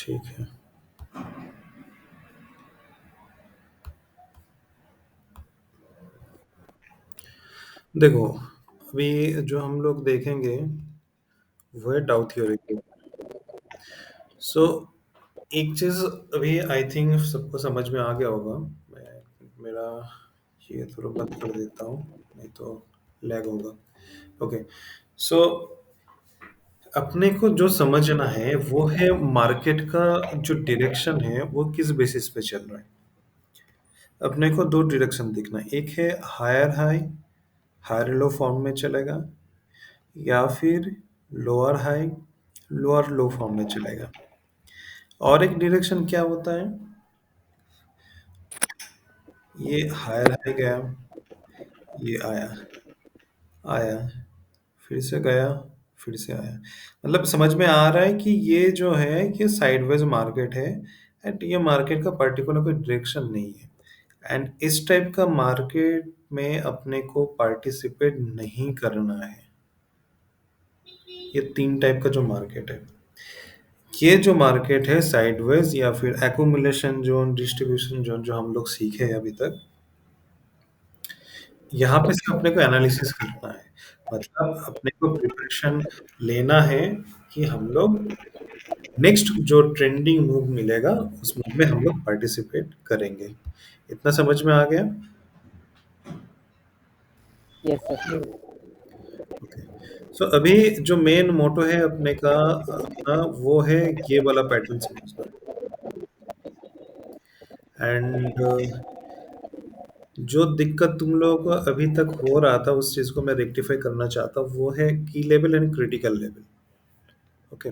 ठीक है। देखो, अभी जो हम लोग देखेंगे वो है डाउ थ्योरी के। सो एक चीज अभी आई थिंक सबको समझ में आ गया होगा। मैं मेरा ये थोड़ा बंद कर देता हूँ, नहीं तो लैग होगा। ओके। सो अपने को जो समझना है वो है मार्केट का जो डायरेक्शन है वो किस बेसिस पे चल रहा है। अपने को दो डायरेक्शन देखना है, एक है higher high higher low form में चलेगा, या फिर lower high lower low form में चलेगा। और एक डायरेक्शन क्या होता है, ये हायर हाई गया, ये आया आया, फिर से गया, फिर से आया। मतलब समझ में आ रहा है कि ये जो है ये साइडवेज मार्केट है, एंड ये मार्केट का पर्टिकुलर कोई डायरेक्शन नहीं है। एंड इस टाइप का मार्केट में अपने को पार्टिसिपेट नहीं करना है। ये तीन टाइप का जो मार्केट है, ये जो मार्केट है साइडवेज या फिर एक्यूमुलेशन जोन डिस्ट्रीब्यूशन जोन जो हम लोग सीखे हैं अभी तक, यहाँ पे सिर्फ अपने को एनालिसिस करना है। मतलब अपने को प्रिपरेशन लेना है कि हम लोग नेक्स्ट जो ट्रेंडिंग मूव मिलेगा उस मूव में हम लोग पार्टिसिपेट करेंगे। इतना समझ में आ गया? Yes sir. ओके। सो अभी जो मेन मोटो है अपने का अपना वो है ये वाला पैटर्न समझना। एंड जो दिक्कत तुम लोगों को अभी तक हो रहा था उस चीज को मैं रेक्टिफाई करना चाहता हूँ, वो है की level and critical level. Okay.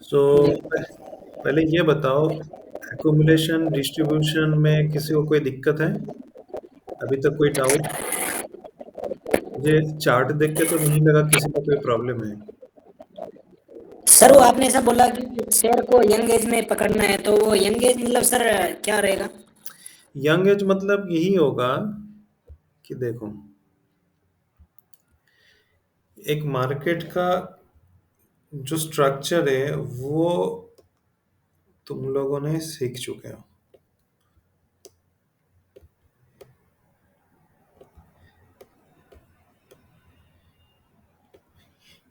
So जी। पहले ये बताओ, एकुमुलेशन डिस्ट्रीब्यूशन में किसी को कोई दिक्कत है? अभी तक कोई डाउट? मुझे चार्ट देख के तो नहीं लगा किसी को कोई प्रॉब्लम है। सर वो आपने ऐसा बोला कि शेयर को यंग एज में पकड़ना है, तो वो यंग एज मतलब सर क्या रहेगा? यंग एज मतलब यही होगा कि देखो, एक मार्केट का जो स्ट्रक्चर है वो तुम लोगों ने सीख चुके हो।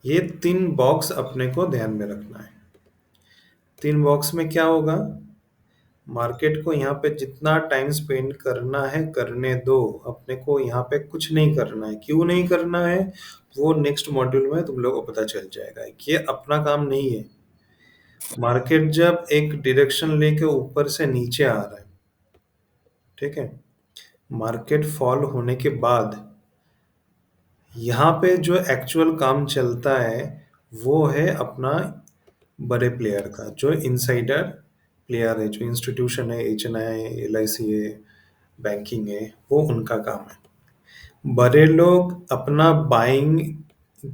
ये तीन बॉक्स अपने को ध्यान में रखना है। तीन बॉक्स में क्या होगा, मार्केट को यहाँ पे जितना टाइम स्पेंड करना है करने दो, अपने को यहाँ पे कुछ नहीं करना है। क्यों नहीं करना है वो नेक्स्ट मॉड्यूल में तुम लोगों को पता चल जाएगा। ये अपना काम नहीं है। मार्केट जब एक डायरेक्शन लेके ऊपर से नीचे आ रहा है, ठीक है, मार्केट फॉल होने के बाद यहाँ पे जो एक्चुअल काम चलता है वो है अपना बड़े प्लेयर का, जो इनसाइडर प्लेयर है, जो इंस्टीट्यूशन है, HNI है, LIC है, बैंकिंग है, वो उनका काम है। बड़े लोग अपना बाइंग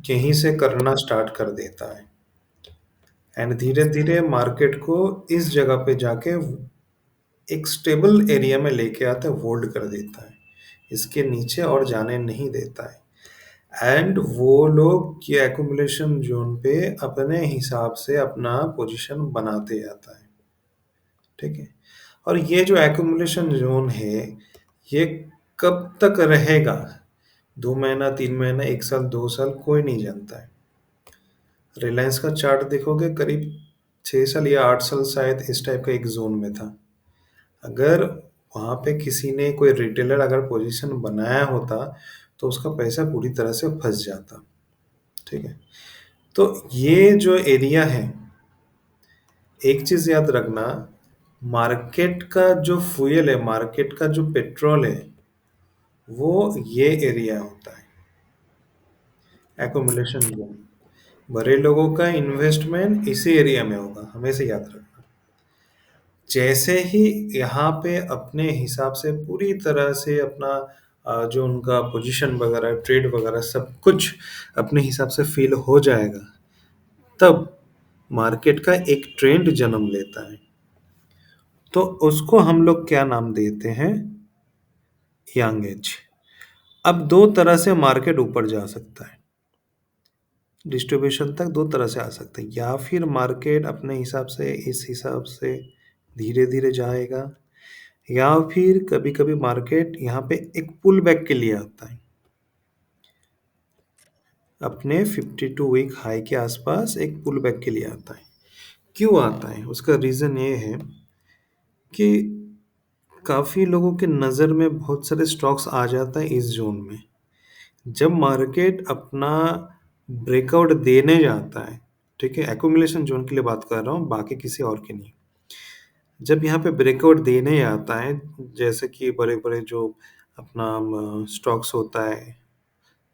यहीं से करना स्टार्ट कर देता है, एंड धीरे धीरे मार्केट को इस जगह पे जाके एक स्टेबल एरिया में लेके आता है, होल्ड कर देता है, इसके नीचे और जाने नहीं देता है। एंड वो लोग ये एकुमुलेशन जोन पे अपने हिसाब से अपना पोजीशन बनाते जाता है, ठीक है। और ये जो एकुमुलेशन जोन है ये कब तक रहेगा, 2 महीना, 3 महीना, 1 साल, 2 साल, कोई नहीं जानता है। रिलायंस का चार्ट देखोगे करीब 6 साल या 8 साल शायद इस टाइप का एक जोन में था। अगर वहां पे किसी ने कोई रिटेलर अगर पोजीशन बनाया होता तो उसका पैसा पूरी तरह से फंस जाता, ठीक है। तो ये जो एरिया है, एक चीज याद रखना, मार्केट का जो फ्यूल है, मार्केट का जो पेट्रोल है, वो ये एरिया होता है, एकुमुलेशन जोन। बड़े लोगों का इन्वेस्टमेंट इसी एरिया में होगा, हमेशा याद रखना। जैसे ही यहाँ पे अपने हिसाब से पूरी तरह से अपना जो उनका पोजीशन वगैरह, ट्रेड वगैरह सब कुछ अपने हिसाब से फील हो जाएगा, तब मार्केट का एक ट्रेंड जन्म लेता है। तो उसको हम लोग क्या नाम देते हैं, यंग एज। अब दो तरह से मार्केट ऊपर जा सकता है। डिस्ट्रीब्यूशन तक दो तरह से आ सकते हैं, या फिर मार्केट अपने हिसाब से इस हिसाब से धीरे धीरे जाएगा, या फिर कभी कभी मार्केट यहाँ पे एक पुल बैक के लिए आता है, अपने 52 वीक हाई के आसपास एक पुल बैक के लिए आता है। क्यों आता है? उसका रीज़न ये है कि काफ़ी लोगों के नज़र में बहुत सारे स्टॉक्स आ जाता है इस जोन में। जब मार्केट अपना ब्रेकआउट देने जाता है, ठीक है, एक्यूमुलेशन जोन के लिए बात कर रहा हूँ, बाकी किसी और की नहीं। जब यहाँ पे ब्रेकआउट देने आता है, जैसे कि बड़े बड़े जो अपना स्टॉक्स होता है,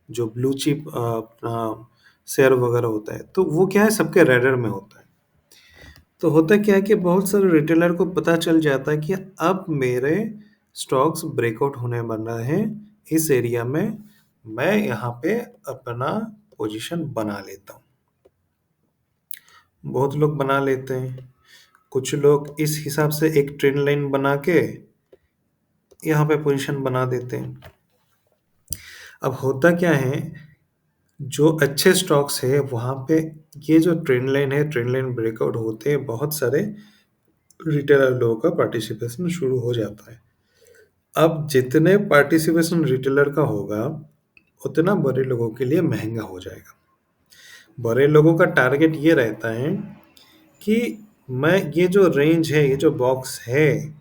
जो ब्लू चिप अपना शेयर वगैरह होता है, तो वो क्या है, सबके रेडर में होता है। तो होता क्या है कि बहुत सारे रिटेलर को पता चल जाता है कि अब मेरे स्टॉक्स ब्रेकआउट होने वाला है इस एरिया में, मैं यहाँ पे अपना पोजीशन बना लेता हूँ। बहुत लोग बना लेते हैं, कुछ लोग इस हिसाब से एक ट्रेंड लाइन बना के यहाँ पे पोजीशन बना देते हैं। अब होता क्या है, जो अच्छे स्टॉक्स है वहाँ पे ये जो ट्रेंड लाइन है, ट्रेंड लाइन ब्रेकआउट होते हैं, बहुत सारे रिटेलर लोगों का पार्टिसिपेशन शुरू हो जाता है। अब जितने पार्टिसिपेशन रिटेलर का होगा, उतना बड़े लोगों के लिए महंगा हो जाएगा। बड़े लोगों का टारगेट ये रहता है कि मैं ये जो रेंज है, ये जो बॉक्स है,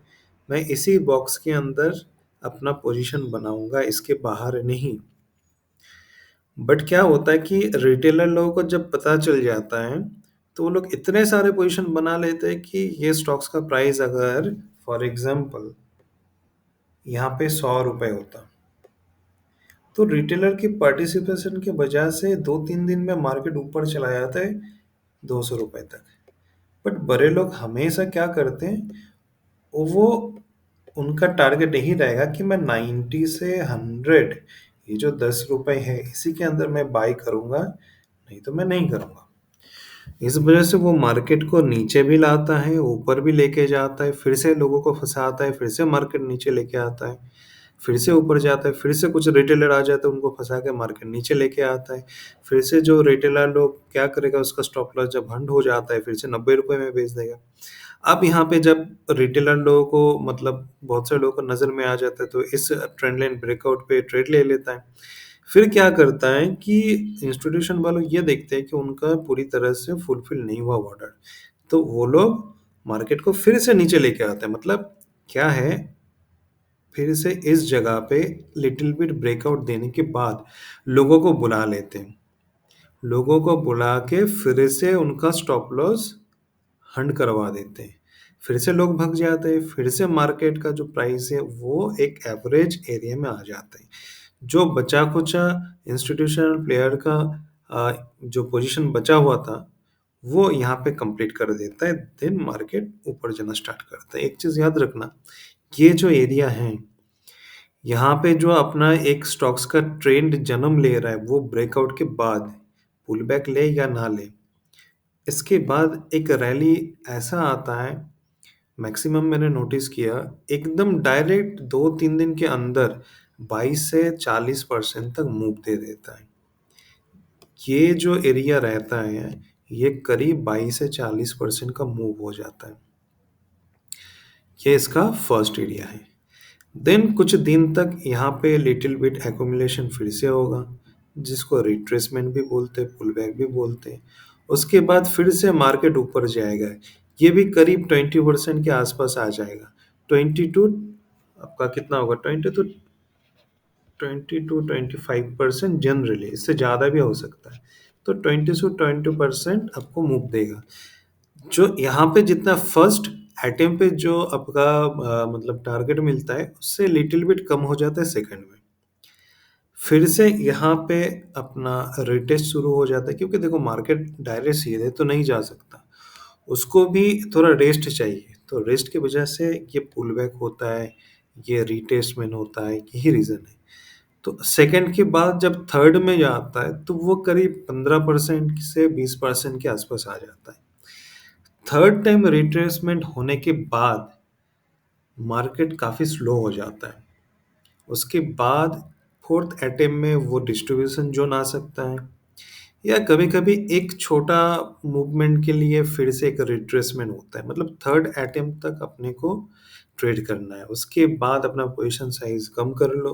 मैं इसी बॉक्स के अंदर अपना पोजीशन बनाऊंगा, इसके बाहर नहीं। बट क्या होता है कि रिटेलर लोगों को जब पता चल जाता है, तो वो लोग इतने सारे पोजीशन बना लेते हैं कि ये स्टॉक्स का प्राइस अगर फॉर एग्जांपल यहाँ पे 100 रुपए होता, तो रिटेलर की पार्टिसिपेशन की वजह से 2-3 दिन में मार्केट ऊपर चला जाता है 200 रुपए तक। बट बड़े लोग हमेशा क्या करते हैं, वो उनका टारगेट यही रहेगा कि मैं 90 से 100, ये जो 10 रुपए है इसी के अंदर मैं बाई करूंगा, नहीं तो मैं नहीं करूंगा। इस वजह से वो मार्केट को नीचे भी लाता है, ऊपर भी लेके जाता है, फिर से लोगों को फंसाता है, फिर से मार्केट नीचे लेके आता है, फिर से ऊपर जाता है, फिर से कुछ रिटेलर आ जाते हैं, उनको फंसा के मार्केट नीचे लेके आता है। फिर से जो रिटेलर लोग क्या करेगा, उसका स्टॉप लॉस जब हंड हो जाता है, फिर से 90 रुपए में बेच देगा। अब यहाँ पे जब रिटेलर लोगों को मतलब बहुत से लोगों को नज़र में आ जाता है, तो इस ट्रेंड लाइन ब्रेकआउट पे ट्रेड ले लेता है। फिर क्या करता है कि इंस्टीट्यूशन वालों ये देखते हैं कि उनका पूरी तरह से फुलफिल नहीं हुआ ऑर्डर, तो वो लोग मार्केट को फिर से नीचे लेके आते हैं। मतलब क्या है, फिर से इस जगह पे लिटिल बिट ब्रेकआउट देने के बाद लोगों को बुला लेते हैं, लोगों को बुला के फिर से उनका स्टॉप लॉस हंड करवा देते हैं, फिर से लोग भग जाते हैं, फिर से मार्केट का जो प्राइस है वो एक एवरेज एरिया में आ जाता है। जो बचा कुचा इंस्टीट्यूशनल प्लेयर का जो पोजीशन बचा हुआ था, वो यहाँ पे कंप्लीट कर देता है, देन मार्केट ऊपर जाना स्टार्ट करता है। एक चीज याद रखना, ये जो एरिया है, यहाँ पे जो अपना एक स्टॉक्स का ट्रेंड जन्म ले रहा है, वो ब्रेकआउट के बाद पुल बैक ले या ना ले, इसके बाद एक रैली ऐसा आता है, मैक्सिमम मैंने नोटिस किया, एकदम डायरेक्ट 2-3 दिन के अंदर 22 से 40% तक मूव दे देता है। ये जो एरिया रहता है, ये करीब 22 से 40% का मूव हो जाता है। ये इसका फर्स्ट एरिया है। देन कुछ दिन तक यहाँ पे लिटिल बिट एक्यूमुलेशन फिर से होगा, जिसको रिट्रेसमेंट भी बोलते हैं, पुल बैक भी बोलते हैं। उसके बाद फिर से मार्केट ऊपर जाएगा, ये भी करीब 20% के आसपास आ जाएगा। 22 आपका कितना होगा, 20 to 25% जनरली, इससे ज़्यादा भी हो सकता है। तो 20 से 22% आपको मूव देगा। जो यहाँ पे जितना फर्स्ट अटेम्प्ट पे जो आपका मतलब टारगेट मिलता है, उससे लिटिल बिट कम हो जाता है सेकंड में। फिर से यहाँ पे अपना रिटेस्ट शुरू हो जाता है, क्योंकि देखो मार्केट डायरेक्ट सीधे तो नहीं जा सकता, उसको भी थोड़ा रेस्ट चाहिए। तो रेस्ट की वजह से ये पुल बैक होता है, ये रिटेस्टमेंट होता है, यही रीज़न है। तो सेकंड के बाद जब थर्ड में जाता है, तो वो करीब 15% से 20% के आसपास आ जाता है। थर्ड टाइम रिट्रेसमेंट होने के बाद मार्केट काफ़ी स्लो हो जाता है। उसके बाद फोर्थ अटेम्प्ट में वो डिस्ट्रीब्यूशन जोन आ सकता है, या कभी-कभी एक छोटा मूवमेंट के लिए फिर से एक रिट्रेसमेंट होता है। मतलब थर्ड अटेम्प्ट तक अपने को ट्रेड करना है। उसके बाद अपना पोज़ीशन साइज़ कम कर लो,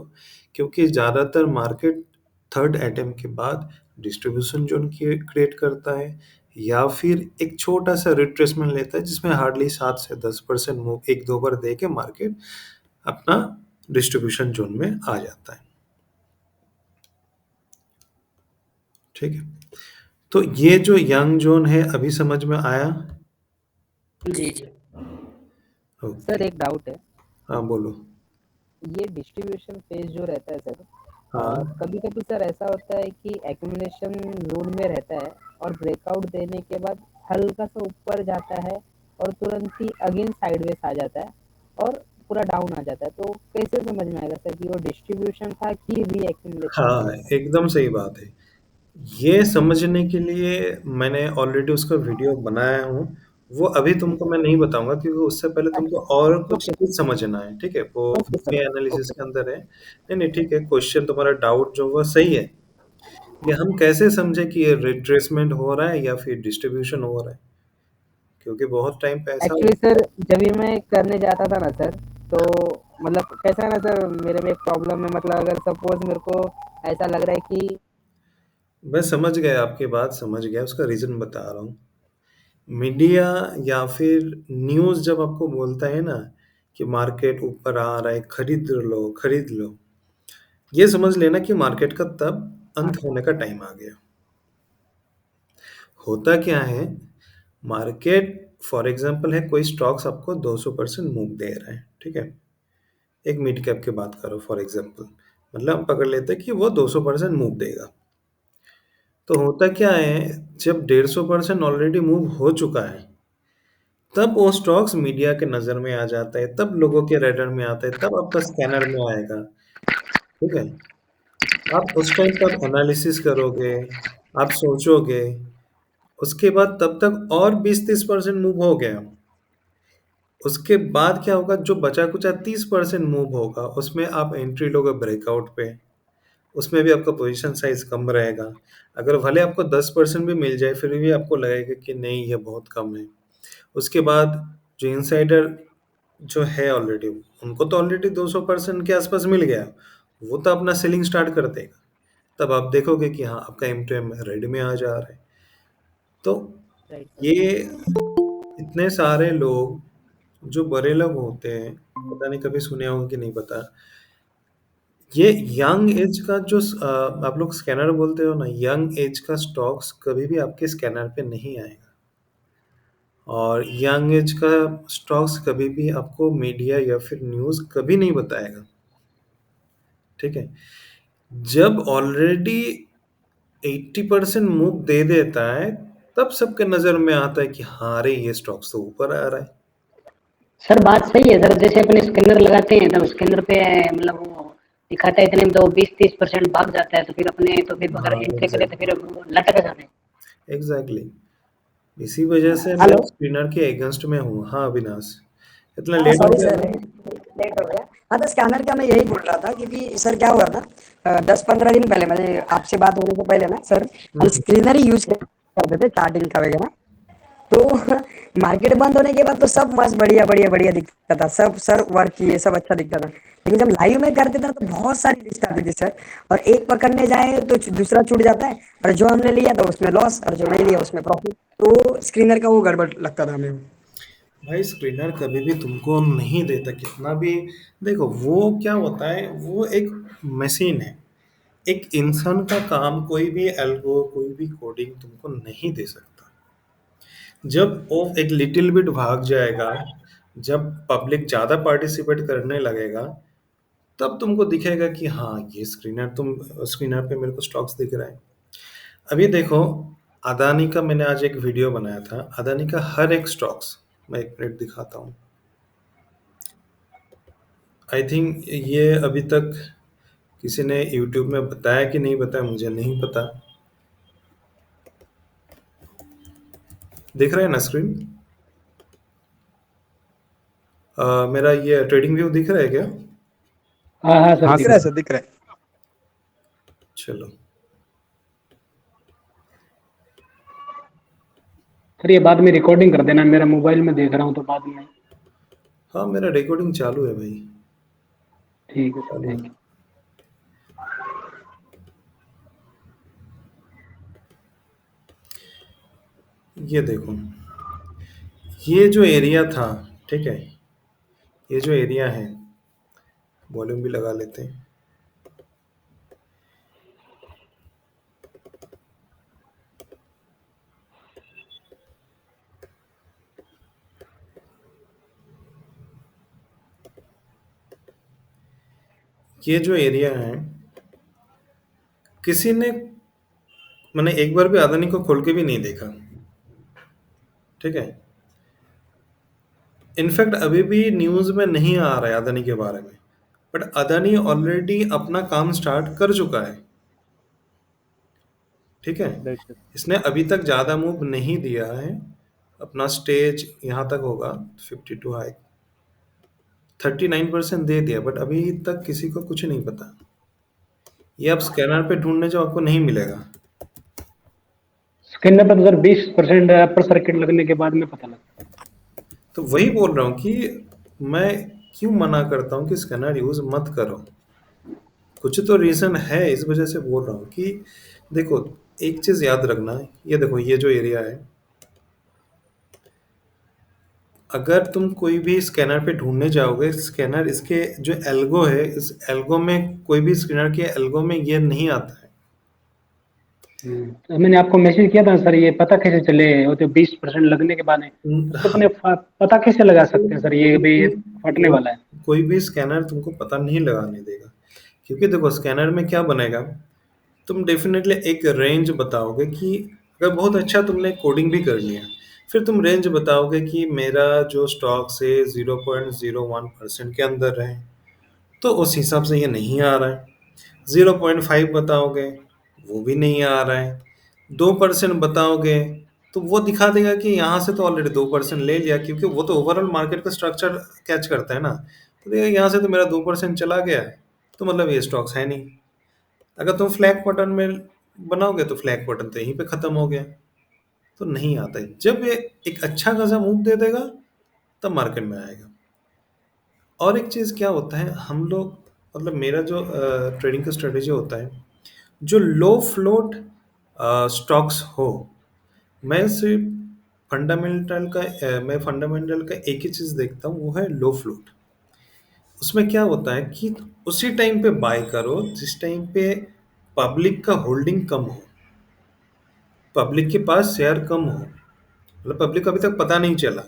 क्योंकि ज़्यादातर मार्केट थर्ड अटेम्प्ट के बाद डिस्ट्रीब्यूशन ज़ोन क्रिएट करता है या फिर एक छोटा-सा रिट्रेसमेंट लेता है जिसमें हार्डली 7 से 10% मूव 1-2 बार दे के मार्केट अपना डिस्ट्रीब्यूशन ज़ोन में आ जाता है। ठीक है? तो ये जो यंग ज़ोन है अभी समझ में आया? जी, जी। ओके। सर एक डाउट है, हाँ, बोलो। ये डिस्ट्रीब्यूशन फेज जो रहता है सर, हाँ। कभी कभी सर ऐसा होता है कि एक्यूमुलेशन जोन में रहता है और ब्रेकआउट देने के बाद हल्का सा ऊपर जाता है और तुरंत ही अगेन साइडवेज आ जाता है और पूरा डाउन आ जाता है, तो कैसे समझ में आएगा सर कि वो डिस्ट्रीब्यूशन था कि री एक्यूमुलेशन था? हाँ, एकदम सही बात है। ये समझने के लिए मैंने ऑलरेडी उसका वीडियो बनाया हूँ। वो अभी तुमको मैं नहीं बताऊँगा क्योंकि उससे पहले तुमको और कुछ ओके चीज़ समझना है, ठीक है? वो ओके सर। भी एनालिसिस ओके के अंदर है। नहीं, नहीं, ठीक है, क्वेश्चन तुम्हारा डाउट जो वो सही है। ये हम कैसे समझे कि ये रिट्रेसमेंट हो रहा है या फिर डिस्ट्रीब्यूशन हो रहा है? क्योंकि बहुत टाइम पे ऐसा एक्चुअली सर जब भी मैं करने जाता था ना सर, तो मतलब कैसा है ना सर, मेरे में एक प्रॉब्लम है, मतलब अगर सपोज मेरे को ऐसा लग रहा है कि मैं समझ गया, आपकी बात समझ गया, उसका रीज़न बता रहा हूँ। मीडिया या फिर न्यूज़ जब आपको बोलता है ना कि मार्केट ऊपर आ रहा है, खरीद लो, ये समझ लेना कि मार्केट का तब अंत होने का टाइम आ गया। होता क्या है, मार्केट फॉर एग्जांपल है कोई स्टॉक्स आपको 200% मूव दे रहा है, ठीक है? एक मिड कैप की बात करो फॉर एग्जांपल, मतलब हम पकड़ लेते हैं कि वो 200% मूव देगा। तो होता क्या है, जब 150% ऑलरेडी मूव हो चुका है, तब वो स्टॉक्स मीडिया के नज़र में आ जाता है, तब लोगों के रडार में आता है, तब आपका स्कैनर में आएगा, ठीक है? आप उस टाइम तब एनालिसिस करोगे, आप सोचोगे, उसके बाद तब तक और 20-30% मूव हो गया। उसके बाद क्या होगा, जो बचा-कुचा 30% मूव होगा, उसमें आप एंट्री लोगे ब्रेकआउट पे, उसमें भी आपका पोजीशन साइज़ कम रहेगा। अगर भले आपको 10% भी मिल जाए, फिर भी आपको लगेगा कि नहीं, ये बहुत कम है। उसके बाद जो इनसाइडर जो है ऑलरेडी, उनको तो ऑलरेडी 200% के आसपास मिल गया, वो तो अपना सेलिंग स्टार्ट कर देगा। तब आप देखोगे कि हाँ, आपका एम2एम रेड में आ जा रहा है। तो राइट सर। ये इतने सारे लोग जो बड़े लोग होते हैं, पता नहीं कभी सुने होंगे कि नहीं पता। ये यंग एज का जो आप लोग स्कैनर बोलते हो ना, यंग एज का स्टॉक्स कभी भी आपके स्कैनर पे नहीं आएगा। और यंग एज का स्टॉक्स कभी भी आपको मीडिया या फिर न्यूज़ कभी नहीं बताएगा, ठीक है? जब ऑलरेडी 80% मूव दे देता है, तब सबके नज़र में आता है कि हाँ, अरे ये स्टॉक्स तो ऊपर आ रहा है। सर बात सही है सर, जैसे अपने स्कैनर लगाते हैं तब स्कैनर पे मतलब वो दिखाता है इतने में, तो 20-30% भाग जाता है, तो फिर अपने तो फिर अगर हाँ, एंट्री करें तो एग्ज़ैक्टली, फिर वो लटक जाते हैं। एग्ज़ैक्टली। इसी वजह से मैं हेलो। स्क्रीनर के अगेंस्ट में हूँ। हाँ, अविनाश, इतना हाँ लेट हो सॉरी गया सर, मैं? लेट हो गया। हाँ तो स्कैनर का मैं यही बोल रहा था, क्योंकि सर क्या हुआ ना, 10-15 दिन पहले मैंने आपसे बात होने से पहले ना सर, हम हुँ, स्क्रीनर ही यूज करते थे चार्टिंग का वगैरह। तो मार्केट बंद होने के बाद तो सब मस्त बढ़िया बढ़िया बढ़िया दिखता था, सब सर वर्क किए, सब अच्छा दिखता था। लेकिन जब लाइव में करते थे तो बहुत सारी लिस्ट आती थी सर, और एक पकड़ने जाए तो दूसरा छूट जाता है, और जो हमने लिया तो उसमें लॉस, और जो नहीं लिया उसमें प्रॉफिट। तो स्क्रीनर का वो गड़बड़ लगता था हमें। भाई स्क्रीनर कभी भी तुमको नहीं देता कितना भी। देखो वो क्या होता है, वो एक मशीन है। एक इंसान का काम कोई भी एल्गो, कोई भी कोडिंग तुमको नहीं दे सकता। जब वो एक लिटिल बिट भाग जाएगा, जब पब्लिक ज़्यादा पार्टिसिपेट करने लगेगा, तब तुमको दिखेगा कि हाँ, ये स्क्रीनर पे मेरे को स्टॉक्स दिख रहा है। अभी देखो, अदानी का मैंने आज एक वीडियो बनाया था। अदानी का हर एक स्टॉक्स, मैं एक मिनट दिखाता हूँ। आई थिंक ये अभी तक किसी ने यूट्यूब में बताया कि नहीं बताया, मुझे नहीं पता। दिख रहा है ना स्क्रीन? मेरा ये ट्रेडिंग व्यू दिख रहा है क्या? हाँ हाँ सर, हाँ दिख सर, रहा है। दिख रहा है। चलो। सर ये बाद में रिकॉर्डिंग कर देना, मेरा मोबाइल में देख रहा हूँ तो बाद में। हाँ, मेरा रिकॉर्डिंग चालू है भाई, ठीक है सर, चालू थैंक है। यू। ये देखो, ये जो एरिया था, ठीक है, ये जो एरिया है, वॉल्यूम भी लगा लेते हैं। ये जो एरिया है, किसी ने मैंने एक बार भी अदानी को खोल के भी नहीं देखा, ठीक है। इनफैक्ट अभी भी न्यूज में नहीं आ रहा है अदानी के बारे में, बट अदानी ऑलरेडी अपना काम स्टार्ट कर चुका है, ठीक है। Right sir. इसने अभी तक ज्यादा मूव नहीं दिया है, अपना स्टेज यहाँ तक होगा, 52 हाई, 39% दे दिया, बट अभी तक किसी को कुछ नहीं पता। ये आप स्कैनर पे ढूंढने जाओ, आपको नहीं मिलेगा। स्कैनर पर तो सर 20% अपर सर्किट लगने के बाद में पता लगता है। तो वही बोल रहा हूँ कि मैं क्यों मना करता हूँ कि स्कैनर यूज मत करो। कुछ तो रीजन है, इस वजह से बोल रहा हूँ कि देखो, एक चीज याद रखना, ये देखो, ये जो एरिया है, अगर तुम कोई भी स्कैनर पे ढूंढने जाओगे, स्कैनर इसके जो एल्गो है, इस एल्गो में, कोई भी स्कैनर के एल्गो में ये नहीं आता है। तो मैंने आपको मैसेज किया था सर, ये पता कैसे चले वो तो 20% लगने के बाद है, तो हाँ, अपने पता कैसे लगा सकते हैं सर ये भी ये फटने कोई वाला है? कोई भी स्कैनर तुमको पता नहीं लगाने देगा, क्योंकि देखो स्कैनर में क्या बनेगा, तुम डेफिनेटली एक रेंज बताओगे कि अगर बहुत अच्छा तुमने कोडिंग भी कर लिया, फिर तुम रेंज बताओगे कि मेरा जो स्टॉक से 0.01% के अंदर है, तो उस हिसाब से ये नहीं आ रहा है। 0.5 बताओगे, वो भी नहीं आ रहा है। 2% बताओगे, तो वो दिखा देगा कि यहाँ से तो ऑलरेडी 2% ले लिया, क्योंकि वो तो ओवरऑल मार्केट का स्ट्रक्चर कैच करता है ना। तो देखा यहाँ से तो मेरा 2% चला गया है, तो मतलब ये स्टॉक्स है नहीं। अगर तुम फ्लैग बटन में बनाओगे तो फ्लैग बटन तो यहीं पे खत्म हो गया, तो नहीं आता है। जब ये एक अच्छा खासा मूव दे देगा, तब मार्केट में आएगा। और एक चीज क्या होता है, हम लोग, मतलब मेरा जो ट्रेडिंग का स्ट्रेटेजी होता है, जो लो फ्लोट स्टॉक्स हो, मैं सिर्फ मैं फंडामेंटल का एक ही चीज देखता हूँ, वो है लो फ्लोट। उसमें क्या होता है कि उसी टाइम पे बाय करो जिस टाइम पे पब्लिक का होल्डिंग कम हो, पब्लिक के पास शेयर कम हो, मतलब पब्लिक को अभी तक पता नहीं चला,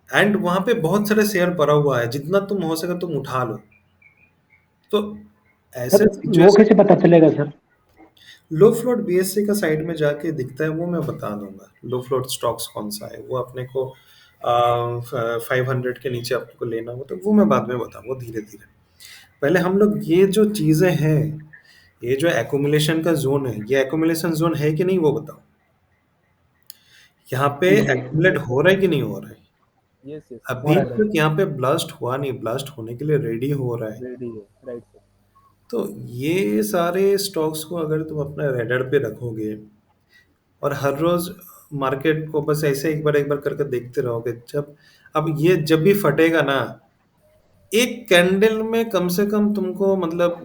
एंड वहां पे बहुत सारे शेयर पड़ा हुआ है, जितना तुम हो सके तुम उठा लो। तो सर ऐसे वो सिचुएशन, कैसे पता चलेगा सर? लो फ्लोट बीएससी का साइड में जाके दिखता है, वो मैं बता दूंगा। लो फ्लोट स्टॉक्स कौन सा है, वो अपने को 500 के नीचे आपको लेना हो तो वो मैं बाद में बताऊंगा धीरे धीरे। पहले हम लोग ये जो चीजें हैं, ये जो एकुमुलेशन का जोन है, ये एकुमुलेशन जोन है कि नहीं वो बताओ। यहाँ पे जी एक्यूमुलेट यस हो सर। रहा है कि नहीं हो रहा है। यस यस हो अभी रहा है सर। तक यहाँ पे ब्लास्ट हुआ नहीं, ब्लास्ट होने के लिए रेडी हो रहा है। रेडी है, राइट सर। तो ये सारे स्टॉक्स को अगर तुम अपने रेडर पे रखोगे और हर रोज मार्केट को बस ऐसे एक बार करके देखते रहोगे, जब, अब ये जब भी फटेगा ना, एक कैंडल में कम से कम तुमको, मतलब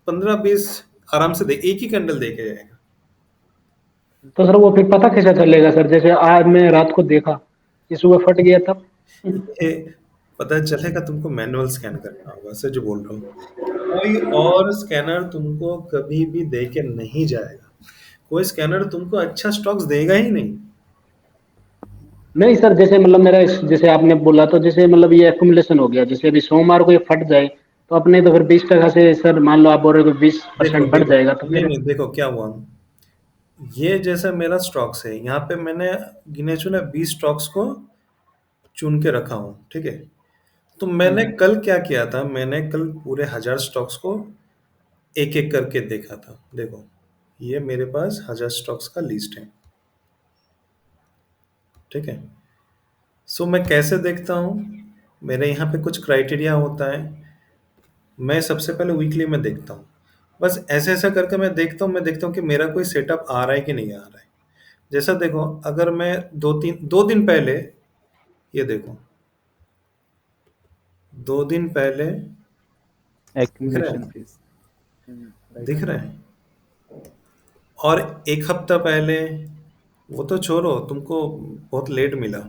15-20 आराम से दे, एक ही कैंडल दे के जाएगा। तो सर वो फिर पता कैसे चलेगा सर, जैसे आज मैं रात को देखा कि सुबह फट गया तब? ये पता चलेगा, तुमको मैनुअल स्कैन करना होगा, सच बोल रहा हूँ। कोई और स्कैनर तुमको कभी भी दे के नहीं जाएगा, कोई स्कैनर तुमको अच्छा स्टॉक्स देगा ही नहीं। नहीं सर, जैसे मतलब मेरा जैसे आपने बोला तो जैसे मतलब ये एक्युमुलेशन हो गया, जैसे अभी सोमवार को ये फट जाए तो अपने तो फिर 20% से सर मान लो आप बोल रहे हो 20% देखो बढ़ देखो, जाएगा तो नहीं फिर? नहीं, देखो क्या हुआ, ये जैसा मेरा स्टॉक्स है, यहाँ पे मैंने गिने चुने 20 स्टॉक्स को चुन के रखा हूँ, ठीक है। तो मैंने हम्म, कल क्या किया था, मैंने कल पूरे 1000 स्टॉक्स को एक एक करके देखा था। देखो, ये मेरे पास 1000 स्टॉक्स का लिस्ट है, ठीक है। सो मैं कैसे देखता हूँ, मेरे यहाँ पे कुछ क्राइटेरिया होता है। मैं सबसे पहले वीकली में देखता हूँ, बस ऐसे ऐसा करके मैं देखता हूँ कि मेरा कोई सेटअप आ रहा है कि नहीं आ रहा है। जैसा देखो, अगर मैं 2 दिन पहले, ये देखो, 2 दिन पहले दिख रहा एक्यूमुलेशन है, फेज। राइट। दिख रहा है, और 1 हफ्ता पहले, वो तो छोड़ो, तुमको बहुत लेट मिला।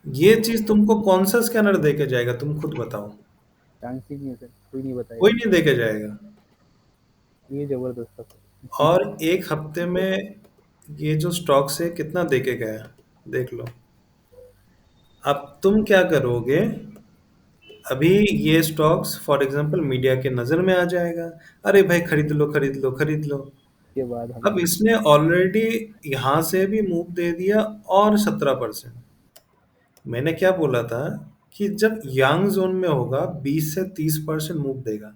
ये चीज तुमको कौन सा स्कैनर दे के जाएगा, तुम खुद बताओ। चांस ही नहीं है सर, कोई नहीं कोई बताएगा। नहीं दे के जाएगा। ये जबरदस्त था सर। और 1 हफ्ते में ये जो स्टॉक से कितना दे के गया, देख लो। अब तुम क्या करोगे, अभी ये स्टॉक्स फॉर एग्जांपल मीडिया के नजर में आ जाएगा, अरे भाई खरीद लो खरीद लो खरीद लो। के बाद हम अब इसने ऑलरेडी यहां से भी मूव दे दिया, और 17%। मैंने क्या बोला था कि जब यंग जोन में होगा 20 से 30% मूव देगा।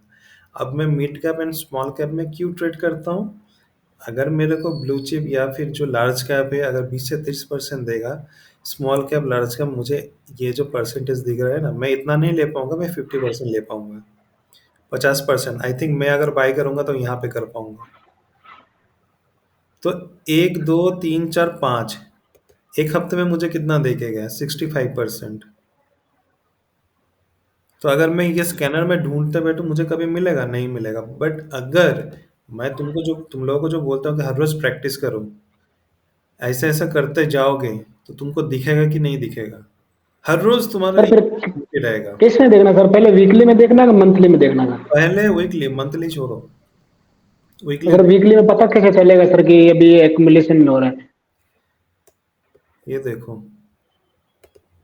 अब मैं mid cap and small cap में क्यों ट्रेड करता हूँ, अगर मेरे को ब्लू चिप या फिर जो लार्ज कैप है अगर 20 से 30% देगा, स्मॉल कैप लार्ज कैप मुझे ये जो परसेंटेज दिख रहा है ना, मैं इतना नहीं ले पाऊंगा, मैं 50% ले पाऊंगा। 50% आई थिंक मैं अगर बाई करूंगा तो यहाँ पे कर पाऊंगा। तो 1 2 3 4 5, 1 हफ्ते में मुझे कितना दे के गया, 65%। तो अगर मैं ये स्कैनर में ढूंढते बैठूं मुझे कभी मिलेगा नहीं, मिलेगा। बट अगर मैं तुम लोगों को जो बोलता हूँ कि हर रोज प्रैक्टिस करो, ऐसे ऐसा करते जाओगे, तो तुमको दिखेगा कि नहीं दिखेगा, हर रोज तुम्हारा सर फिर एक रहेगा। किस में देखना सर, पहले वीकली में देखना है मंथली में देखना सर? पहले वीकली, मंथली छोड़ो, वीकली। अगर वीकली में पता कैसे चलेगा सर कि अभी एक्युमुलेशन में हो रहा है? ये देखो,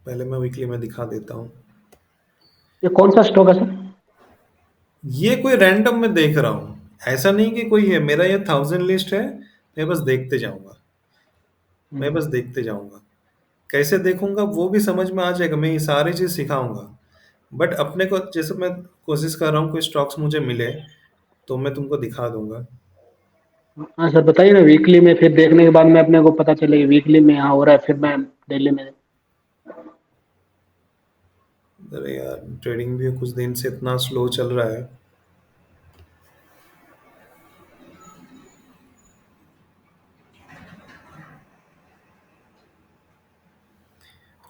पहले मैं वीकली में दिखा देता हूँ। ये कौन सा स्टॉक है सर? ये कोई रैंडम में देख रहा हूँ, ऐसा नहीं कि कोई है, मेरा ये 1000 लिस्ट है, मैं बस देखते जाऊंगा, मैं बस देखते जाऊंगा। कैसे देखूंगा वो भी समझ में आ जाएगा, मैं ये सारी चीज सिखाऊंगा। बट अपने को जैसे मैं कोशिश कर रहा हूँ कोई स्टॉक्स मुझे मिले तो मैं तुमको दिखा दूंगा। हाँ सर बताइए ना, वीकली में फिर देखने के बाद में अपने को पता चले वीकली में यहाँ हो रहा है, फिर मैं डेली में। अरे यार, ट्रेडिंग भी कुछ दिन से इतना स्लो चल रहा है।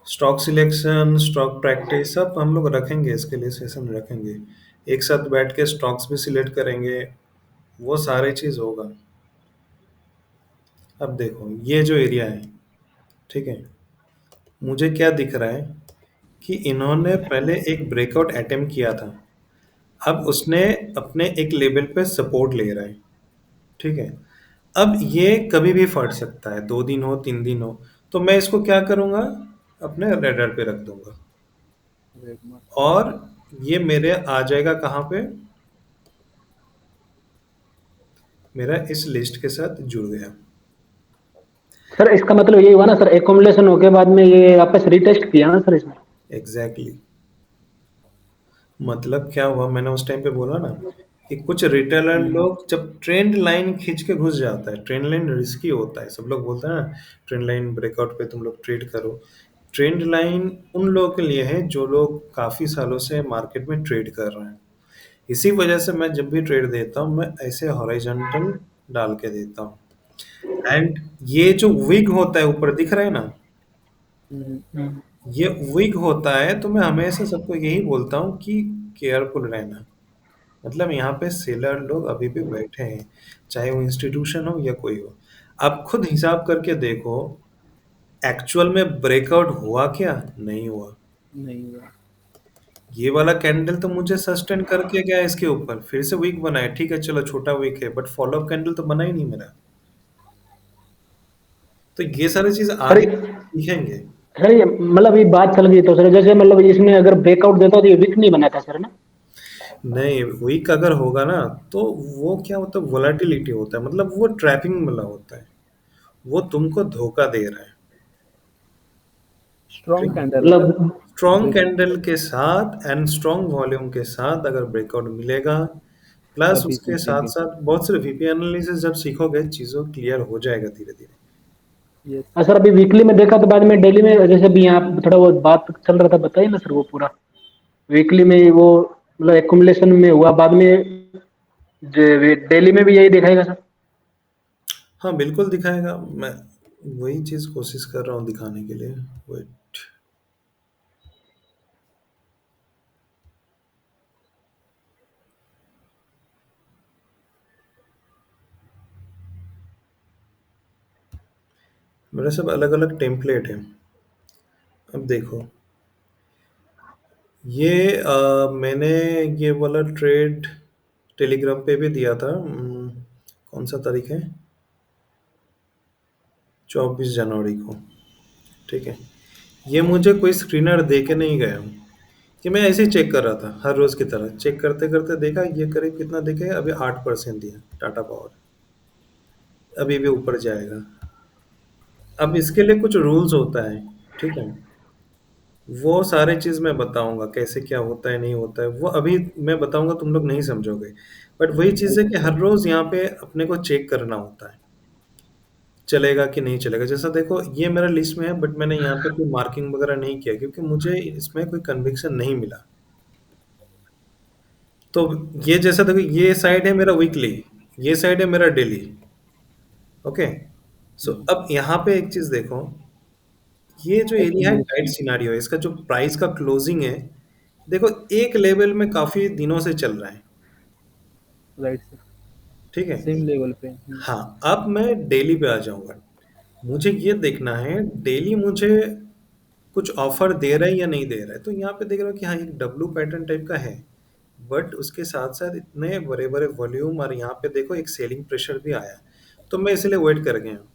स्टॉक सिलेक्शन, स्टॉक प्रैक्टिस सब हम लोग रखेंगे, इसके लिए सेशन रखेंगे, एक साथ बैठ के स्टॉक्स भी सिलेक्ट करेंगे, वो सारी चीज होगा। अब देखो ये जो एरिया है, ठीक है, मुझे क्या दिख रहा है कि इन्होंने पहले एक ब्रेकआउट अटेम्प्ट किया था, अब उसने अपने एक लेवल पे सपोर्ट ले रहा है, ठीक है। अब ये कभी भी फट सकता है, 2 दिन हो 3 दिन हो, तो मैं इसको क्या करूंगा, अपने रेडर पे रख दूंगा, रेड मार्क। और ये मेरे आ जाएगा कहाँ पे, मेरा इस लिस्ट के साथ जुड़ गया। सर इसका मतलब यही हुआ ना सर, एकोमुलेशन होके बाद में ये वापस रीटेस्ट किया ना सर इसमें? Exactly exactly. मतलब क्या हुआ, मैंने उस टाइम पे बोला ना कि कुछ रिटेलर लोग जब ट्रेंड लाइन खींच के घुस जाता है, ट्रेंड लाइन रिस्की होता है, सब लोग बोलते हैं ना ट्रेंड लाइन ब्रेकआउट पे तुम लोग ट्रेड करो। ट्रेंड लाइन उन लोगों के लिए है जो लोग काफी सालों से मार्केट में ट्रेड कर रहे हैं। इसी वजह से मैं जब भी ट्रेड देता हूँ मैं ऐसे हॉरिजॉन्टल डाल के देता हूँ। एंड ये जो विग होता है ऊपर दिख रहा है ना, ये विग होता है, तो मैं हमेशा सबको यही बोलता हूँ कि केयरफुल रहना। मतलब यहाँ पे सेलर लोग अभी भी बैठे हैं, चाहे वो इंस्टीट्यूशन हो या कोई हो। आप खुद हिसाब करके देखो, एक्चुअल में ब्रेकआउट हुआ क्या, नहीं हुआ। नहीं हुआ। ये वाला कैंडल तो मुझे सस्टेन करके गया, इसके ऊपर फिर से वीक बना है, ठीक है चलो छोटा वीक है, बट फॉलोअप कैंडल तो बना ही नहीं मेरा। तो ये सारी चीज सर आगे दिखेंगे। सर ये मतलब ये बात चल गई तो सर, जैसे मतलब इसमें अगर ब्रेकआउट देता तो ये वीक नहीं बनाता सर ना? नहीं, वीक अगर होगा ना तो वो क्या होता है, वोलेटिलिटी होता है, मतलब वो ट्रैपिंग वाला होता है, वो तुमको धोखा दे रहा है। स्ट्रॉन्ग कैंडल मतलब स्ट्रॉन्ग कैंडल के साथ एंड स्ट्रॉन्ग वॉल्यूम के साथ अगर ब्रेकआउट मिलेगा, प्लस तभी उसके साथ पूछेंगे। साथ बहुत सारे वीपी एनालिसिस जब सीखोगे चीजों क्लियर हो जाएगा धीरे धीरे। यस। सर अभी वीकली में देखा तो बाद में डेली में, जैसे भी यहाँ पे थोड़ा बहुत बात चल रहा था, बताइए ना सर वो पूरा। वीकली में वो मतलब एकुमुलेशन में हुआ, बाद में डेली में भी यही दिखाएगा सर? हाँ बिल्कुल दिखाएगा। मैं वही चीज कोशिश कर रहा हूँ दिखाने के लिए। वेट। मेरे सब अलग अलग टेम्पलेट है। अब देखो, ये मैंने ये वाला ट्रेड टेलीग्राम पे भी दिया था। कौन सा तारीख है? 24 जनवरी को। ठीक है। ये मुझे कोई स्क्रीनर दे के नहीं गया हूँ, कि मैं ऐसे ही चेक कर रहा था हर रोज की तरह। चेक करते करते देखा ये करीब कितना दिखे, अभी 8% दिया टाटा पावर। अभी भी ऊपर जाएगा। अब इसके लिए कुछ रूल्स होता है। ठीक है। वो सारे चीज मैं बताऊंगा कैसे क्या होता है नहीं होता है, वो अभी मैं बताऊंगा, तुम लोग नहीं समझोगे। बट वही चीज है कि हर रोज यहाँ पे अपने को चेक करना होता है, चलेगा कि नहीं चलेगा। जैसा देखो ये मेरा लिस्ट में है, बट मैंने यहाँ पे कोई मार्किंग वगैरह नहीं किया क्योंकि मुझे इसमें कोई कन्विक्शन नहीं मिला। तो ये जैसा देखो, ये साइड है मेरा वीकली, ये साइड है मेरा डेली। ओके। सो अब यहाँ पे एक चीज देखो, ये जो एरिया है टाइट एक्यूमुलेशन। सिनारियो है, इसका जो प्राइस का क्लोजिंग है, देखो एक लेवल में काफी दिनों से चल रहा है। Right sir. ठीक है। सेम लेवल पे। हाँ, अब मैं डेली पे आ जाऊंगा। मुझे ये देखना है डेली मुझे कुछ ऑफर दे रहा है या नहीं दे रहा है। तो यहाँ पे देख रहा हूँ कि हाँ एक डब्लू पैटर्न टाइप का है, बट उसके साथ साथ इतने बड़े बड़े वॉल्यूम, और यहाँ पे देखो एक सेलिंग प्रेशर भी आया। तो मैं इसलिए वेट कर गया हूँ।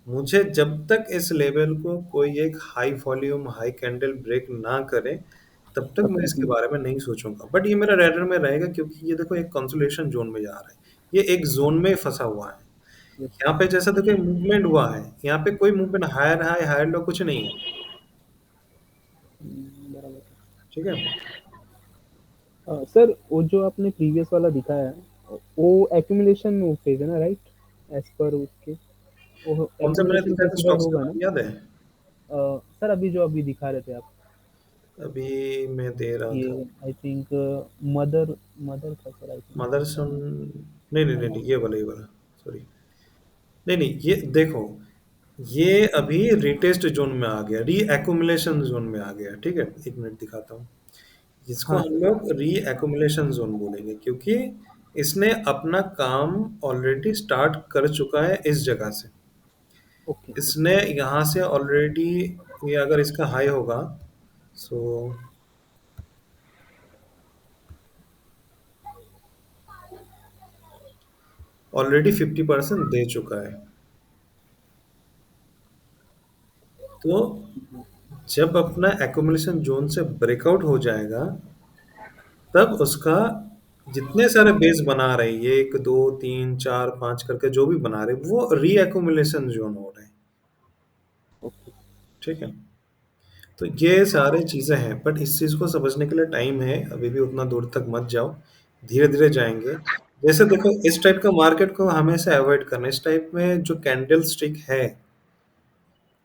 मुझे जब तक इस लेवल को कोई एक high volume high candle break ना करे, तब तक तब मैं तक इसके नहीं। बारे में नहीं सोचूंगा। बट ये मेरा रेडर में रहेगा क्योंकि ये देखो एक कंसोलेशन जोन में जा रहा है, ये एक जोन में फंसा हुआ है। यस। यहाँ पे जैसा देखो मूवमेंट हुआ है, यहाँ पे कोई movement higher high higher low कुछ नहीं है। बराबर। ठीक है। सर वो जो आपने प्रीवियस वाला दिखाया है वो एक्यूमुलेशन फेज है ना, राइट? एज पर उसके वो कौन सा मैंने एक्यूमुलेशन दिखाया था कंसिडर स्टॉक्स का होगा ना? नाम याद है? सर अभी जो अभी दिखा रहे थे आप, अभी मैं दे रहा ये था। आई थिंक मदर मदर था सर, आई थिंक। मदरसन। नहीं नहीं नहीं नहीं, ये वाला सॉरी। नहीं नहीं, ये देखो, ये अभी रिटेस्ट जोन में आ गया, री एक्यूमुलेशन जोन में आ गया। ठीक है, एक मिनट दिखाता हूँ। इसको हाँ हम सर। लोग री एक्यूमुलेशन जोन बोलेंगे क्योंकि इसने अपना काम ऑलरेडी स्टार्ट कर चुका है इस जगह से। ओके। इसने यहाँ से ऑलरेडी, ये अगर इसका हाई होगा, सो ऑलरेडी 50% दे चुका है। तो जब अपना एक्यूमुलेशन जोन से ब्रेकआउट हो जाएगा, तब उसका जितने सारे बेस बना रहे हैं, एक दो तीन चार पांच करके जो भी बना रहे, वो री एक्यूमुलेशन जोन हो रहे हैं। ओके। ठीक है। तो ये सारे चीजें हैं, बट इस चीज को समझने के लिए टाइम है, अभी भी उतना दूर तक मत जाओ, धीरे धीरे जाएंगे। जैसे देखो इस टाइप का मार्केट को हमेशा अवॉइड करना। इस टाइप में जो कैंडल स्टिक है,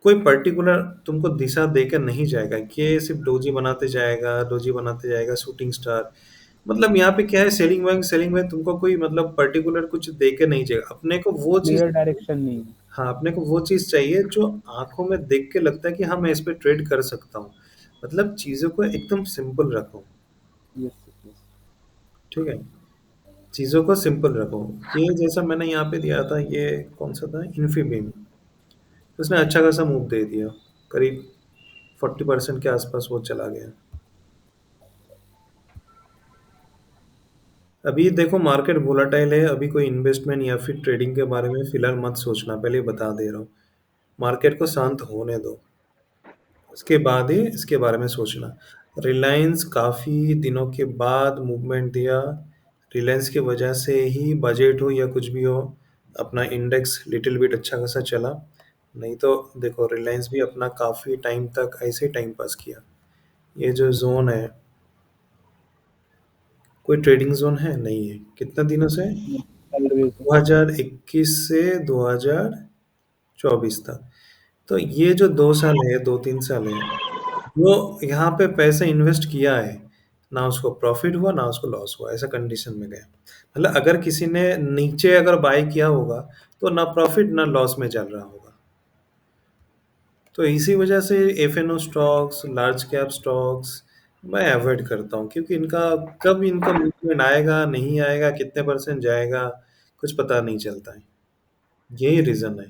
कोई पर्टिकुलर तुमको दिशा देकर नहीं जाएगा कि ये सिर्फ डोजी बनाते जाएगा, डोजी बनाते जाएगा, शूटिंग स्टार। मतलब यहाँ पे क्या है, सेलिंग में तुमको कोई मतलब पर्टिकुलर कुछ दे के नहीं जाएगा। अपने को वो चीज, क्लियर डायरेक्शन नहीं है। हाँ अपने को वो चीज चाहिए जो आंखों में देख के लगता है कि हाँ मैं इस पे ट्रेड कर सकता हूँ। मतलब चीजों को एकदम सिंपल रखो। Yes yes. ठीक है। चीजों को सिंपल रखो। ये जैसा मैंने यहाँ पे दिया था, ये कौन सा था, इन्फीबीम। उसने अच्छा खासा मूव दे दिया, करीब 40% के आसपास वो चला गया। अभी देखो मार्केट वोलाटाइल है, अभी कोई इन्वेस्टमेंट या फिर ट्रेडिंग के बारे में फिलहाल मत सोचना, पहले ही बता दे रहा हूँ। मार्केट को शांत होने दो, उसके बाद ही इसके बारे में सोचना। रिलायंस काफ़ी दिनों के बाद मूवमेंट दिया। रिलायंस की वजह से ही बजट हो या कुछ भी हो, अपना इंडेक्स लिटिल बिट अच्छा खासा चला। नहीं तो देखो रिलायंस भी अपना काफ़ी टाइम तक ऐसे ही टाइम पास किया। ये जो जोन है, कोई ट्रेडिंग जोन है नहीं है कितना दिनों से, साइडवेज है। 2021 से 2024 तक। तो ये जो 2 साल है, 2-3 साल है, वो यहाँ पे पैसे इन्वेस्ट किया है, ना उसको प्रॉफिट हुआ ना उसको लॉस हुआ, ऐसा कंडीशन में गया। मतलब अगर किसी ने नीचे अगर बाय किया होगा, तो ना प्रॉफिट ना लॉस में चल रहा होगा। तो इसी वजह से FNO stocks, large cap stocks मैं अवॉइड करता हूँ, क्योंकि इनका कब इनका मूवमेंट आएगा नहीं आएगा, कितने परसेंट जाएगा, कुछ पता नहीं चलता है। यही रीजन है।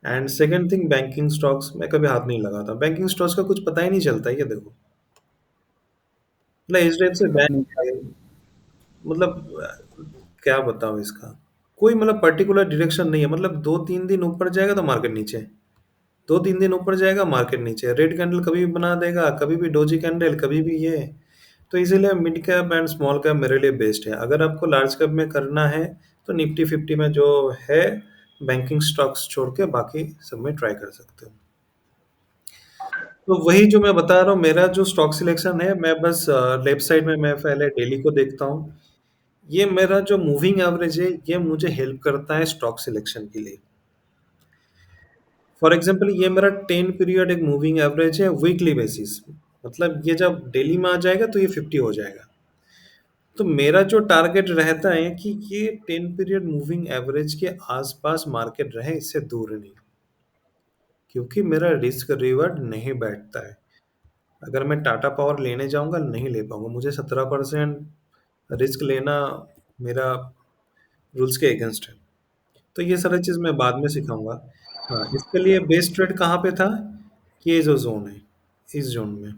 And second thing, banking stocks मैं कभी हाथ नहीं लगाता। बैंकिंग स्टॉक्स का कुछ पता ही नहीं चलता है, ये देखो, मतलब एचडीएफसी नहीं, बैंक है, मतलब क्या बताऊं इसका, कोई मतलब पर्टिकुलर डायरेक्शन नहीं है। मतलब 2-3 दिन ऊपर जाएगा तो मार्केट नीचे, 2-3 दिन ऊपर जाएगा मार्केट नीचे, रेड कैंडल कभी भी बना देगा, कभी भी डोजी कैंडल, कभी भी ये। तो इसीलिए mid cap and small cap मेरे लिए बेस्ट है। अगर आपको लार्ज कैप में करना है तो निफ्टी 50 में जो है बैंकिंग स्टॉक्स छोड़ के बाकी सब में ट्राई कर सकते हो। तो वही जो मैं बता रहा हूँ, मेरा जो स्टॉक सिलेक्शन है, मैं बस लेफ्ट साइड में मैं पहले डेली को देखता हूँ। ये मेरा जो मूविंग एवरेज है, ये मुझे हेल्प करता है स्टॉक सिलेक्शन के लिए। फॉर एग्जांपल ये मेरा 10 पीरियड एक मूविंग एवरेज है वीकली बेसिस, मतलब ये जब डेली में आ जाएगा तो ये 50 हो जाएगा। तो मेरा जो टारगेट रहता है कि ये 10 पीरियड मूविंग एवरेज के आसपास मार्केट रहे, इससे दूर नहीं, क्योंकि मेरा रिस्क रिवर्ड नहीं बैठता है। अगर मैं टाटा पावर लेने जाऊंगा नहीं ले पाऊंगा, मुझे 17% रिस्क लेना मेरा रूल्स के अगेंस्ट है। तो ये सारी चीज मैं बाद में सिखाऊंगा। हाँ, इसके लिए बेस्ट ट्रेड कहाँ पे था, कि ये जो जोन है, इस जोन में,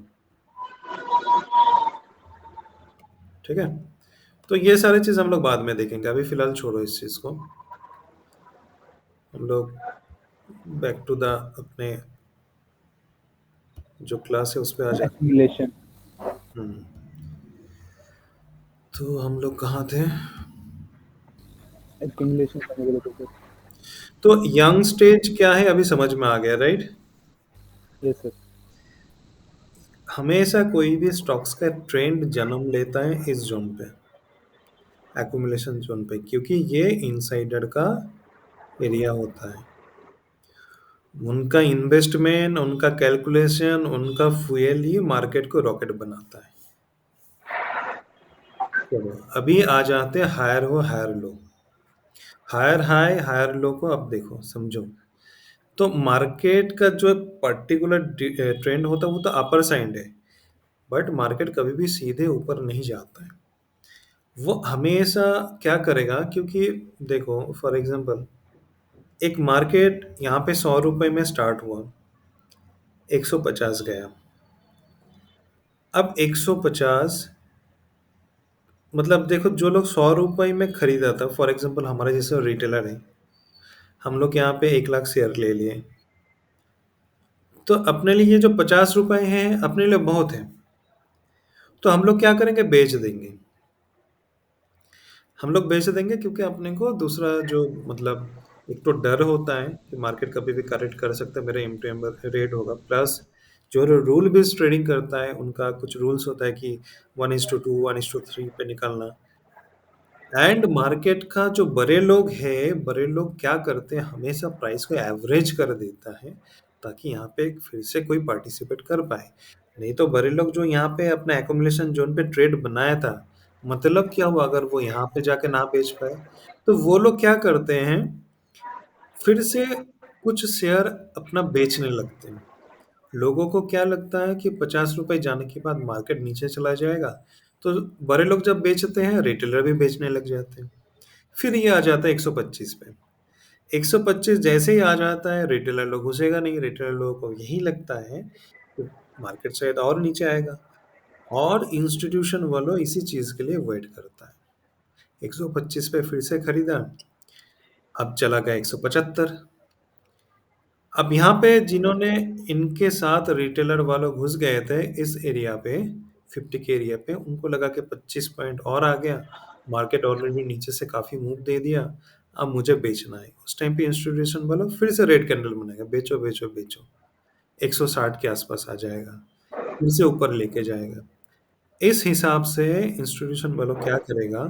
ठीक है। तो ये सारी चीज हम लोग बाद में देखेंगे, अभी फिलहाल छोड़ो इस चीज को। हम लोग बैक टू द अपने जो क्लास है उस पे आ जाते एक्यूमुलेशन। हैं। तो हम लोग कहाँ थे। एक्यूमुलेशन करने के लिए तो सर। तो यंग स्टेज क्या है अभी समझ में आ गया, राइट। Yes sir. हमेशा कोई भी स्टॉक्स का ट्रेंड जन्म लेता है इस जोन पे, एक्यूमुलेशन जोन पे, क्योंकि ये इनसाइडर का एरिया होता है। उनका इन्वेस्टमेंट, उनका कैलकुलेशन, उनका फ्यूल ही मार्केट को रॉकेट बनाता है। चलो अभी आ जाते हैं हायर हो higher low, higher high higher low को अब देखो समझो। तो मार्केट का जो पर्टिकुलर ट्रेंड होता है वो तो अपर साइड है, बट मार्केट कभी भी सीधे ऊपर नहीं जाता है। वो हमेशा क्या करेगा, क्योंकि देखो फॉर एग्जांपल एक मार्केट यहाँ पे 100 रुपए में स्टार्ट हुआ, 150 गया। अब 150, मतलब देखो जो लोग 100 रुपए में खरीदा था, फॉर एग्जांपल हमारे जैसे रिटेलर है, हम लोग यहाँ पे 1 लाख शेयर ले लिए, तो अपने लिए जो 50 रुपए हैं अपने लिए बहुत है। तो हम लोग क्या करेंगे, बेच देंगे। हम लोग बेच देंगे क्योंकि अपने को दूसरा जो, मतलब एक तो डर होता है कि मार्केट कभी भी करेक्ट कर सकता है, मेरा एम रेट होगा, प्लस जो रूल बेस्ड ट्रेडिंग करता है उनका कुछ रूल्स होता है कि 1:2 1:3 पे निकलना। एंड मार्केट का जो बड़े लोग हैं, बड़े लोग क्या करते हैं, हमेशा प्राइस को एवरेज कर देता है, ताकि यहाँ पे फिर से कोई पार्टिसिपेट कर पाए। नहीं तो बड़े लोग जो यहाँ पे अपना एकोमोलेशन जोन पे ट्रेड बनाया था, मतलब क्या हुआ अगर वो यहाँ पे जाके ना बेच पाए, तो वो लोग क्या करते हैं, फिर से कुछ शेयर अपना बेचने लगते हैं। लोगों को क्या लगता है कि 50 रुपए जाने के बाद मार्केट नीचे चला जाएगा, तो बड़े लोग जब बेचते हैं रिटेलर भी बेचने लग जाते हैं। फिर ये आ जाता है 125 पे। 125 जैसे ही आ जाता है, रिटेलर लोग घुसेगा नहीं, रिटेलर लोगों को यही लगता है कि मार्केट शायद और नीचे आएगा, और इंस्टीट्यूशन वालों इसी चीज के लिए वेट करता है। 125 पे फिर से खरीदा, अब चला गया 175। अब यहाँ पे जिन्होंने इनके साथ रिटेलर वालों घुस गए थे इस एरिया पे, 50 के एरिया पे, उनको लगा कि 25 पॉइंट और आ गया, मार्केट ऑलरेडी नीचे से काफी मूव दे दिया, अब मुझे बेचना है। उस टाइम पे इंस्टीट्यूशन वालों फिर से रेड कैंडल बनाएगा, बेचो बेचो बेचो, 160 के आसपास आ जाएगा, फिर से ऊपर लेके जाएगा। इस हिसाब से इंस्टीट्यूशन वालों क्या करेगा,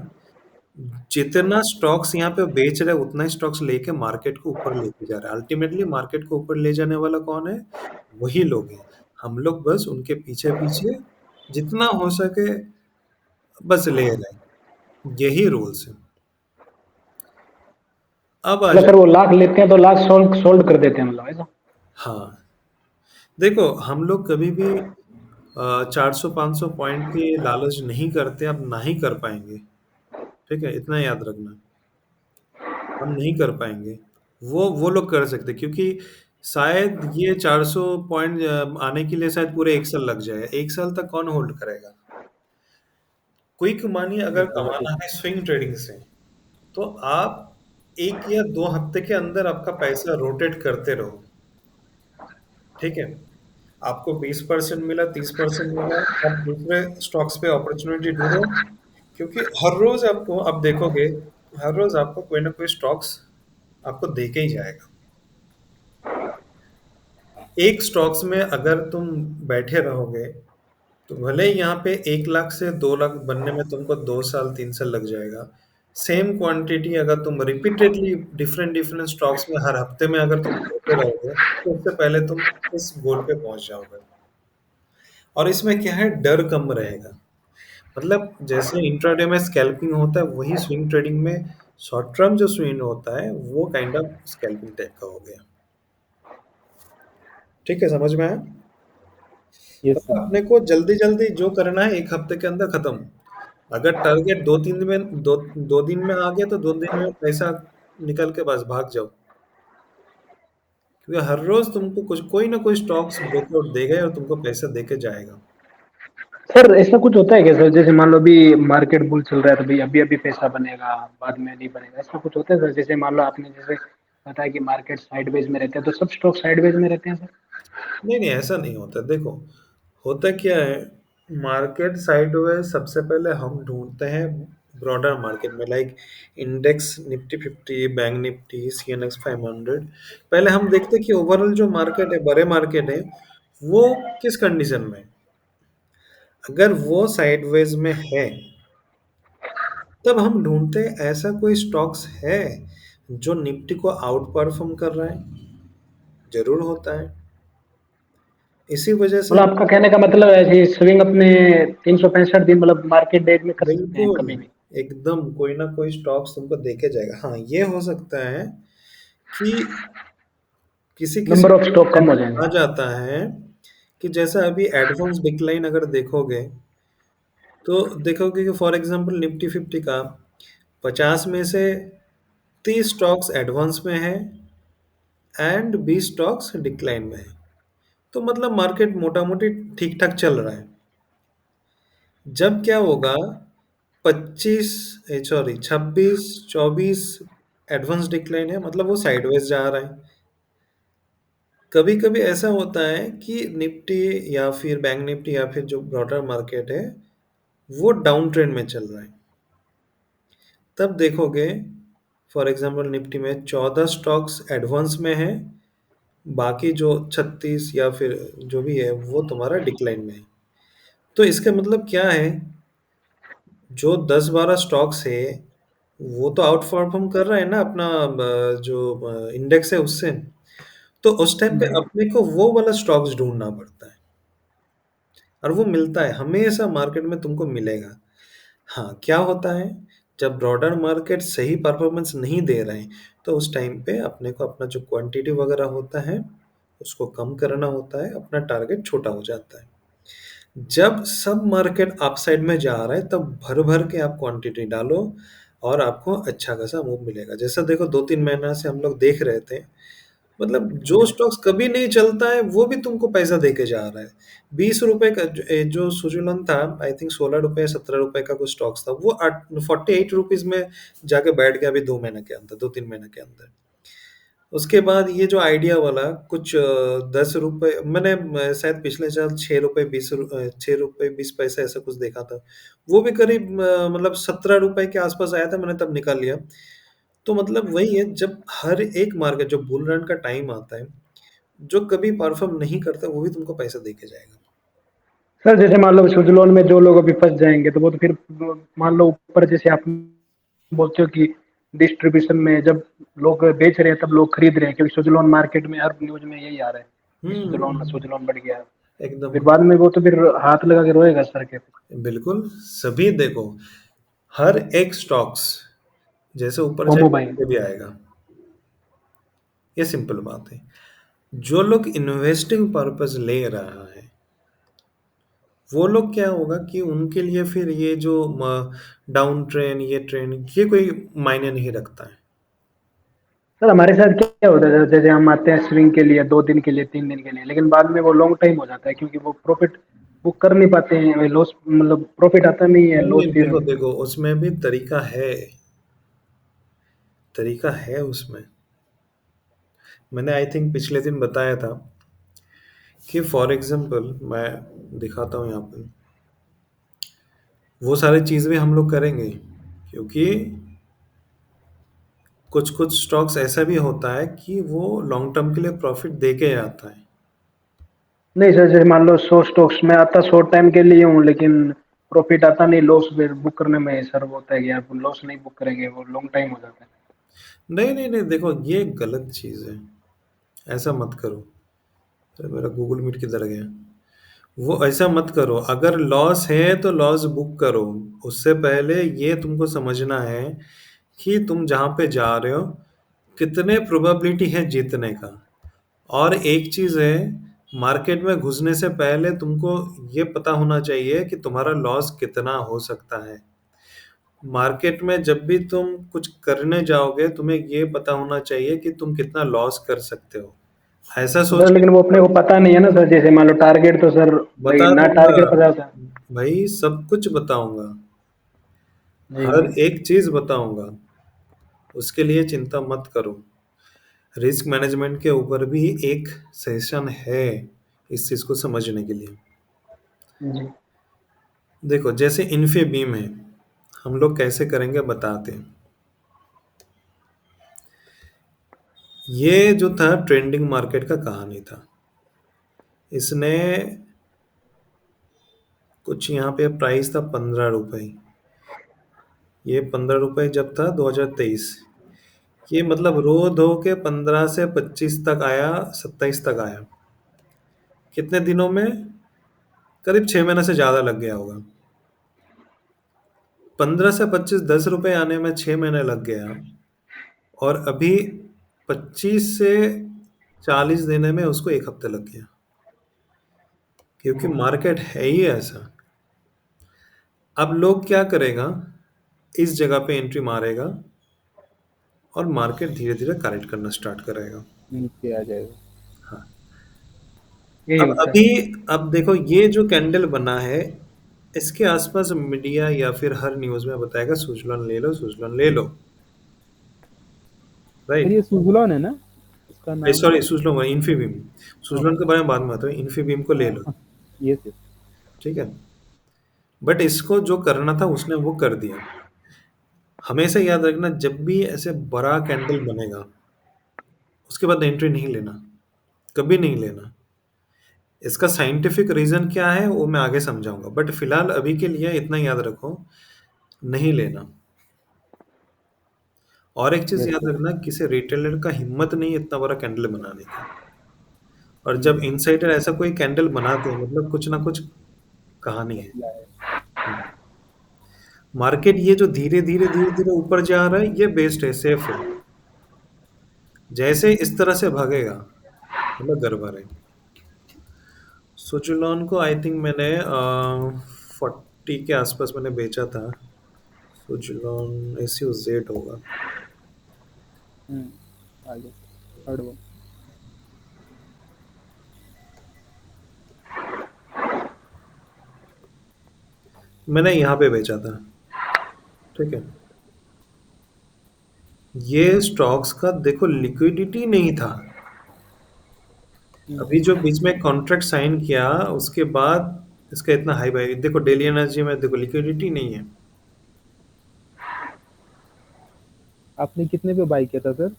जितना स्टॉक्स यहाँ पे बेच रहे हैं उतना ही स्टॉक्स लेके मार्केट को ऊपर लेके जा रहा है। अल्टीमेटली मार्केट को ऊपर ले जाने वाला कौन है, वही लोग हैं। हम लोग बस उनके पीछे पीछे जितना हो सके बस ले रहे हैं। यही रूल्स है। अब आ मतलब जाए। सर वो लाख लेते हैं तो लाख सोल्ड सोल्ड कर देते हैं, मतलब ऐसा? हाँ, देखो हम लोग कभी भी 400-500 पॉइंट की लालच नहीं करते, अब ना ही कर पाएंगे। ठीक है, इतना याद रखना, हम नहीं कर पाएंगे। वो लोग कर सकते, क्योंकि शायद ये 400 पॉइंट आने के लिए शायद पूरे 1 साल लग जाएगा। 1 साल तक कौन होल्ड करेगा? क्विक मनी अगर बिल्कुल भाई। कमाना है स्विंग ट्रेडिंग से, तो आप 1 या 2 हफ्ते के अंदर आपका पैसा रोटेट करते रहो। ठीक है, आपको 20% मिला, 30% मिला, आप दूसरे स्टॉक्स पे अपॉर्चुनिटी ढूंढो, क्योंकि हर रोज आपको, आप देखोगे, हर रोज आपको कोई ना कोई स्टॉक्स आपको दे के ही जाएगा। एक स्टॉक्स में अगर तुम बैठे रहोगे, तो भले ही यहाँ पे 1 लाख से 2 लाख बनने में तुमको 2 साल 3 साल लग जाएगा। सेम क्वांटिटी अगर तुम रिपीटेडली डिफरेंट डिफरेंट स्टॉक्स में हर हफ्ते में अगर तुम करते रहोगे, तो उससे पहले तुम इस गोल पे पहुंच जाओगे। और इसमें क्या है, डर कम रहेगा। मतलब जैसे इंट्राडे में स्कैल्पिंग होता है, वही स्विंग ट्रेडिंग में शॉर्ट टर्म जो स्विंग होता है वो काइंड ऑफ स्कैल्पिंग टाइप का हो गया। ठीक है, समझ में आया? यस मतलब सर। अपने को जल्दी जल्दी जो करना है 1 हफ्ते के अंदर खत्म। अगर टारगेट 2 दिन में आ गया, तो 2 दिन में पैसा निकल के बस भाग जाओ, क्योंकि हर रोज तुमको कुछ कोई ना कोई स्टॉक्स ब्रेकआउट देगा और तुमको पैसा दे के जाएगा। सर ऐसा कुछ होता है क्या सर, जैसे मान लो अभी मार्केट बुल चल रहा है तो भाई अभी अभी पैसा बनेगा, बाद में नहीं बनेगा, ऐसा कुछ होता है सर? जैसे मान लो आपने जैसे बताया कि मार्केट साइडवेज में रहते हैं, तो सब स्टॉक साइडवेज में रहते हैं सर? नहीं नहीं, ऐसा नहीं होता। देखो, होता क्या है, मार्केट साइडवेज सबसे पहले हम ढूंढते हैं ब्रॉडर मार्केट में, like index Nifty 50, bank Nifty, CNX 500। पहले हम देखते हैं कि ओवरऑल जो मार्केट है, बड़े मार्केट है, वो किस कंडीशन में है। अगर वो साइडवेज में है, तब हम ढूंढते हैं ऐसा कोई स्टॉक्स है जो निफ्टी को आउट परफॉर्म कर रहा है। जरूर होता है, इसी वजह से मतलब आपका कहने का मतलब है ऐसे स्विंग अपने 365 दिन मतलब मार्केट डेज में कर सकते हैं बिल्कुल कभी भी? एकदम कोई ना कोई स्टॉक्स तुमको देके जाएगा। हाँ, ये हो सकता है कि किसी किसी नंबर ऑफ स्टॉक कम हो आ जाएंगे। जाता है कि जैसा अभी एडवांस डिक्लाइन अगर देखोगे, तो देखोगे कि फॉर एग्जांपल निफ्टी 50 का 50 में से 30 स्टॉक्स एडवांस में है एंड 20 स्टॉक्स डिक्लाइन में है। तो मतलब मार्केट मोटा मोटी ठीक ठाक चल रहा है। जब क्या होगा, 25 सॉरी 26 24 एडवांस डिक्लाइन है, मतलब वो साइडवेज जा रहा है। कभी कभी ऐसा होता है कि निफ्टी या फिर बैंक निफ्टी या फिर जो ब्रॉडर मार्केट है, वो डाउन ट्रेंड में चल रहा है। तब देखोगे, फॉर एग्जांपल निफ्टी में 14 स्टॉक्स एडवांस में है, बाकी जो 36 या फिर जो भी है वो तुम्हारा डिक्लाइन में है। तो इसका मतलब क्या है, जो 10-12 स्टॉक्स है वो तो आउट परफॉर्म कर रहा है ना अपना जो इंडेक्स है उससे। तो उस टाइम पे जी। अपने को वो वाला स्टॉक्स ढूंढना पड़ता है, और वो मिलता है हमेशा मार्केट में, तुमको मिलेगा। हाँ, क्या होता है, जब ब्रॉडर मार्केट सही परफॉर्मेंस नहीं दे रहे हैं, तो उस टाइम पे अपने को अपना जो क्वांटिटी वगैरह होता है उसको कम करना होता है, अपना टारगेट छोटा हो जाता है। जब सब मार्केट अपसाइड में जा रहा है, तब भर भर के आप क्वांटिटी डालो और आपको अच्छा खासा मूव मिलेगा। जैसा देखो 2-3 महीना से हम लोग देख रहे थे, मतलब जो स्टॉक्स कभी नहीं चलता है वो भी तुमको पैसा देके जा रहा है। 20 रुपए का जो सुजुलन था, आई थिंक 16 रुपए 17 रुपए का कुछ स्टॉक्स था, वो 48 रुपीज में जाके बैठ गया अभी 2 महीने के अंदर, 2-3 महीने के अंदर। उसके बाद ये जो आइडिया वाला कुछ 10 रुपए, मैंने शायद पिछले साल 6 रुपए 20 पैसे ऐसा कुछ देखा था। वो भी करीब मतलब 17 रुपए के आसपास आया था, मैंने तब निकाल लिया। तो मतलब वही है, जब हर एक मार्केट जो बुल रन का टाइम आता है, जो कभी परफॉर्म नहीं करता वो भी तुमको पैसा देके जाएगा। सर जैसे मान लो स्विट्जरलैंड में जो लोग अभी फंस जाएंगे तो वो तो फिर मान लो ऊपर जैसे आप बोलते हो कि डिस्ट्रीब्यूशन में जब लोग बेच रहे हैं तब लोग खरीद रहे हैं, क्योंकि स्विट्जरलैंड मार्केट में हर न्यूज में यही आ रहा है कि हम्म, स्विट्जरलैंड बढ़ गया। तो एकदम फिर बाद में वो तो फिर हाथ लगा के रोएगा सर के। बिल्कुल। सभी देखो, हर एक स्टॉक्स जैसे ऊपर फोमो जाएगा बाइंग। नीचे भी आएगा। ये सिंपल बात है। जो लोग इन्वेस्टिंग पर्पस ले रहा है, वो लोग क्या होगा कि उनके लिए फिर ये जो डाउन ट्रेन, ये ट्रेन, ये कोई मायने नहीं रखता है। सर हमारे साथ क्या होता है, जैसे हम आते हैं स्विंग के लिए 2 दिन के लिए 3 दिन के लिए, लेकिन बाद में वो लॉन्ग टाइम हो जाता है क्योंकि वो प्रॉफिट बुक कर नहीं पाते हैं, लॉस मतलब प्रॉफिट आता नहीं है, नहीं लॉस नहीं, फिर। देखो देखो, उसमें भी तरीका है, तरीका है उसमें। मैंने आई थिंक पिछले दिन बताया था कि फॉर एग्जांपल मैं दिखाता हूँ यहाँ पर, वो सारी चीज़ भी हम लोग करेंगे, क्योंकि कुछ कुछ स्टॉक्स ऐसा भी होता है कि वो लॉन्ग टर्म के लिए प्रॉफिट दे के आता है। नहीं सर, जैसे मान लो 100 स्टॉक्स में आता शॉर्ट टाइम के लिए हूँ, लेकिन प्रॉफिट आता नहीं, लॉस फिर बुक करने में सर वो होता है कि आप लॉस नहीं बुक करेंगे, वो लॉन्ग टाइम हो जाता है। नहीं नहीं नहीं, देखो ये गलत चीज़ है, ऐसा मत करो। अरे मेरा गूगल मीट किधर गया? वो ऐसा मत करो, अगर लॉस है तो लॉस बुक करो। उससे पहले ये तुमको समझना है कि तुम जहाँ पे जा रहे हो कितने प्रोबेबिलिटी है जीतने का। और एक चीज़ है, मार्केट में घुसने से पहले तुमको ये पता होना चाहिए कि तुम्हारा लॉस कितना हो सकता है। मार्केट में जब भी तुम कुछ करने जाओगे, तुम्हें ये पता होना चाहिए कि तुम कितना लॉस कर सकते हो। ऐसा तो सोच सर के लेकिन वो अपने को पता नहीं है ना सर, जैसे मान लो टारगेट तो सर भाई बता ना दूंगा टारगेट पता होता है। भाई, सब कुछ बताऊंगा, जी हर जी। एक चीज बताऊंगा, उसके लिए चिंता मत करो। रिस्क मैनेजमेंट के ऊपर भी एक सेशन है इस चीज को समझने के लिए। जी देखो जैसे इन्फीबीम है, हम लोग कैसे करेंगे बताते हैं। ये जो था ट्रेंडिंग मार्केट का कहानी था। इसने कुछ यहाँ पे प्राइस था 15 रुपए। ये 15 रुपए जब था 2023, ये मतलब रो धो के 15 से 25 तक आया, 27 तक आया। कितने दिनों में? करीब 6 महीने से ज्यादा लग गया होगा। 15 से 25, 10 रुपए आने में 6 महीने लग गया, और अभी 25 से 40 देने में उसको 1 हफ्ते लग गया, क्योंकि मार्केट है ही ऐसा। अब लोग क्या करेगा, इस जगह पे एंट्री मारेगा और मार्केट धीरे धीरे करेक्ट करना स्टार्ट करेगा। नीचे आ जाएगा। हाँ। यही अब होता अभी, है। अब देखो ये जो कैंडल बना है, इसके आसपास मीडिया या फिर हर न्यूज में बताएगा सुजलन ले लो, सुजलन ले लो, सर राइट? ये सुजुलॉन है ना इसका नाम? Sorry, Suzlon, Infibeam. सुजलन के बारे में बाद में बताओ, इन्फीबीम को ले लो। ये सर। ठीक है, बट इसको जो करना था उसने वो कर दिया। हमेशा याद रखना, जब भी ऐसे बड़ा कैंडल बनेगा उसके बाद एंट्री नहीं लेना, कभी नहीं लेना। इसका साइंटिफिक रीजन क्या है वो मैं आगे समझाऊंगा, बट फिलहाल अभी के लिए इतना याद रखो, नहीं लेना। और एक चीज यस याद सर। रखना, किसी रिटेलर का हिम्मत नहीं है इतना बड़ा कैंडल बनाने की। और जब इनसाइडर ऐसा कोई कैंडल बनाते हैं, मतलब कुछ ना कुछ कहानी है। मसला है। मार्केट ये जो धीरे धीरे धीरे धीरे ऊपर जा रहा है, ये बेस्ट है, सेफ है। जैसे इस तरह से भागेगा, मतलब गड़बड़ है। सुजुलॉन को आई थिंक मैंने 40 के आसपास मैंने बेचा था। सुजुलॉन SUZ होगा। आगे थर्ड वन। मैंने यहाँ पे बेचा था, ठीक है। ये स्टॉक्स का देखो लिक्विडिटी नहीं था। अभी जो बीच में कॉन्ट्रैक्ट साइन किया उसके बाद इसका इतना हाई बाई, देखो डेली एनर्जी में देखो लिक्विडिटी नहीं है। आपने कितने पे बाई किया था सर?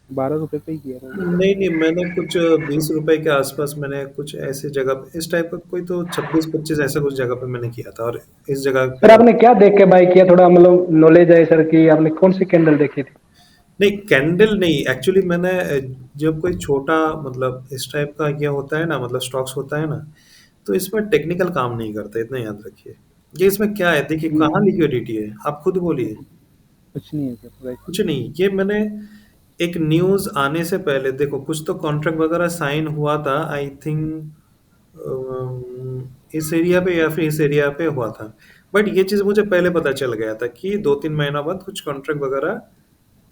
12 रुपए पे ही किया था क्या? नहीं नहीं, मैंने कुछ 20 रुपए के आसपास, मैंने कुछ ऐसे जगह पे इस टाइप का कोई तो 26-25 ऐसा कुछ जगह पे मैंने किया था, और इस जगह सर पे। आपने क्या देख के बाय किया, थोड़ा मतलब नॉलेज है सर कि आपने कौन सी कैंडल देखी थी? नहीं, कैंडल नहीं, एक्चुअली मैंने जब कोई छोटा मतलब इस टाइप का ये होता है ना, मतलब स्टॉक्स होता है ना, तो इसमें टेक्निकल काम नहीं करता, इतना याद रखिए। ये इसमें क्या है, देखिए कहाँ लिक्विडिटी है, आप खुद बोलिए। कुछ नहीं है सर, राइट। कुछ नहीं, ये मैंने एक न्यूज़ आने से पहले देखो कुछ तो कॉन्ट्रैक्ट वगैरह साइन हुआ था, आई थिंक इस एरिया पे या फिर इस एरिया पे हुआ था। बट ये चीज़ मुझे पहले पता चल गया था कि 2-3 महीना बाद कुछ कॉन्ट्रैक्ट वगैरह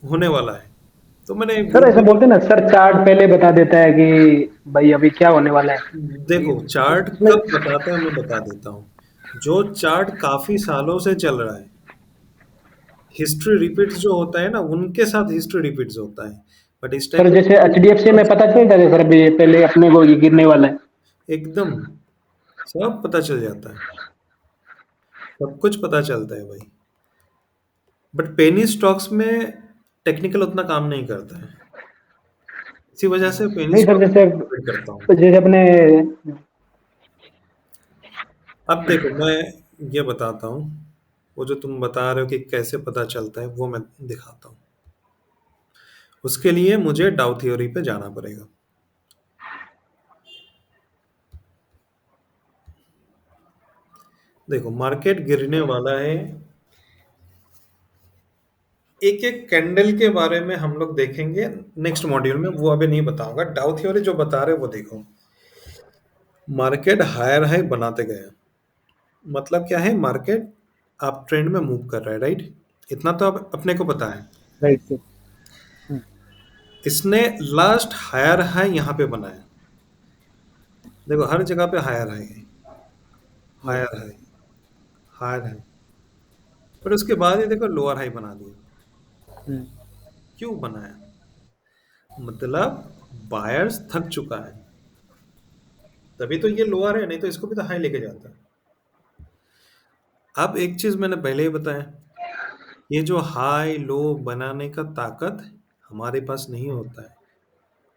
होने वाला है। तो मैंने सर ऐसा वीडियो, बोलते हैं ना सर, चार्ट पहले बता देता है कि भाई अभी क्या होने वाला है। देखो चार्ट इसमें कब बताता है मैं बता देता हूँ। जो चार्ट काफी सालों से चल रहा है, हिस्ट्री रिपीट्स जो होता है ना, उनके साथ हिस्ट्री रिपीट्स होता है। बट इस सर टाइम जैसे एचडीएफसी में पे पता चलता है सर अभी पहले अपने को ये गिरने वाला है। एकदम सब पता चल जाता है, सब कुछ पता चलता है भाई। बट पेनी स्टॉक्स में टेक्निकल उतना काम नहीं करता है, इसी वजह से पेनी नहीं सर, स्टॉक जैसे अवॉइड करता हूँ। जैसे अपने अब देखो मैं ये बताता हूँ, वो जो तुम बता रहे हो कि कैसे पता चलता है वो मैं दिखाता हूँ। उसके लिए मुझे डाउ थ्योरी पे जाना पड़ेगा। देखो मार्केट गिरने वाला है, एक एक कैंडल के बारे में हम लोग देखेंगे नेक्स्ट मॉड्यूल में, वो अभी नहीं बताऊंगा। डाउ थ्योरी जो बता रहे हैं वो देखो। मार्केट हायर हाई बनाते गए, मतलब क्या है, मार्केट आप ट्रेंड में मूव कर रहा है, राइट? इतना तो अब अपने को पता है। Right sir. इसने लास्ट हायर हाई यहाँ पे बनाया, देखो हर जगह पे हायर हाई है, yes. Higher high, higher high. पर उसके बाद ये देखो लोअर हाई बना दिया। क्यों बनाया? मतलब बायर्स थक चुका है, तभी तो ये लोअर है, नहीं तो इसको भी तो हाई लेके जाता। अब एक चीज मैंने पहले ही बताया, ये जो हाई लो बनाने का ताकत हमारे पास नहीं होता है,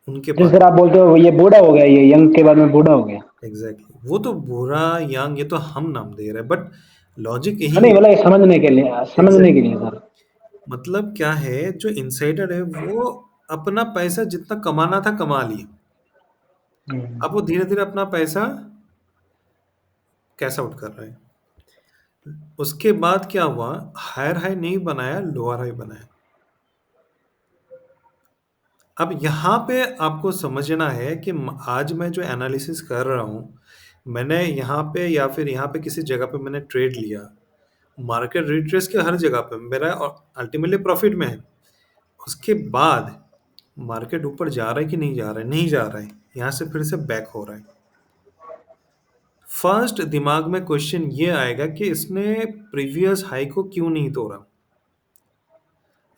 उनके जैसे पास। सर आप बोलते हो ये बूढ़ा हो गया, ये यंग के बाद में बूढ़ा हो गया। एग्जैक्टली, वो तो बुरा यंग ये तो हम नाम दे रहे हैं, बट लॉजिक हाँ, यही नहीं है। मतलब ये समझने के एग्जैक्टली, लिए सर। मतलब क्या है, जो इनसाइडर है वो अपना पैसा जितना कमाना था कमा लिया, हम्म। अब वो धीरे धीरे अपना पैसा कैश आउट कर रहे हैं। उसके बाद क्या हुआ, हायर हाई नहीं बनाया, लोअर हाई बनाया। अब यहाँ पे आपको समझना है कि आज मैं जो एनालिसिस कर रहा हूँ, मैंने यहाँ पे या फिर यहाँ पे किसी जगह पे मैंने ट्रेड लिया, मार्केट रिट्रेस के हर जगह पे मेरा अल्टीमेटली प्रॉफिट में है। उसके बाद मार्केट ऊपर जा रहा है कि नहीं जा रहा है, नहीं जा रहा है, यहाँ से फिर से बैक हो रहा है। फर्स्ट दिमाग में क्वेश्चन ये आएगा कि इसने प्रीवियस हाई को क्यों नहीं तोड़ा।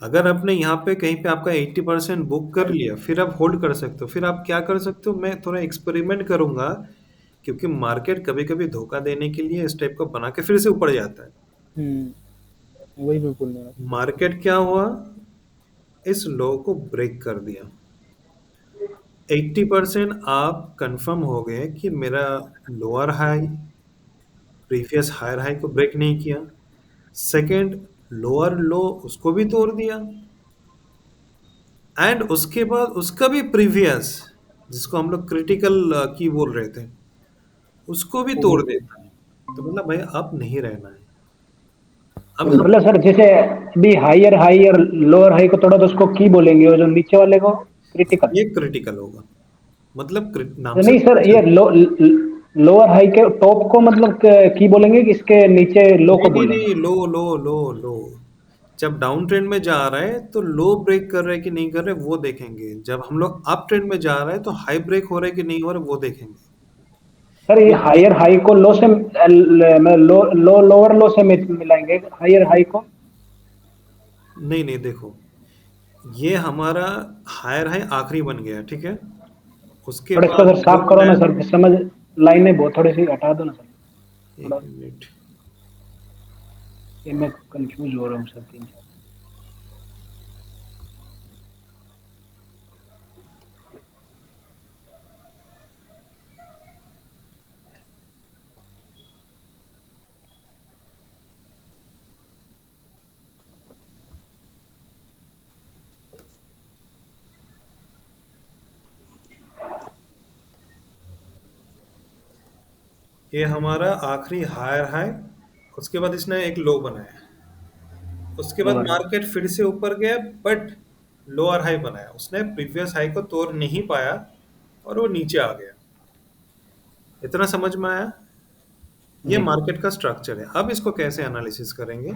अगर आपने यहाँ पे कहीं पे आपका 80% बुक कर लिया, फिर आप होल्ड कर सकते हो। फिर आप क्या कर सकते हो, मैं थोड़ा एक्सपेरिमेंट करूंगा, क्योंकि मार्केट कभी कभी धोखा देने के लिए इस टाइप का बना के फिर से ऊपर जाता है। वही मैं बोलने वाला था। मार्केट क्या हुआ, इस लो को ब्रेक कर दिया। 80% आप कंफर्म हो गए कि मेरा lower high previous higher high को ब्रेक नहीं किया। सेकंड, लोअर लो उसको भी तोड़ दिया, एंड उसके बाद उसका भी प्रीवियस, जिसको हम लोग क्रिटिकल की बोल रहे थे, उसको भी वो भी तोड़ तो। देता है। तो मतलब भाई अब नहीं रहना है। अब हम, मतलब सर जैसे अभी हायर हाई और लोअर हाई को तोड़ा तो उसको की बोलेंगे, और जो नीचे वाले को क्रिटिकल। ये क्रिटिकल होगा, मतलब नाम से नहीं पता सर, ये चलता लोअर हाई के टॉप को मतलब की बोलेंगे कि इसके नीचे लो है। को नहीं नहीं बोलेंगे। नहीं, लो लो लो लो। जब डाउन ट्रेंड में जा रहा है तो लो ब्रेक कर रहे हैं कि नहीं कर रहे वो देखेंगे। जब हम लोग अप ट्रेंड में जा रहे हैं तो हाई ब्रेक हो रहे हैं कि नहीं हो रहे वो देखेंगे। सर ये ये हायर हाई को लो से लोअर लो से मिलाएंगे हायर हाई को। नहीं नहीं, देखो ये हमारा हायर हाई आखिरी बन गया, ठीक है? उसके थोड़ा इसको बाद सर लो साफ करो ना बनाया। सर, समझ लाइनें बहुत थोड़ी सी हटा दो ना सर। एक थोड़ा मिनट। ये मैं कंफ्यूज हो रहा हूँ सर, तीन चार। ये हमारा आखिरी हायर हाई, उसके बाद इसने एक लो बनाया, उसके बाद और मार्केट फिर से ऊपर गया, बट लोअर हाई बनाया, उसने प्रीवियस हाई को तोड़ नहीं पाया और वो नीचे आ गया। इतना समझ में आया? ये जी। मार्केट का स्ट्रक्चर है। अब इसको कैसे एनालिसिस करेंगे?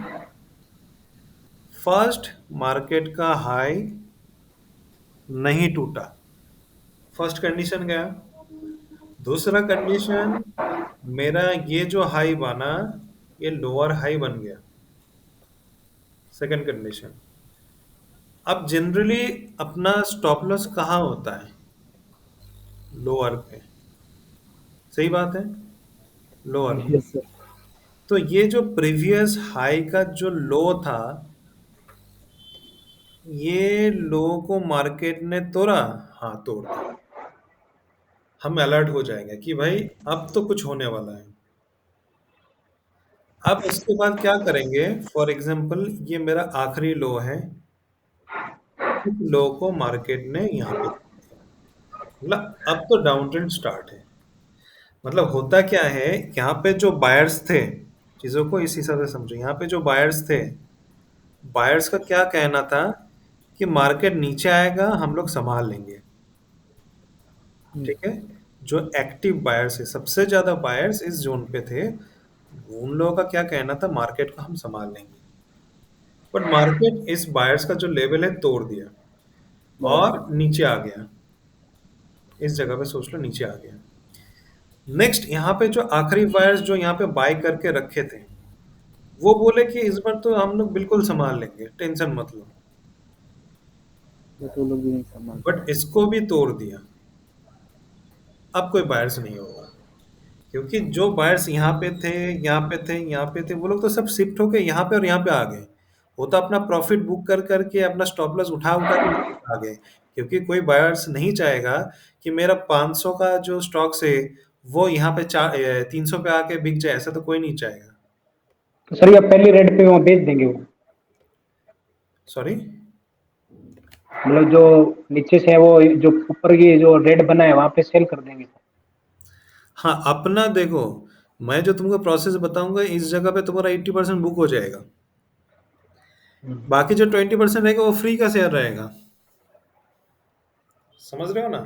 फर्स्ट, मार्केट का हाई नहीं टूटा, फर्स्ट कंडीशन गया। दूसरा कंडीशन, मेरा ये जो हाई बना ये लोअर हाई बन गया, सेकंड कंडीशन। अब जनरली अपना स्टॉप लॉस कहाँ होता है? लोअर पे, सही बात है, लोअर पे। Yes sir. तो ये जो प्रीवियस हाई का जो लो था, ये लो को मार्केट ने तोड़ा, हाँ तोड़ दिया। हम अलर्ट हो जाएंगे कि भाई अब तो कुछ होने वाला है। अब उसके बाद क्या करेंगे? फॉर एग्जांपल ये मेरा आखिरी लो है, इस लो को मार्केट ने यहाँ पे तोड़ दिया। मतलब अब तो डाउन ट्रेंड स्टार्ट है। मतलब होता क्या है, यहाँ पे जो बायर्स थे, चीजों को इस हिसाब से समझो, यहाँ पे जो बायर्स थे, बायर्स का क्या कहना था कि मार्केट नीचे आएगा हम लोग संभाल लेंगे। ठीक है, जो एक्टिव बायर्स है, सबसे ज्यादा बायर्स इस जोन पे थे, उन लोगों का क्या कहना था, मार्केट को हम संभाल लेंगे। बट मार्केट इस बायर्स का जो लेवल है तोड़ दिया और नीचे आ गया। इस जगह पे सोच लो नीचे आ गया। नेक्स्ट, यहाँ पे जो आखिरी बायर्स जो यहाँ पे बाय करके रखे थे, वो बोले कि इस बार तो हम लोग बिल्कुल संभाल लेंगे, टेंशन मत लो। बट वो लोग भी नहीं संभाल पाए। बट इसको भी तोड़ दिया। अब कोई बायर्स नहीं होगा, क्योंकि जो बायर्स यहाँ पे थे, यहाँ पे थे, यहाँ पे थे, वो लोग तो सब शिफ्ट होके यहाँ पे और यहाँ पे आ गए। वो तो अपना प्रॉफिट बुक कर करके अपना स्टॉप लॉस उठा उठा के आ गए, क्योंकि कोई बायर्स नहीं चाहेगा कि मेरा 500 का जो स्टॉक्स है वो यहाँ पे 300 पे आके बिक जाए, ऐसा तो कोई नहीं चाहेगा। तो सर ये पहली रेट पे वहाँ बेच देंगे वो, सॉरी। मतलब जो नीचे से है वो जो ऊपर की जो रेट बना है वहाँ पे सेल कर देंगे। हाँ, अपना देखो, मैं जो तुमको प्रोसेस बताऊंगा इस जगह पे तुम्हारा 80% बुक हो जाएगा, बाकी जो 20% रहेगा वो फ्री का शेयर रहेगा। समझ रहे हो ना?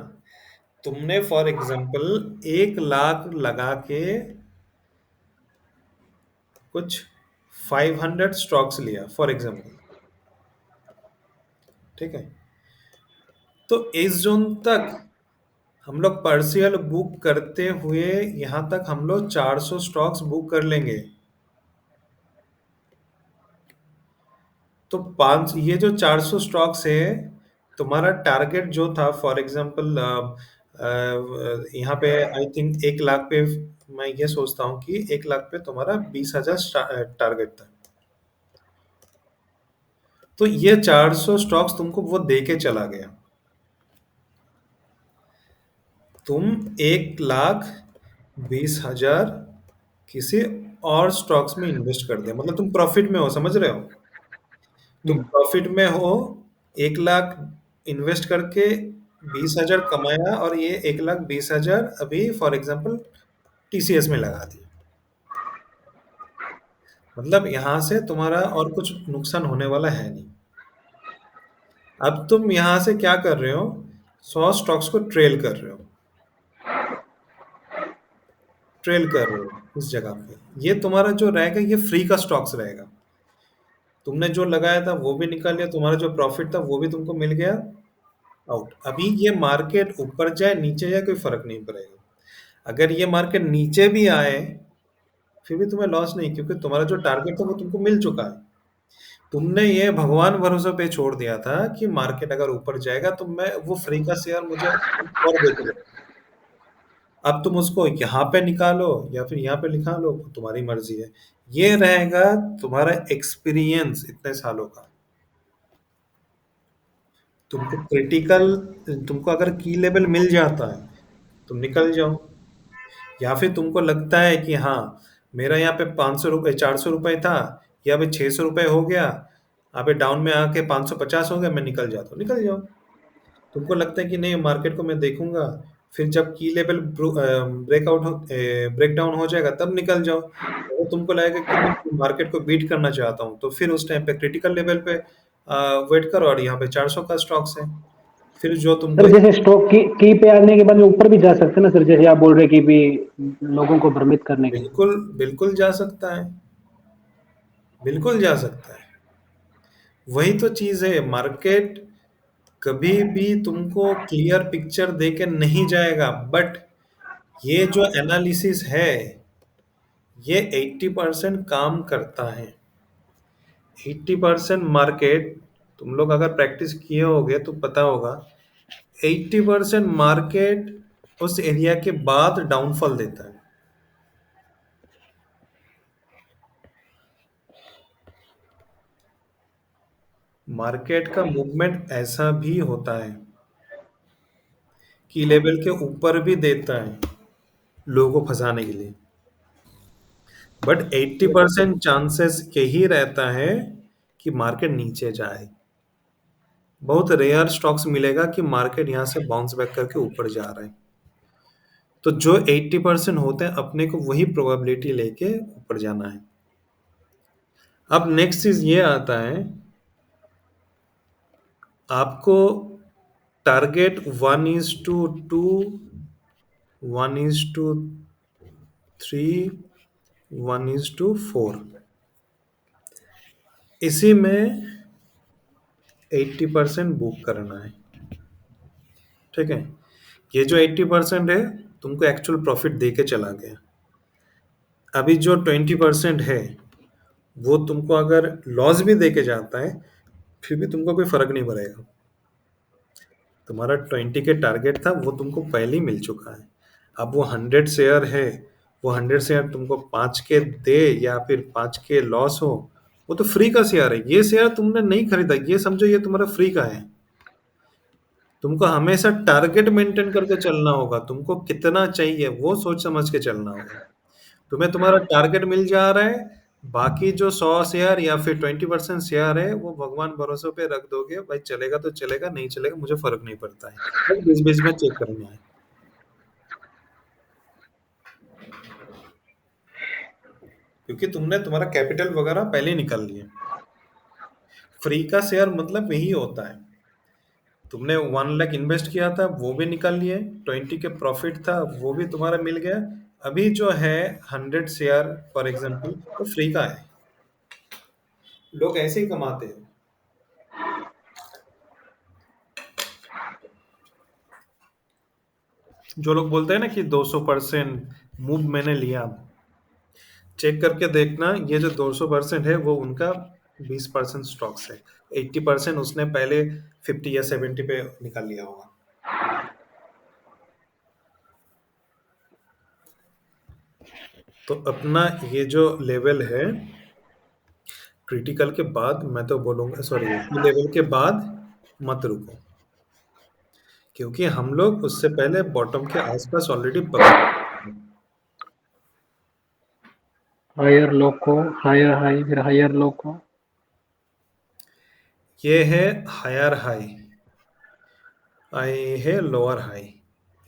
तुमने फॉर एग्जांपल 1 लाख लगा के कुछ 500 स्टॉक्स लिया फॉर एग्जांपल, ठीक है, तो इस जोन तक हम लोग पार्शियल बुक करते हुए यहां तक हम लोग 400 स्टॉक्स बुक कर लेंगे। तो पांच, ये जो 400 स्टॉक्स है, तुम्हारा टारगेट जो था फॉर एग्जांपल यहाँ पे आई थिंक 1 लाख पे, मैं ये सोचता हूँ कि 1 लाख पे तुम्हारा 20,000 टारगेट था। तो ये 400 स्टॉक्स तुमको वो दे के चला गया। तुम 1,20,000 किसी और स्टॉक्स में इन्वेस्ट कर दिया, मतलब तुम प्रॉफिट में हो, समझ रहे हो? तुम प्रॉफिट में हो, 1 लाख इन्वेस्ट करके 20,000 कमाया और ये 1,20,000 अभी फॉर एग्जांपल टीसीएस में लगा दिया। मतलब यहां से तुम्हारा और कुछ नुकसान होने वाला है नहीं। अब तुम यहां से क्या कर रहे हो, 100 स्टॉक्स को ट्रेल कर रहे हो, ट्रेल कर रहे हो इस जगह पे। ये तुम्हारा जो रहेगा ये फ्री का स्टॉक्स रहेगा। तुमने जो लगाया था वो भी निकाल लिया, तुम्हारा जो प्रॉफिट था वो भी तुमको मिल गया, आउट। अभी ये मार्केट ऊपर जाए नीचे जाए कोई फर्क नहीं पड़ेगा। अगर ये मार्केट नीचे भी आए फिर भी तुम्हें लॉस नहीं, क्योंकि तुम्हारा जो टारगेट था वो तुमको मिल चुका है। तुमने ये भगवान भरोसे पे छोड़ दिया था कि मार्केट अगर ऊपर जाएगा तो मैं वो फ्री का शेयर मुझे और दे के जाएगा। अब तुम उसको यहाँ पे निकालो या फिर यहाँ पे लिखा लो, तुम्हारी मर्जी है। ये रहेगा तुम्हारा एक्सपीरियंस इतने सालों का। तुमको क्रिटिकल, तुमको अगर की लेवल मिल जाता है तुम निकल जाओ, या फिर तुमको लगता है कि हाँ मेरा यहाँ पे 500 रुपये 400 रुपये था, या फिर 600 रुपये हो गया, अभी डाउन में आके 550 हो गया, मैं निकल जाता हूँ, निकल जाओ। तुमको लगता है कि नहीं मार्केट को मैं देखूंगा, फिर जब की लेवल ब्रेकआउट हो ब्रेक डाउन हो जाएगा तब निकल जाओ। अगर तुमको लगेगा कि नहीं मार्केट को बीट करना चाहता हूँ तो फिर उस टाइम पे क्रिटिकल लेवल पे वेट करो, और यहाँ पे 400 का स्टॉक्स है। फिर जो तुमको सर जैसे स्टॉक की पे आने के बाद में ऊपर भी जा सकते हैं ना सर, जैसे आप बोल रहे हैं कि भी लोगों को भ्रमित करने के लिए। बिल्कुल बिल्कुल जा सकता है, बिल्कुल जा सकता है। वही तो चीज है, मार्केट कभी भी तुमको क्लियर पिक्चर देके नहीं जाएगा, बट ये जो एनालिसिस है, ये 80% काम करता है। 80% मार्केट, तुम लोग अगर प्रैक्टिस किए होगे तो पता होगा, 80% मार्केट उस एरिया के बाद डाउनफॉल देता है। मार्केट का मूवमेंट ऐसा भी होता है कि लेवल के ऊपर भी देता है लोगों को फंसाने के लिए, बट 80% चांसेस यही रहता है कि मार्केट नीचे जाए। बहुत रेयर स्टॉक्स मिलेगा कि मार्केट यहां से बाउंस बैक करके ऊपर जा रहा है। तो जो 80% होते हैं, अपने को वही प्रोबेबिलिटी लेके ऊपर जाना है। अब नेक्स्ट चीज ये आता है, आपको टारगेट 1:2, 1:3, 1:4, इसी में 80% बुक करना है। ठीक है, ये जो 80% है, तुमको एक्चुअल प्रॉफिट दे के चला गया। अभी जो 20% है, वो तुमको अगर लॉस भी दे के जाता है, फिर भी तुमको कोई फर्क नहीं पड़ेगा। तुम्हारा 20 के टारगेट था, वो तुमको पहले ही मिल चुका है। अब वो 100 शेयर है, वो 100 शेयर तुमको 5 के दे या फिर 5 के लॉस हो, वो तो फ्री का शेयर है। ये शेयर तुमने नहीं खरीदा, ये समझो ये तुम्हारा फ्री का है। तुमको हमेशा टारगेट मेंटेन करके चलना होगा, तुमको कितना चाहिए वो सोच समझ के चलना होगा। तुम्हें तुम्हारा टारगेट मिल जा रहा है, बाकी जो 100 शेयर या फिर 20% शेयर है, वो भगवान भरोसे पे रख दोगे, भाई चलेगा तो चलेगा, नहीं चलेगा मुझे फर्क नहीं पड़ता है, बस बीच बीच में चेक करना है। क्योंकि तुमने तुम्हारा कैपिटल वगैरह पहले ही निकाल लिया। फ्री का शेयर मतलब यही होता है, तुमने 1 लाख इन्वेस्ट किया था, वो भी निकाल लिए, 20 के प्रॉफिट था, वो भी तुम्हारा मिल गया। अभी जो है 100 शेयर फॉर एग्जाम्पल, वो फ्री का है। लोग ऐसे ही कमाते हैं। जो लोग बोलते हैं ना कि 200% मूव मैंने लिया, चेक करके देखना, ये जो 200% है वो उनका 20% स्टॉक्स है। 80% उसने पहले 50 या 70 पे निकाल लिया होगा। तो अपना ये जो लेवल है, क्रिटिकल के बाद मैं तो बोलूंगा, सॉरी, लेवल के बाद मत रुको, क्योंकि हम लोग उससे पहले बॉटम के आसपास ऑलरेडी पकड़ चुके हैं। हायर लो को, हायर हाई, फिर हायर लो को। ये है हायर हाई, आई है लोअर हाई।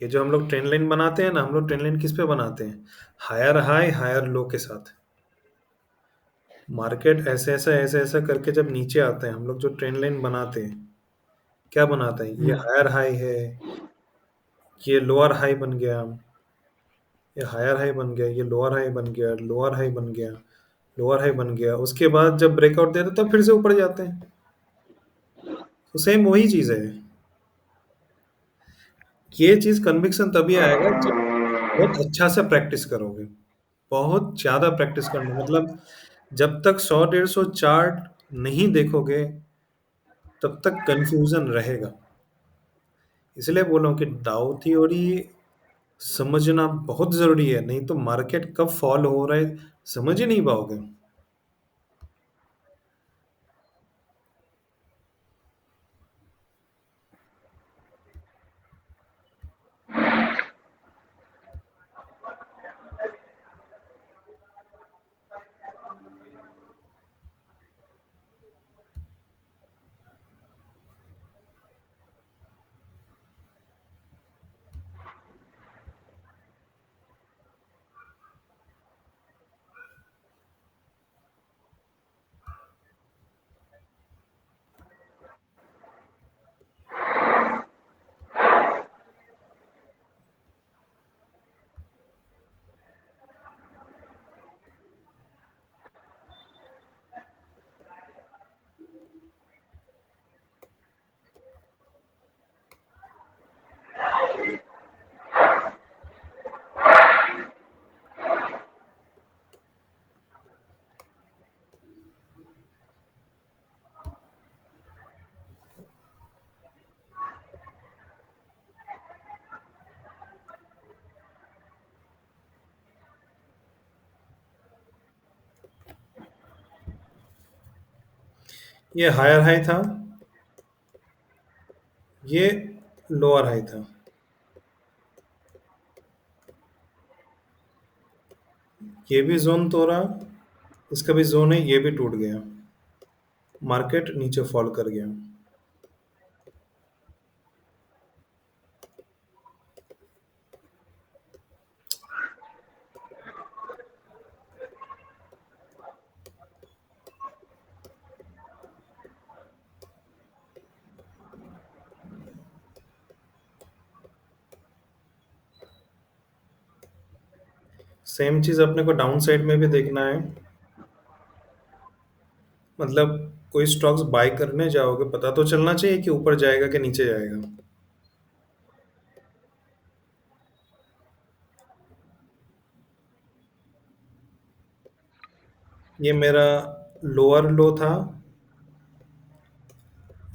ये जो हम लोग ट्रेन लाइन बनाते हैं ना, हम लोग ट्रेन लाइन किस पे बनाते हैं? हायर हाई हायर लो के साथ। मार्केट ऐसे ऐसा ऐसे ऐसा करके जब नीचे आते हैं, हम लोग जो ट्रेन लाइन बनाते हैं, क्या बनाते हैं? ये हायर हाई है, ये लोअर हाई बन गया, ये हायर हाई बन गया, ये लोअर हाई बन गया, लोअर हाई बन गया, लोअर हाई बन गया। उसके बाद जब ब्रेकआउट देते हैं तब फिर से ऊपर जाते हैं। तो सेम वही चीज है। ये चीज कन्विक्शन तभी आएगा जब बहुत अच्छा से प्रैक्टिस करोगे, बहुत ज्यादा प्रैक्टिस करना, मतलब जब तक 100-150 चार्ट नहीं देखोगे, तब तक कंफ्यूजन रहेगा। इसलिए बोलो कि डाउ थ्योरी समझना बहुत जरूरी है, नहीं तो मार्केट कब फॉल हो रहा है समझ ही नहीं पाओगे। ये हायर हाई था, ये लोअर हाई था। ये भी जोन तोड़ा, इसका भी जोन है, ये भी टूट गया, मार्केट नीचे फॉल कर गया। सेम चीज अपने को डाउन साइड में भी देखना है। मतलब कोई स्टॉक्स बाय करने जाओगे, पता तो चलना चाहिए कि ऊपर जाएगा कि नीचे जाएगा। ये मेरा लोअर लो था,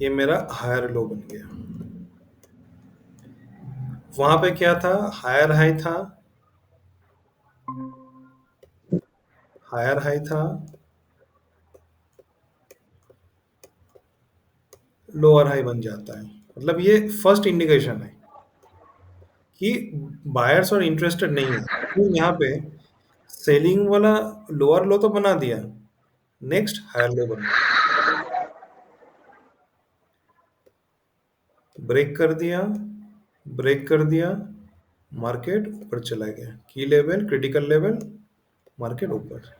ये मेरा हायर लो बन गया। वहां पे क्या था, हायर हाई था, हायर हाई था, लोअर हाई बन जाता है। मतलब ये फर्स्ट इंडिकेशन है कि बायर्स और इंटरेस्टेड नहीं है। तो यहाँ पे सेलिंग वाला लोअर लो तो बना दिया, नेक्स्ट हायर लो बन गया, ब्रेक कर दिया, ब्रेक कर दिया, मार्केट ऊपर चला गया, की लेवल क्रिटिकल लेवल, मार्केट ऊपर।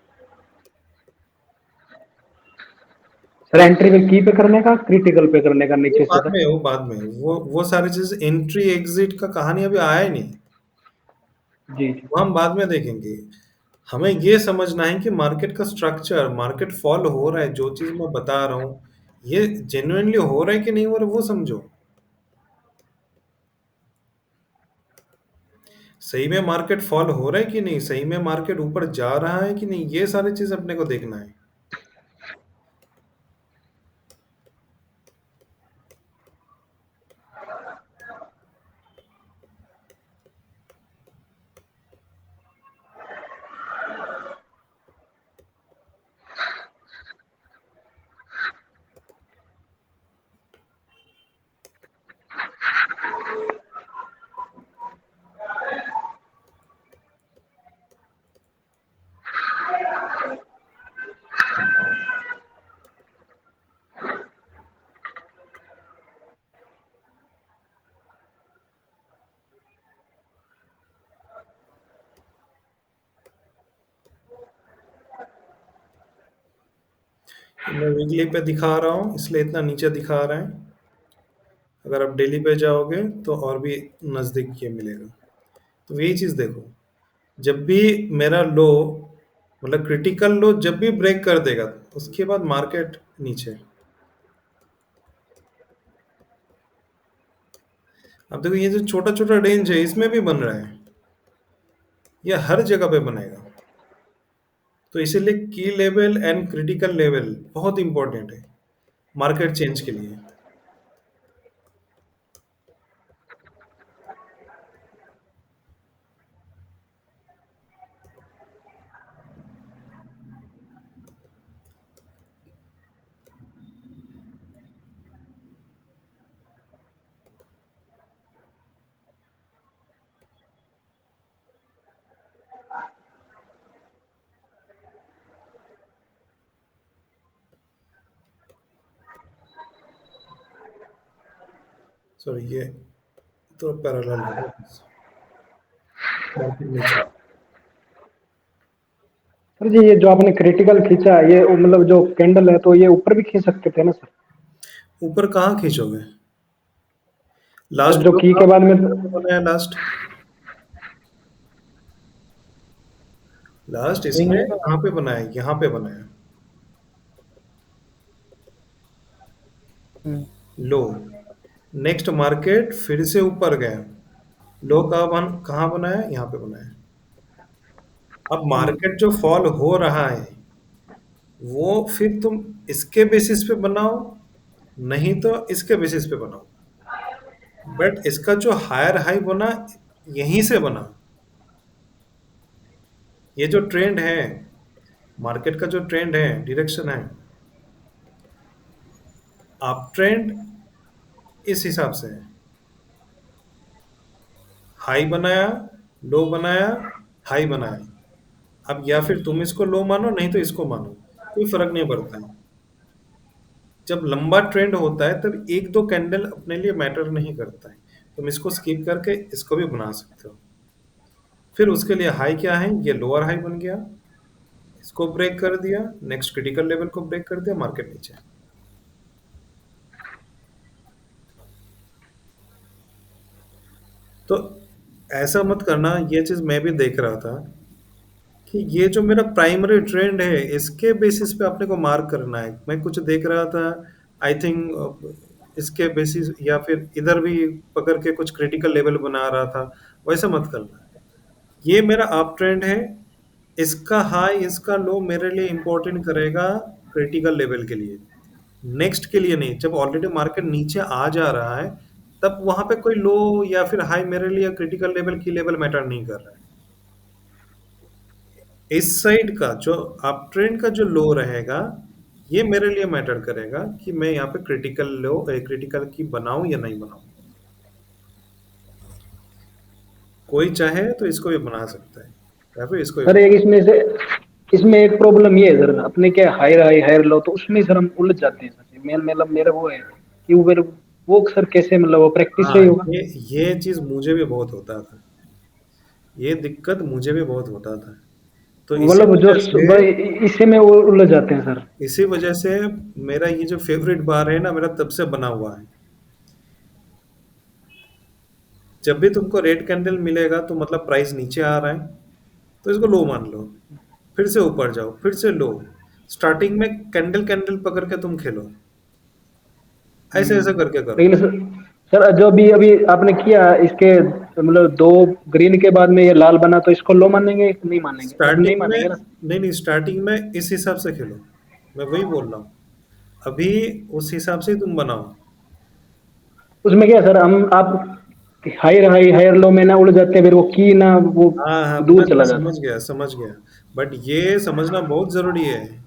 सर एंट्री में की पे करने का, क्रिटिकल पे करने का वो नीचे से बाद सर? में, वो बाद में, वो सारी चीज एंट्री एग्जिट का कहानी अभी आया ही नहीं, जी जी। वो हम बाद में देखेंगे। हमें ये समझना है कि मार्केट का स्ट्रक्चर, मार्केट फॉल हो रहा है, जो चीज मैं बता रहा हूँ ये जेन्युइनली हो रहा है कि नहीं हो रहा है, वो समझो। सही में मार्केट फॉल हो रहा है कि नहीं, सही में मार्केट ऊपर जा रहा है कि नहीं, ये सारी चीज अपने को देखना है। मैं वीकली पे दिखा रहा हूँ इसलिए इतना नीचे दिखा रहा है। अगर आप डेली पे जाओगे तो और भी नजदीक ये मिलेगा। तो यही चीज देखो, जब भी मेरा लो, मतलब क्रिटिकल लो जब भी ब्रेक कर देगा, उसके बाद मार्केट नीचे। अब देखो ये जो छोटा छोटा रेंज है इसमें भी बन रहा है, ये हर जगह पे बनेगा। तो इसीलिए की लेवल एंड क्रिटिकल लेवल बहुत इंपॉर्टेंट है मार्केट चेंज के लिए। सॉरी, ये तो पैरेलल है, मार्केट नीचे। सर जी ये जो आपने क्रिटिकल खींचा, ये मतलब जो कैंडल है तो ये ऊपर भी खींच सकते थे ना सर? ऊपर कहाँ खींचोगे, सर लास्ट जो की के बाद में बनाया, लास्ट लास्ट स्विंग इसमें है। कहाँ पे बनाया, यहाँ पे बनाया हम्म, लो। नेक्स्ट मार्केट फिर से ऊपर गया, लो कहाँ बनाया, यहाँ पे बनाया। अब मार्केट जो फॉल हो रहा है वो फिर तुम इसके बेसिस पे बनाओ, नहीं तो इसके बेसिस पे बनाओ, बट इसका जो हायर हाई बना यहीं से बना। ये जो ट्रेंड है, मार्केट का जो ट्रेंड है, डायरेक्शन है, अप ट्रेंड इस हिसाब से है, हाई बनाया, लो बनाया, हाई बनाया। अब या फिर तुम इसको लो मानो, नहीं तो इसको मानो, कोई फर्क नहीं पड़ता है। जब लंबा ट्रेंड होता है तब एक दो कैंडल अपने लिए मैटर नहीं करता है, तुम इसको स्किप करके इसको भी बना सकते हो। फिर उसके लिए हाई क्या है, ये लोअर हाई बन गया, इसको ब्रेक कर दिया, नेक्स्ट क्रिटिकल लेवल को ब्रेक कर दिया, मार्केट नीचे। तो ऐसा मत करना, ये चीज मैं भी देख रहा था कि ये जो मेरा प्राइमरी ट्रेंड है इसके बेसिस पे अपने को मार्क करना है। मैं कुछ देख रहा था, आई थिंक इसके बेसिस या फिर इधर भी पकड़ के कुछ क्रिटिकल लेवल बना रहा था, वैसा मत करना। ये मेरा अप ट्रेंड है, इसका हाई इसका लो मेरे लिए इंपॉर्टेंट करेगा क्रिटिकल लेवल के लिए, नेक्स्ट के लिए नहीं। जब ऑलरेडी मार्केट नीचे आ जा रहा है तब वहां पे कोई लो या फिर हाई मेरे लिए क्रिटिकल लेवल की लेवल मैटर नहीं कर रहा है। इस साइड का जो अप ट्रेंड का जो लो रहेगा, ये मेरे लिए मैटर करेगा कि मैं यहाँ पे क्रिटिकल लो क्रिटिकल की बनाऊं या नहीं बनाऊं। कोई चाहे तो इसको भी बना सकता है या फिर इसको भी सर एक इसमें से इसमें एक प्रॉब्लम ये है सर, अपने क्या हायर हाई हायर लो, तो उसमें सर हम उलझ जाते हैं सर। मेन मतलब मेरा वो है कि वो सर कैसे, मतलब वो प्रैक्टिस से हाँ, ही होगा। ये चीज मुझे भी बहुत होता था, ये दिक्कत मुझे भी बहुत होता था। तो मतलब जो इसी में वो उलझ जाते हैं सर। इसी वजह से मेरा ये जो फेवरेट बार है ना, मेरा तब से बना हुआ है। जब भी तुमको रेड कैंडल मिलेगा तो मतलब प्राइस नीचे आ रहा है, तो इसको लो मान लो, फिर से ऊपर जाओ, फिर से लो। स्टार्टिंग में कैंडल कैंडल पकड़ के तुम खेलो, ऐसे ऐसे करके करो। लेकिन सर जो भी अभी आपने किया इसके, मतलब दो ग्रीन के बाद में ये लाल बना, तो इसको लो मानेंगे कि नहीं मानेंगे? अब नहीं स्टार्टिंग में मानेंगे ना। नहीं नहीं, स्टार्टिंग में इस हिसाब से खेलो, मैं वही बोल रहा हूँ। अभी उस हिसाब से ही तुम बनाओ। उसमें क्या सर, हम आप हायर हाई हायर लो में ना उड़ जाते हैं, फिर वो की ना वो हाँ हाँ, दूर मैं चला जाता समझ गया समझ गया। बट ये समझना बहुत जरूरी है।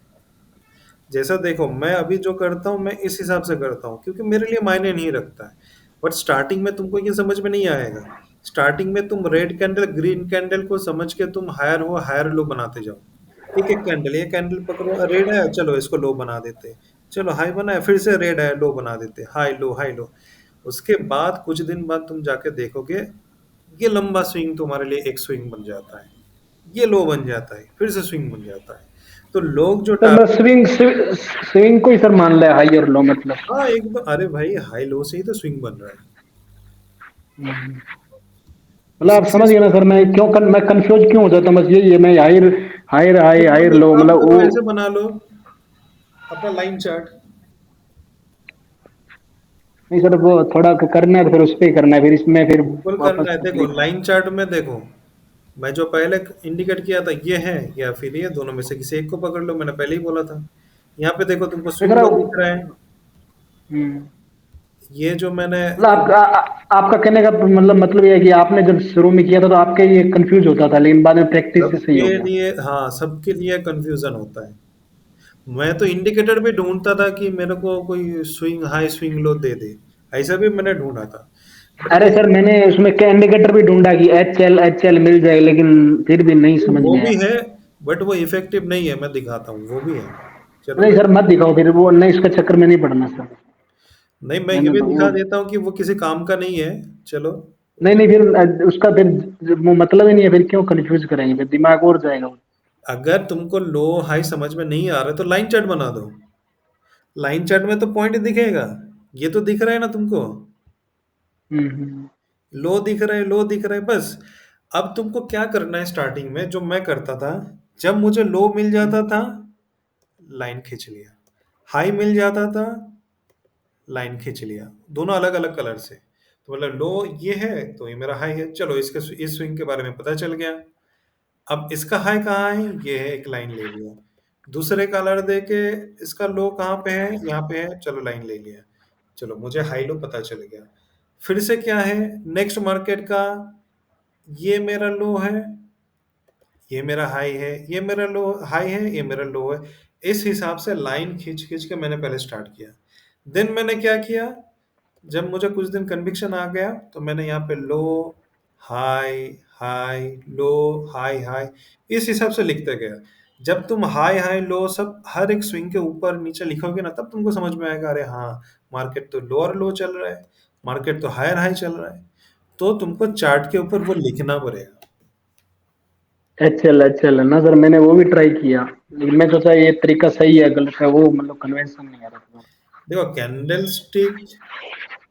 जैसा देखो, मैं अभी जो करता हूँ मैं इस हिसाब से करता हूँ क्योंकि मेरे लिए मायने नहीं रखता है। बट स्टार्टिंग में तुमको ये समझ में नहीं आएगा। स्टार्टिंग में तुम रेड कैंडल ग्रीन कैंडल को समझ के तुम हायर हो हायर लो बनाते जाओ। एक एक कैंडल, ये कैंडल पकड़ो, रेड है चलो इसको लो बना देते, चलो हाई बना है, फिर से रेड है लो बना देते, हाई लो हाई लो। उसके बाद कुछ दिन बाद तुम जाके देखोगे, ये लंबा स्विंग तुम्हारे लिए एक स्विंग बन जाता है, ये लो बन जाता है, फिर से स्विंग बन जाता है। तो लोग जो सर। मैं स्विंग स्विंग को ही सर मान लिया, हाई और लो मतलब। हाँ एकदम, अरे भाई हाई लो से ही तो स्विंग बन रहा है। मतलब आप उसी से समझ गए ना सर, मैं क्यों मैं कंफ्यूज क्यों हो जाता हूँ, बस यही है। मैं हायर हायर हाई तो हायर तुम एक लो, काम मतलब करो, वो। ऐसे बना लो अपना लाइन चार्ट। नहीं सर, वो थोड़ा करना है तो फिर उस पर ही करना है, फिर इसमें फिर बिल्कुल करना वापस है। देखो तकलीफ। लाइन चार्ट में देखो, मैं जो पहले इंडिकेट किया था ये है या फिर ये, दोनों में से किसी एक को पकड़ लो, मैंने पहले ही बोला था। यहाँ पे देखो तुमको नहीं स्विंग सर लो दिख रहा है, हम्म, ये जो मैंने मतलब आपका कहने का मतलब ये है कि आपने जब शुरू में किया था तो आपके ये कंफ्यूज होता था, लेकिन बाद में प्रैक्टिस से सही सबके हो गया। लिए, हाँ सबके लिए कंफ्यूजन होता है। मैं तो इंडिकेटर भी ढूंढता था कि मेरे को कोई स्विंग हाई स्विंग लो दे दे, ऐसा भी मैंने ढूंढा था। बट अरे वो सर मैंने उसमें क्या इंडिकेटर भी ढूंढा कि एच एल मिल जाए, लेकिन फिर भी नहीं समझ वो में भी आया। है, बट वो इफेक्टिव नहीं है, मैं दिखाता हूँ, वो भी है। चलो नहीं मैं, सर मत दिखाओ, फिर वो नहीं, इसका चक्कर में नहीं पड़ना सर। नहीं मैं ये मैंने भी तो वो दिखा देता हूँ कि वो किसी काम का नहीं है। चलो, नहीं नहीं, फिर उसका फिर वो मतलब ही नहीं है, फिर क्यों कंफ्यूज करेंगे, फिर दिमाग और जाएगा। अगर तुमको लो हाई समझ में नहीं आ रहा है तो लाइन चार्ट बना दो। लाइन चार्ट में तो पॉइंट दिखेगा, ये तो दिख रहा है ना तुमको, हम्म। लो दिख रहा है लो दिख रहा है बस। अब तुमको क्या करना है, स्टार्टिंग में जो मैं करता था, जब मुझे लो मिल जाता था लाइन खींच लिया, हाई मिल जाता था लाइन खींच लिया, दोनों अलग अलग कलर से। तो मतलब लो ये है तो ये मेरा हाई है, चलो इसके इस स्विंग के बारे में पता चल गया। अब इसका हाई कहाँ है, ये है, एक लाइन ले लिया। दूसरे कलर दे के इसका लो कहाँ पे है, यहाँ पे है, चलो लाइन ले लिया। चलो मुझे हाई लो पता चल गया। फिर से क्या है, नेक्स्ट मार्केट का, ये मेरा लो है, ये मेरा हाई है, ये मेरा लो हाई है, ये मेरा लो है। इस हिसाब से लाइन खींच खींच के मैंने पहले स्टार्ट किया। देन मैंने क्या किया, जब मुझे कुछ दिन कन्विक्शन आ गया तो मैंने यहाँ पे लो, हाई, हाई, लो, हाई, हाई, इस हिसाब से लिखते गया। जब तुम हाई हाई लो सब हर एक स्विंग के ऊपर नीचे लिखोगे ना, तब तुमको समझ में आएगा, अरे हाँ मार्केट तो लोअर लो चल रहा है, मार्केट तो हायर हाई चल रहा है। तो तुमको चार्ट के ऊपर वो लिखना पड़ेगा। एचएल एचएल है ना सर, मैंने वो भी ट्राई किया, लेकिन मैं सोचा ये तरीका सही है गलत है, वो मतलब कन्वेंशन नहीं आ रहा था। देखो कैंडल स्टिक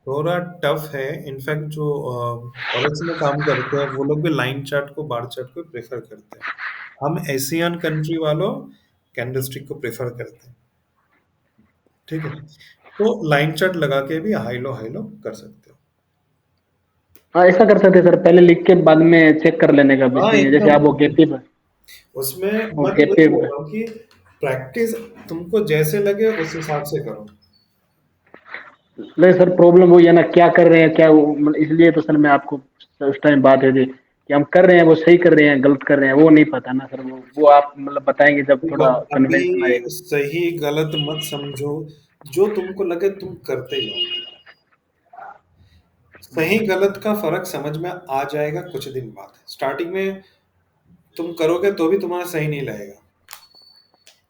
थोड़ा टफ है। इनफैक्ट जो फॉरेक्स में काम करते हैं वो लोग भी लाइन चार्ट को बार चार्ट को प्रेफर करते हैं। हम एशियन कंट्री वालों कैंडल स्टिक को प्रेफर करते हैं। ठीक है, तो लाइन चार्ट लगा के भी हाई लो कर सकते हो। हाँ ऐसा कर सकते हैं सर, पहले लिख के बाद में चेक कर लेने का भी हाँ सही है, जैसे एकदम आप एकदम। उसमें वो मैं तो वही गेपी बोल रहा हूँ कि प्रैक्टिस तुमको जैसे लगे उस हिसाब से करो। नहीं सर, प्रॉब्लम वही है ना, क्या कर रहे हैं क्या मतलब, इसलिए तो सर मैं आपको उस टाइम बात है थी कि हम कर रहे हैं वो सही कर रहे हैं गलत कर रहे हैं वो नहीं पता ना सर, वो आप मतलब बताएंगे जब देखो थोड़ा अभी कन्वेंशन आएगा। सही गलत मत समझो, जो तुमको लगे तुम करते जाओ। सही गलत का फर्क समझ में आ जाएगा कुछ दिन बाद। स्टार्टिंग में तुम करोगे तो भी तुम्हारा सही नहीं लगेगा,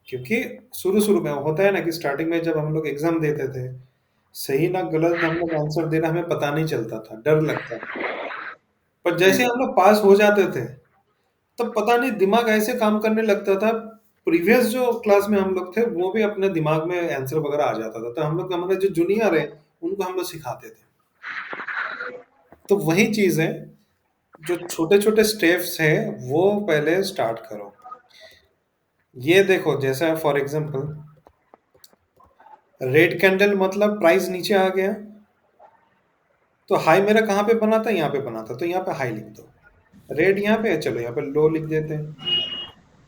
क्योंकि शुरू शुरू में होता है ना कि स्टार्टिंग में जब हम लोग एग्जाम देते थे, सही ना गलत हम लोग आंसर देना हमें पता नहीं चलता था, डर लगता था। पर जैसे हम लोग पास हो जाते थे, तब पता नहीं दिमाग ऐसे काम करने लगता था। प्रीवियस जो क्लास में हम लोग थे वो भी अपने दिमाग में आंसर वगैरह आ जाता था, तो हम लोग हमारे जो जूनियर है उनको हम लोग सिखाते थे। तो वही चीज है, जो छोटे छोटे स्टेप्स है वो पहले स्टार्ट करो। ये देखो जैसा फॉर एग्जांपल रेड कैंडल मतलब प्राइस नीचे आ गया, तो हाई मेरा कहाँ पे बना था, यहाँ पे बना था, तो यहाँ पे हाई लिख दो। रेड यहाँ पे है, चलो यहाँ पे लो लिख देते हैं।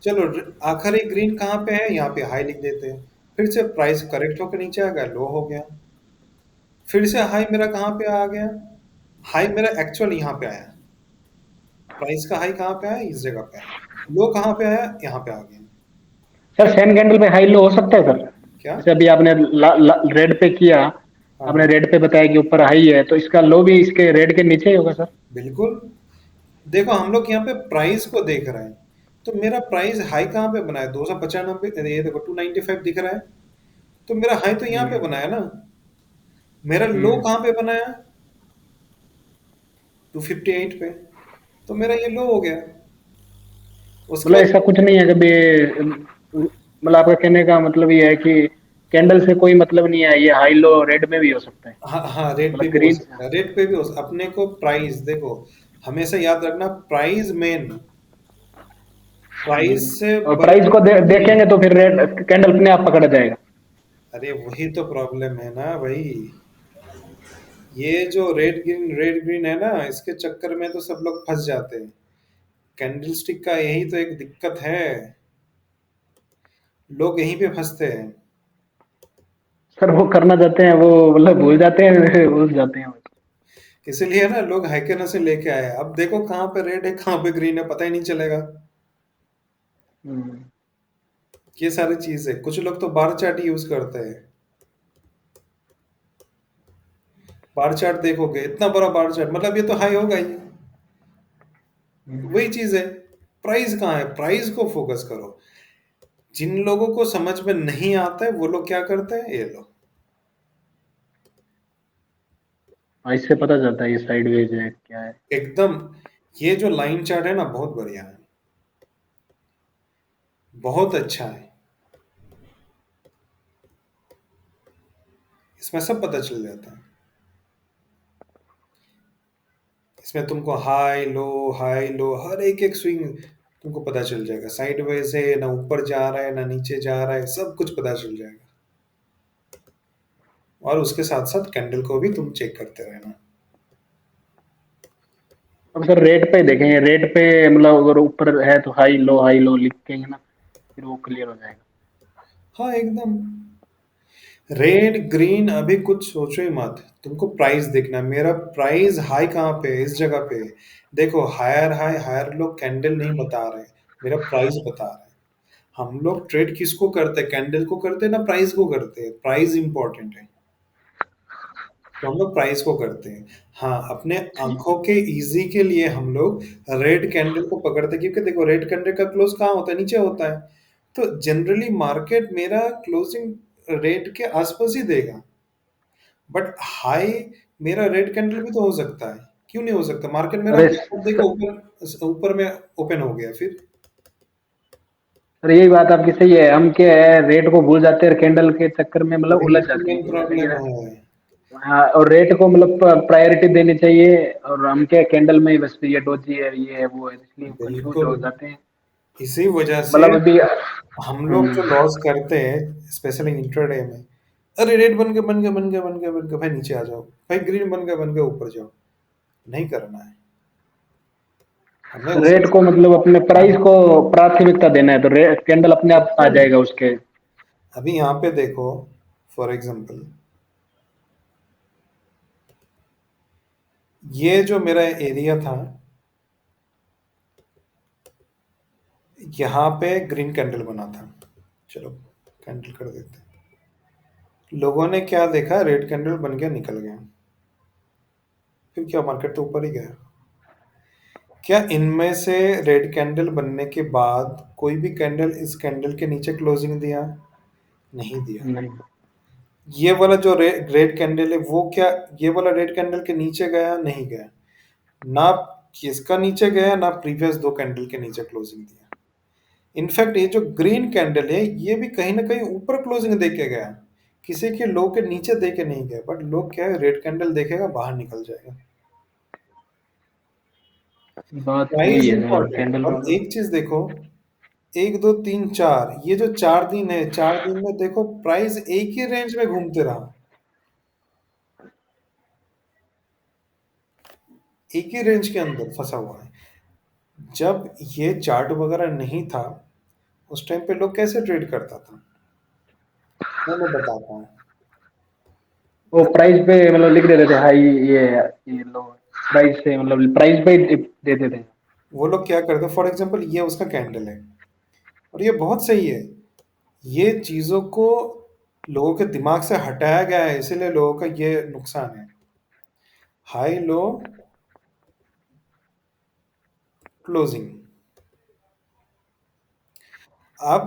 चलो आखिरी ग्रीन कहाँ पे है, यहाँ पे हाई लिख देते हैं। फिर से प्राइस करेक्ट होकर नीचे आ गया, लो हो गया। फिर से हाई मेरा कहाँ पे आ गया, हाई मेरा एक्चुअल यहाँ पे आया। प्राइस का हाई कहाँ पे आया, इस जगह पे आया। लो कहाँ पे आया, यहाँ पे आ गया। सर सेम कैंडल पे हाई लो हो सकता है सर? क्या? जैसे अभी आपने रेड पे किया, हाँ आपने हाँ, रेड पे बताया कि ऊपर हाई है, तो इसका लो भी इसके रेड के नीचे ही होगा सर? बिल्कुल। देखो हम लोग यहाँ पे प्राइस को देख रहे हैं, तो मेरा प्राइस हाई कहाँ पे बना है, 295। ये देखो 295 दिख रहा है, तो मेरा हाई तो यहाँ पे हम्म। बनाया ना। मेरा लो हम्म। कहाँ पे बनाया, 258 पे, तो मेरा ये लो हो गया। उसके मतलब बाद ऐसा कुछ नहीं है कभी, मतलब आपका कहने का मतलब ये है कि कैंडल से कोई मतलब नहीं है, ये हाई लो रेड में भी हो सकता है, हाँ हाँ, रेट पे मतलब भी हो ग्रीन से? सकता है, रेट पे भी हो सकता है। अपने को प्राइस देखो, हमेशा याद रखना प्राइस मेन, प्राइस से और बढ़ प्राइस के को कुछ नहीं है। देखेंगे तो फिर रेड कैंडल अपने आप पकड़ जाएगा। अरे वही तो प्रॉब्लम है ना भाई, ये जो रेड ग्रीन है ना, इसके चक्कर में तो सब लोग फंस जाते हैं। कैंडल स्टिक का यही तो एक दिक्कत है, लोग यहीं पे फंसते हैं। सर वो करना चाहते हैं वो मतलब भूल जाते हैं भूल जाते हैं। इसीलिए ना लोग हैकर से लेके आए, अब देखो कहाँ पे रेड है कहाँ पे ग्रीन है पता ही नहीं चलेगा। हम्म। ये सारी चीज है, कुछ लोग तो बार चार्ट यूज करते हैं। बार चार्ट देखोगे, इतना बड़ा बार चार्ट, मतलब ये तो हाई होगा ही। वही चीज है, प्राइस कहाँ है, प्राइस को फोकस करो। जिन लोगों को समझ में नहीं आता है वो लोग क्या करते हैं, ये लो। हाँ, इससे पता चलता है ये साइडवेज है क्या है। एकदम, ये जो लाइन चार्ट है ना बहुत बढ़िया है, बहुत अच्छा है। इसमें सब पता चल जाता है। इसमें तुमको हाई लो हर एक एक स्विंग तुमको पता चल जाएगा, साइडवेज है ना, ऊपर जा रहा है ना नीचे जा रहा है, सब कुछ पता चल जाएगा। और उसके साथ साथ कैंडल को भी तुम चेक करते रहना। अब सर रेट पे देखेंगे, रेट पे मतलब अगर ऊपर है तो हाई लो लिखेंगे ना, फिर वो क्लियर हो जाएगा। हाँ एकदम। रेड ग्रीन अभी कुछ सोचो ही मत, तुमको प्राइस देखना है। मेरा प्राइस हाई कहाँ पे है, इस जगह पे है। देखो higher high higher low candle नहीं बता रहे, मेरा प्राइस बता रहे हैं। हम लोग ट्रेड किसको करते हैं, कैंडल को करते हैं ना प्राइस को करते हैं, प्राइस इंपॉर्टेंट है। तो हम लोग प्राइस को करते हैं। हाँ, अपने आंखों के इजी के लिए हम लोग रेड कैंडल को पकड़ते हैं, क्योंकि देखो रेड कैंडल का क्लोज कहाँ होता है, नीचे होता है। तो जनरली मार्केट मेरा क्लोजिंग रेट के आसपास ही देगा, बट हाई मेरा रेड कैंडल भी तो हो सकता है, क्यों नहीं हो सकता? मार्केट मेरा अरे देखो ऊपर ऊपर में ओपन हो गया फिर। सर यही बात आपकी सही है, हम क्या है रेट को भूल जाते हैं कैंडल के चक्कर में, मतलब वही उलझ तो जाते हैं मेन चीजें, प्रॉब्लम लेकिन है। हाँ, और रेट को मतलब प्रायोरिटी देनी चाहिए, और हम क्या कैंडल में ही बस ये डोजी है ये है वो है, इसलिए कंफ्यूज बिल्कुल, हो जाते हैं। इसी वजह से मतलब अभी हम लोग जो लॉस करते हैं स्पेशली इंट्राडे में, अरे रेड बन गया बन गया बन गया बन गया बन गया, भाई नीचे आ जाओ, भाई ग्रीन बन गया ऊपर जाओ। नहीं करना है हमें रेट उसके। को मतलब अपने प्राइस को प्राथमिकता देना है, तो रेट कैंडल अपने आप आ बिल्कुल, जाएगा उसके। अभी यहाँ पे देखो, फॉर एग्जांपल ये जो मेरा एरिया था, यहाँ पे ग्रीन कैंडल बना था, चलो कैंडल कर देते हैं। लोगों ने क्या देखा, रेड कैंडल बन गया निकल गया, फिर क्या मार्केट तो ऊपर ही गया। क्या इनमें से रेड कैंडल बनने के बाद कोई भी कैंडल इस कैंडल के नीचे क्लोजिंग दिया? नहीं दिया। नहीं, ये वाला जो रेड कैंडल है वो क्या ये वाला रेड कैंडल के नीचे गया? नहीं गया। ना इसका नीचे गया, ना प्रीवियस दो कैंडल के नीचे क्लोजिंग दिया। इनफैक्ट ये जो ग्रीन कैंडल है ये भी कहीं ना कहीं ऊपर क्लोजिंग दे के गया, किसी के लो के नीचे दे के नहीं गया। बट लोग क्या है, रेड कैंडल देखेगा बाहर निकल जाएगा। बात प्राइस वही है सर, इंपॉर्टेंट। कैंडल और वाला। एक चीज देखो, एक दो तीन चार, ये जो 4 दिन है, 4 दिन में देखो प्राइस एक ही रेंज में घूमते रहा, एक ही रेंज के अंदर फंसा हुआ है। जब ये चार्ट वगैरह नहीं था, उस टाइम पे लोग कैसे ट्रेड करता था, मैं बताता हूँ। वो प्राइस पे मतलब लिख देते थे हाई, ये लो, प्राइस से मतलब प्राइस पे ही देते थे। वो लोग क्या करते, फॉर एग्जांपल ये उसका कैंडल है और ये बहुत सही है, ये चीजों को लोगों के दिमाग से हटाया गया है, इसीलिए लोगों का ये नुकसान है। High low closing. अब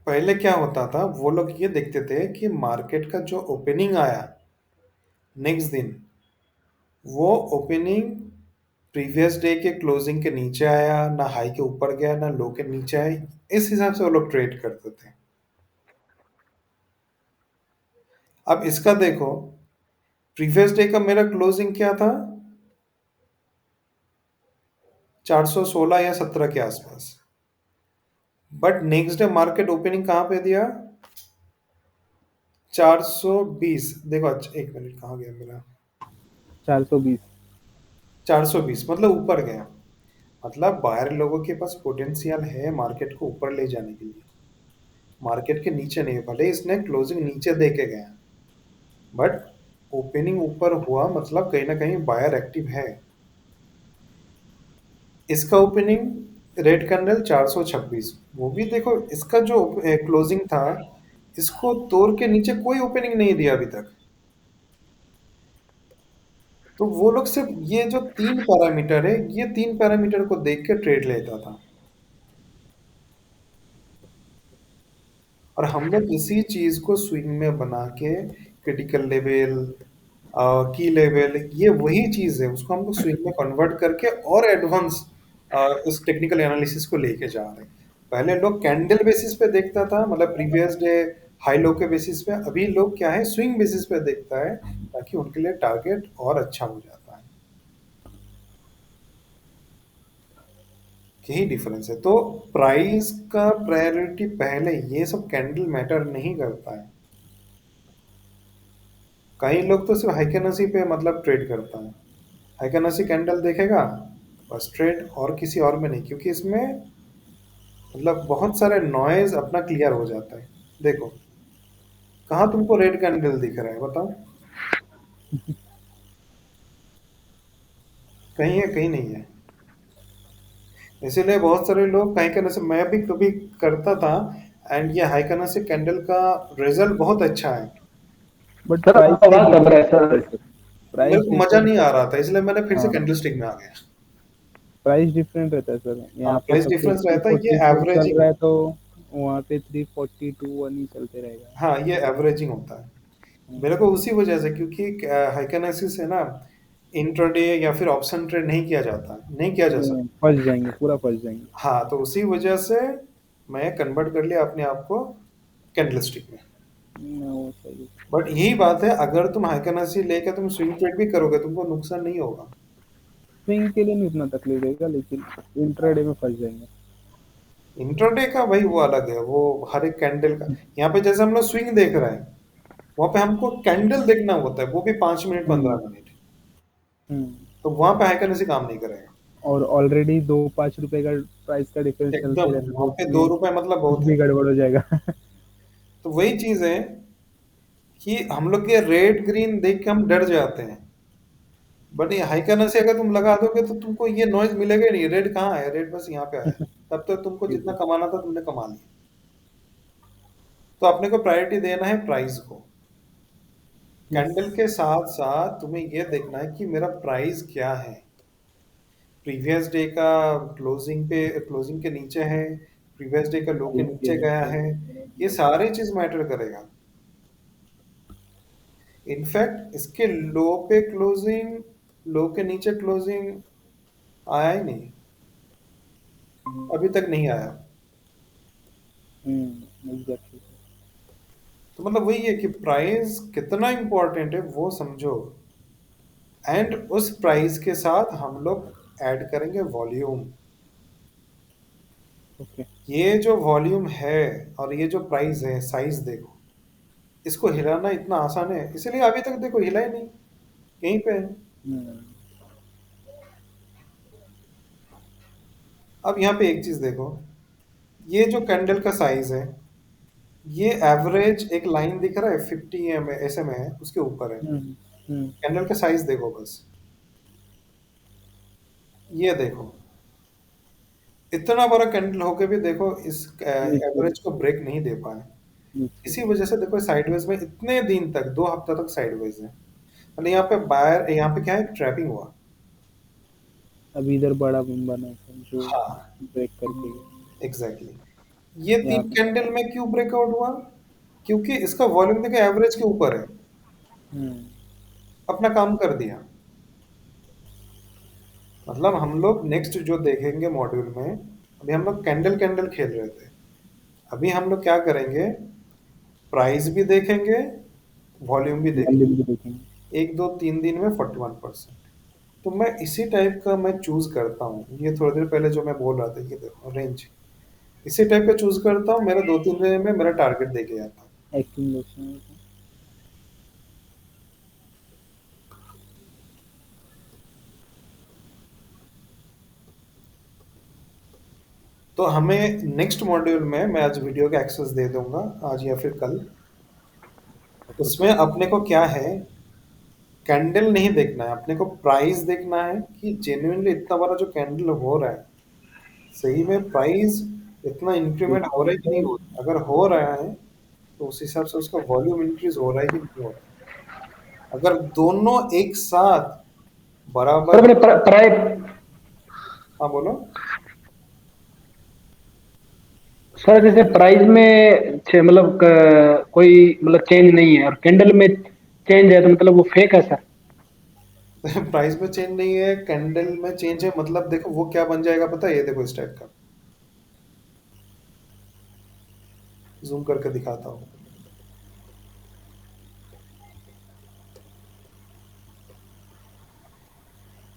पहले क्या होता था, वो लोग ये देखते थे कि मार्केट का जो ओपनिंग आया नेक्स्ट दिन, वो ओपनिंग प्रीवियस डे के क्लोजिंग के नीचे आया, ना हाई के ऊपर गया ना लो के नीचे आया। इस हिसाब से वो लोग ट्रेड करते थे। अब इसका देखो, प्रीवियस डे का मेरा क्लोजिंग क्या था, 416 या 17 के आसपास। But next day market opening कहाँ पे दिया, 420। देखो अच्छा, एक मिनट कहाँ गया मेरा, 420। 420 मतलब ऊपर गया। मतलब बाहर लोगों के पास पोटेंशियल है मार्केट को ऊपर ले जाने के लिए, मार्केट के नीचे नहीं। भले इसने क्लोजिंग नीचे दे के गया, बट ओपनिंग ऊपर हुआ, मतलब कहीं ना कहीं बायर एक्टिव है। इसका ओपनिंग रेड कैंडल 426, वो भी देखो इसका जो क्लोजिंग था, इसको तोड़ के नीचे कोई ओपनिंग नहीं दिया अभी तक। तो वो लोग सिर्फ ये जो 3 पैरामीटर है, ये 3 पैरामीटर को देख के ट्रेड लेता था। और हम लोग इसी चीज को स्विंग में बना के क्रिटिकल लेवल, की लेवल, ये वही चीज है, उसको हम लोग स्विंग में कन्वर्ट करके और एडवांस उस टेक्निकल एनालिसिस को लेके जा रहे हैं। पहले लोग कैंडल बेसिस पे देखता था, मतलब प्रीवियस डे हाई लो के बेसिस पे। अभी लोग क्या है, स्विंग बेसिस पे देखता है, ताकि उनके लिए टारगेट और अच्छा हो जाता है। यही डिफरेंस है। तो प्राइस का प्रायोरिटी पहले, ये सब कैंडल मैटर नहीं करता है। कई लोग तो सिर्फ हाइकेनेसी पे मतलब ट्रेड करता है, हाइकेनेसी कैंडल देखेगा बस ट्रेड, और किसी और में नहीं, क्योंकि इसमें मतलब बहुत सारे नॉइज अपना क्लियर हो जाता है। देखो कहाँ तुमको रेड कैंडल दिख रहा है बताओ, कहीं है कहीं नहीं है। इसीलिए बहुत सारे लोग हाइकेनेसी, मैं भी कभी करता था, एंड ये हाइकेनेसी कैंडल का रिजल्ट बहुत अच्छा है। बट सर प्राइस आपका पे आवाज दब डिपेंड रहा है करता सर। है सर। मेरे प्राइस को मजा डिफरेंस नहीं आ रहता रहा था, इसलिए मैंने फिर है। से हाँ, कैंडलस्टिक में आ गया। प्राइस डिफरेंट रहता है सर, हाँ, यहाँ पे प्राइस सपोज डिफरेंस रहता है, ये 344 चल एवरेजिंग रहा है होता तो वहाँ पे 342 वन ही चलते रहेगा। है। हाँ, ये एवरेजिंग होता है। हम्म, मेरे को उसी वजह से, क्योंकि हाइकेनेसिस है ना, इंट्राडे या फिर ऑप्शन ट्रेड नहीं किया जाता, नहीं किया जा सकता। फंस जाएंगे, पूरा फंस जाएंगे। हाँ, तो उसी वजह से मैं कन्वर्ट कर लिया अपने आप को कैंडलस्टिक में। वो सही है। बट यही बात है, अगर तुम हाइकेनेसी लेके तुम स्विंग ट्रेड भी करोगे, तुमको नुकसान नहीं होगा। स्विंग के लिए नहीं उतना तकलीफ रहेगा, लेकिन इंट्राडे में फंस जाएंगे। इंट्राडे का भाई वो अलग है, वो हर एक कैंडल का। यहाँ पे जैसे हम लोग स्विंग देख रहे हैं, वहां पे हमको कैंडल देखना होता है, वो भी 5 मिनट हम्म 15 मिनट। हम्म। तो वहां पे हाइकेनेसी काम नहीं करेगा। और ऑलरेडी 2-5 रुपए का प्राइस का डिफरेंस चलते एकदम, रहता है, तो वहां पे दो उसमें रुपए मतलब कुछ बहुत है। भी गड़बड़ हो जाएगा। तो वही चीज है कि हम लोग ये रेड ग्रीन देख के हम डर जाते हैं। बट ये हाइकेनेसी अगर तुम लगा दोगे तो तुमको ये नॉइज मिलेगा ही नहीं, रेड कहाँ है, रेड बस यहाँ पे आया। तब तो तुमको जितना एग्जैक्ट। कमाना था तुमने कमा लिया। तो अपने को प्रायोरिटी देना है प्राइस को। यस। कैंडल के साथ साथ तुम्हें यह देखना है कि मेरा प्राइस क्या है, प्रीवियस डे का क्लोजिंग पे, क्लोजिंग के नीचे है, प्रीवियस डे का लो के नीचे गया है। ये सारी चीज मैटर करेगा। इनफैक्ट इसके लो पे क्लोजिंग, लो के नीचे क्लोजिंग आया ही नहीं, अभी तक नहीं आया। एग्जैक्टली। तो मतलब वही है कि प्राइस कितना इंपॉर्टेंट है वो समझो। एंड उस प्राइस के साथ हम लोग ऐड करेंगे वॉल्यूम। ओके। ये जो वॉल्यूम है और ये जो प्राइस है, साइज देखो, इसको हिलाना इतना आसान है, इसीलिए अभी तक देखो हिला ही नहीं, यहीं पे है। अब यहाँ पे एक चीज देखो, ये जो कैंडल का साइज है, ये एवरेज एक लाइन दिख रहा है 50 ऐसे में है, उसके ऊपर है। हम्म। कैंडल का साइज देखो बस, ये देखो, इतना बड़ा कैंडल होके भी देखो इस नीचे। एवरेज को ब्रेक नहीं दे पाए। नीचे। इसी वजह से देखो साइडवेज में इतने दिन तक, 2 हफ्ता तक साइडवेज है। मतलब यहाँ पे बायर, यहाँ पे क्या है, ट्रैपिंग हुआ। अभी इधर बड़ा बम बना था जो हाँ, ब्रेक करके गया। Exactly exactly. ये यहाँ तीन पे। कैंडल में क्यों ब्रेकआउट हुआ? क्योंकि इसका वॉल्यूम देखो एवरेज के ऊपर है, हम्म अपना काम कर दिया। मतलब हम लोग नेक्स्ट जो देखेंगे मॉड्यूल में, अभी हम लोग कैंडल कैंडल खेल रहे थे, अभी हम लोग क्या करेंगे, प्राइस भी देखेंगे, वॉल्यूम भी वॉल्यूम भी देखेंगे। देखेंगे। 1 2 3 दिन में 41%। तो मैं इसी टाइप का मैं चूज करता हूँ, ये थोड़ी देर पहले जो मैं बोल रहा था कि देखो रेंज, इसी टाइप का चूज करता हूँ, मेरा 2 3 दिन में मेरा टारगेट देके जाता है। एक्यूमुलेशन। तो हमें नेक्स्ट मॉड्यूल में मैं आज वीडियो का एक्सेस दे दूंगा, आज या फिर कल। ओके उसमें सर। अपने को क्या है, कैंडल नहीं देखना है, अपने को प्राइस देखना है कि जेन्युइनली इतना बड़ा जो कैंडल हो रहा है, सही में प्राइस इतना इंक्रीमेंट हो रहा है कि नहीं हो रहा है। अगर हो रहा है तो उस हिसाब से उसका वॉल्यूम इंक्रीज हो रहा है कि नहीं हो रहा है। अगर दोनों एक साथ सर बराबर, अपने प्राइस, हाँ बोलो। सर जैसे प्राइस में मतलब कोई मतलब चेंज नहीं है और कैंडल में चेंज है, तो मतलब वो फेक है सर? प्राइस में चेंज नहीं है, कैंडल में चेंज है, मतलब देखो वो क्या बन जाएगा पता है, ये देखो इस टाइप का, जूम करके दिखाता हूँ।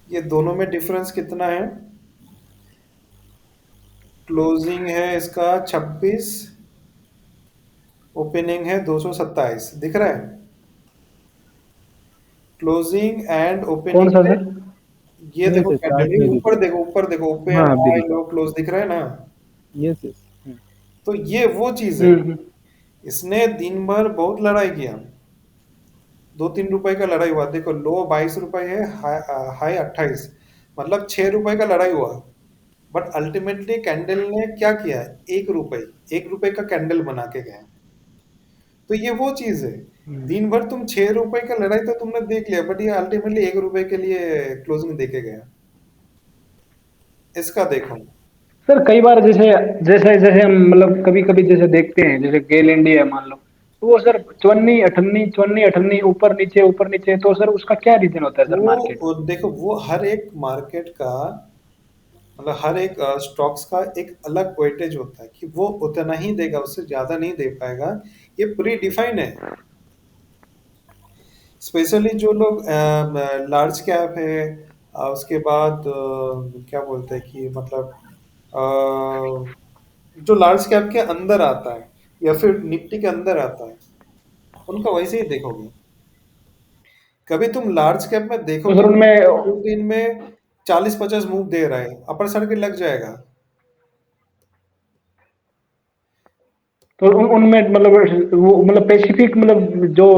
ये दोनों में डिफरेंस कितना है, क्लोजिंग है इसका 26, ओपनिंग है 227, दिख रहा है क्लोजिंग एंड कौन ओपनिंग सा में। सर? ये यस देखो यस, कैंडल, चार्ट ये में दिख ऊपर रहा देखो, ऊपर देखो, है। हाँ, ओपन अभी हाई दिख रहा लो क्लोज दिख रहा है ना। है। Yes yes. तो ये वो चीज है, हम्म। इसने दिन भर बहुत लड़ाई किया, 2 3 रुपए का लड़ाई हुआ, देखो लो 22 रुपए है, हाई 28, मतलब 6 रुपए का लड़ाई हुआ। बट अल्टीमेटली कैंडल ने क्या किया, 1 रुपए, 1 रुपए का कैंडल बना के गए। तो ये वो चीज है। हम्म। दिन भर तुम 6 रुपए का लड़ाई तो तुमने देख लिया, बट ये अल्टीमेटली 1 रुपए के लिए क्लोजिंग देके गया। इसका देखो। सर कई बार जैसे जैसे जैसे हम मतलब कभी कभी जैसे देखते हैं जैसे गेल इंडिया है मान लो, तो वो सर चवन्नी अठन्नी ऊपर नीचे, तो सर उसका क्या रीजन होता है सर मार्केट में? वो देखो, वो हर एक मार्केट का, मतलब हर एक स्टॉक्स का एक अलग वेटेज होता है कि वो उतना ही देगा, उससे ज्यादा नहीं दे पाएगा। ये प्री डिफाइन है। स्पेशली जो लोग लार्ज कैप है, उसके बाद क्या बोलते हैं कि मतलब जो लार्ज कैप के अंदर आता है या फिर निफ्टी के अंदर आता है, उनका वैसे ही देखोगे। कभी तुम लार्ज कैप में तो देखोगे सर उनमें 2 दिन में 40-50 मूव दे रहा है, अपर सर्किट लग जाएगा। तो उनमें मतलब वो मतलब स्पेसिफिक मतलब जो